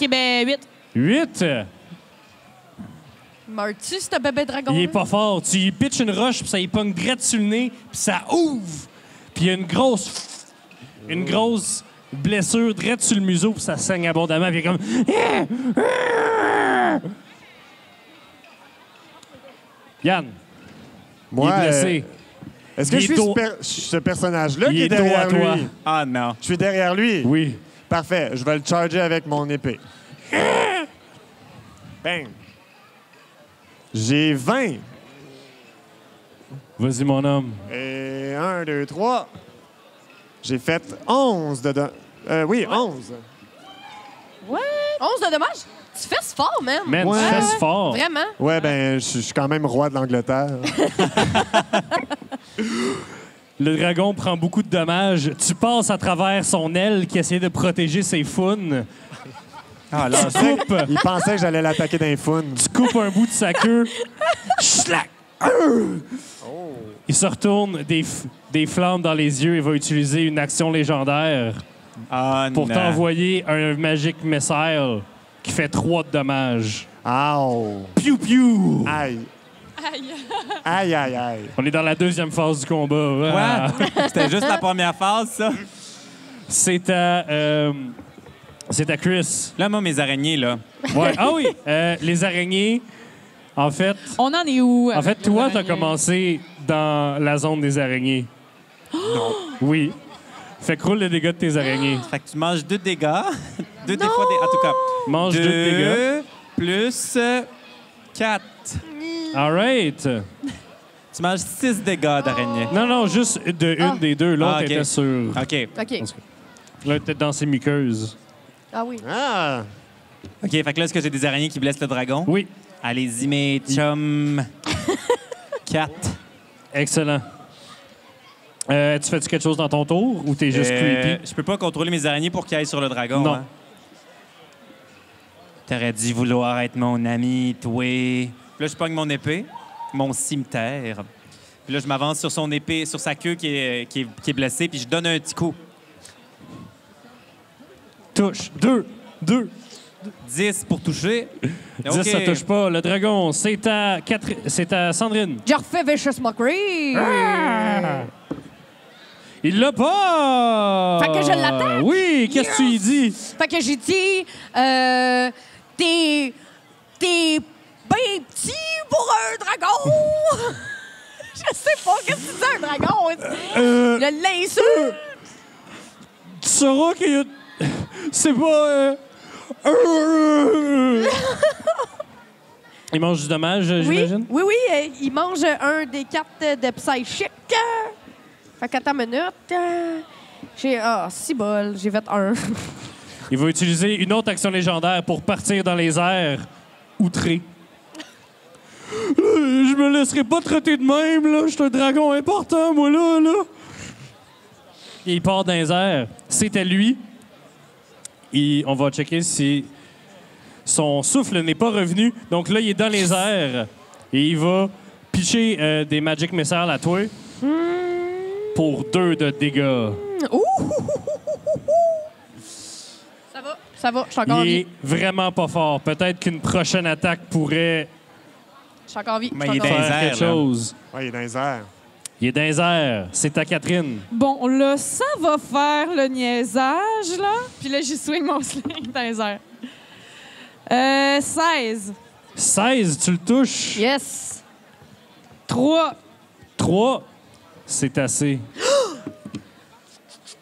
OK, ben 8. 8! Meurs-tu, ce bébé dragon? Il est pas fort. Tu y pitches une roche, puis ça y pogne direct sur le nez, puis ça ouvre. Puis il y a une grosse blessure direct sur le museau, puis ça saigne abondamment, puis il est comme... Yann, Moi, il est blessé. est-ce que il je est suis dos- ce personnage-là Il qui est est dos à derrière toi. lui? Ah non. Je suis derrière lui? Oui. Parfait. Je vais le charger avec mon épée. Bang! J'ai 20. Vas-y, mon homme. Et 1, 2, 3. J'ai fait 11 dedans. Oui, 11. 11 de dommages? Tu fesses fort, man. Man, Ouais. tu fesses fort. Vraiment? Ouais, ben, je suis quand même roi de l'Angleterre. Le dragon prend beaucoup de dommages. Tu passes à travers son aile qui essaie de protéger ses faunes. Ah là, Tu coupes, Il pensait que j'allais l'attaquer d'un fun. tu coupes un bout de sa queue. Schlac! Il se retourne des flammes dans les yeux et va utiliser une action légendaire pour non. t'envoyer un Magic Missile qui fait 3 de dommages. Ow! Piou piou! Aïe! Aïe. Aïe, aïe, aïe. On est dans la deuxième phase du combat. Ah. Quoi? C'était juste la première phase, ça? C'est à Chris. Là, moi, mes araignées, là. Ouais. Ah oui, les araignées, en fait, On en est où? En fait, avec les toi, t'as araignées? commencé dans la zone des araignées. Non. Oui. Fait que roule le dégâts de tes araignées. Fait que tu manges 2 dégâts. 2 des fois des... En tout cas, Mange 2 de dégâts. 2 plus 4. All right. Tu manges 6 dégâts d'araignée. Non, juste de une des deux. L'autre Ah, ok. était sur... OK. OK. Là, peut-être dans ses muqueuses. Ah oui. Ah! OK, fait que là, est-ce que j'ai des araignées qui blessent le dragon? Oui. Allez-y, mes chums. 4. Excellent. Tu fais-tu quelque chose dans ton tour ou t'es juste creepy? Je peux pas contrôler mes araignées pour qu'ils aillent sur le dragon. Non. Hein? T'aurais dû vouloir être mon ami, toi. Puis là, je pogne mon épée, mon cimetière. Puis là, je m'avance sur son épée, sur sa queue qui est blessée, puis je donne un petit coup. Touche. 2. 10 pour toucher. 10, ça touche pas. Le dragon, c'est à Sandrine. Je refais Vicious Mockery. Il l'a pas! Fait que je l'attaque? Oui, qu'est-ce que tu lui dis? Fait que j'ai dit, t'es bien petit pour un dragon. Je sais pas, qu'est-ce que c'est un dragon? Le l'insulte. Tu sauras qu'il y a... C'est pas... Il mange du dommage, Oui, j'imagine? oui, il mange un des 4 de Psychic. Fait qu'attends une minute. J'ai... Ah, 6 bols. J'ai fait 1. Il va utiliser une autre action légendaire pour partir dans les airs, outré. Je me laisserai pas traiter de même, là. Je suis un dragon important, moi, là. Et il part dans les airs. C'est à lui. On va checker si son souffle n'est pas revenu. Donc là, il est dans les airs. Et il va pitcher des Magic Missiles à toi pour 2 de dégâts. Ça va, je suis encore en Il vie. est vraiment pas fort. Peut-être qu'une prochaine attaque pourrait Je suis encore en vie. Mais je suis il est encore en dans vie. les faire airs, quelque là. chose. Ouais, il est dans les airs. Il est dans les airs. C'est à Catherine. Bon, là, ça va faire le niaisage, là. Puis là, j'y swing mon sling dans les airs. 16. 16, tu le touches. Yes. 3. 3, c'est assez.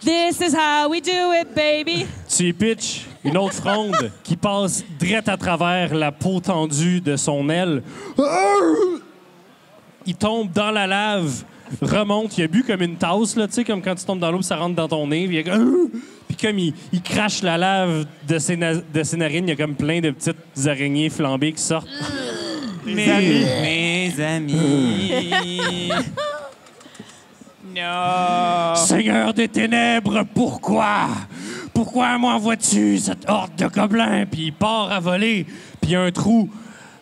This is how we do it, baby. Tu y pitches une autre fronde qui passe direct à travers la peau tendue de son aile. Il tombe dans la lave, remonte. Il a bu comme une tasse, là, tu sais, comme quand tu tombes dans l'eau, ça rentre dans ton nez. Puis comme il crache la lave de ses narines, il y a comme plein de petites araignées flambées qui sortent. Mes amis. Non! Seigneur des ténèbres, pourquoi? Pourquoi m'envoies-tu cette horde de gobelins? Puis il part à voler, puis il y a un trou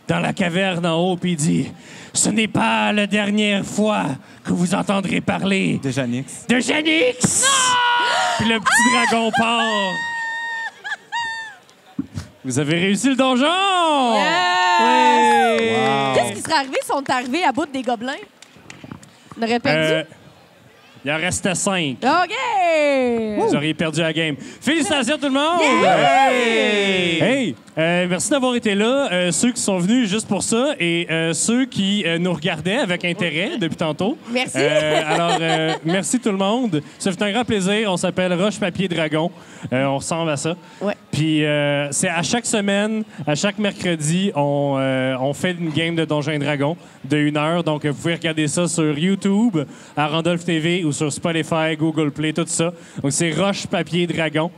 dans la caverne en haut, puis il dit « Ce n'est pas la dernière fois que vous entendrez parler De Janix. de Janix! » Puis le petit dragon part. Vous avez réussi le donjon! Qu'est-ce qui serait arrivé si on était arrivé à bout des gobelins? On aurait perdu? Il en restait 5. OK! Vous auriez perdu la game. Félicitations tout le monde! Hey! Merci d'avoir été là. Ceux qui sont venus juste pour ça et ceux qui nous regardaient avec intérêt depuis tantôt. Merci. Alors, merci tout le monde. Ça fait un grand plaisir. On s'appelle Roche, Papier, Dragon. On ressemble à ça. Ouais. Puis c'est à chaque semaine, à chaque mercredi, on fait une game de Donjons et Dragons de 1 heure. Donc, vous pouvez regarder ça sur YouTube, à Randolph TV ou sur Spotify, Google Play, tout ça. Donc, c'est Roche, Papier, Dragon.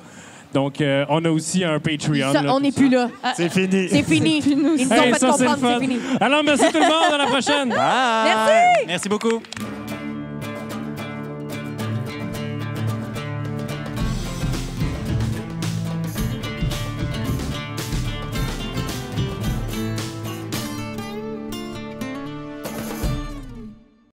Donc, on a aussi un Patreon. Ça, là, on n'est plus là. C'est fini. C'est fini. Ils nous ont Hey, fait ça, c'est le comprendre que fun. c'est fini. Alors, merci tout le monde. À la prochaine. Merci! Merci beaucoup.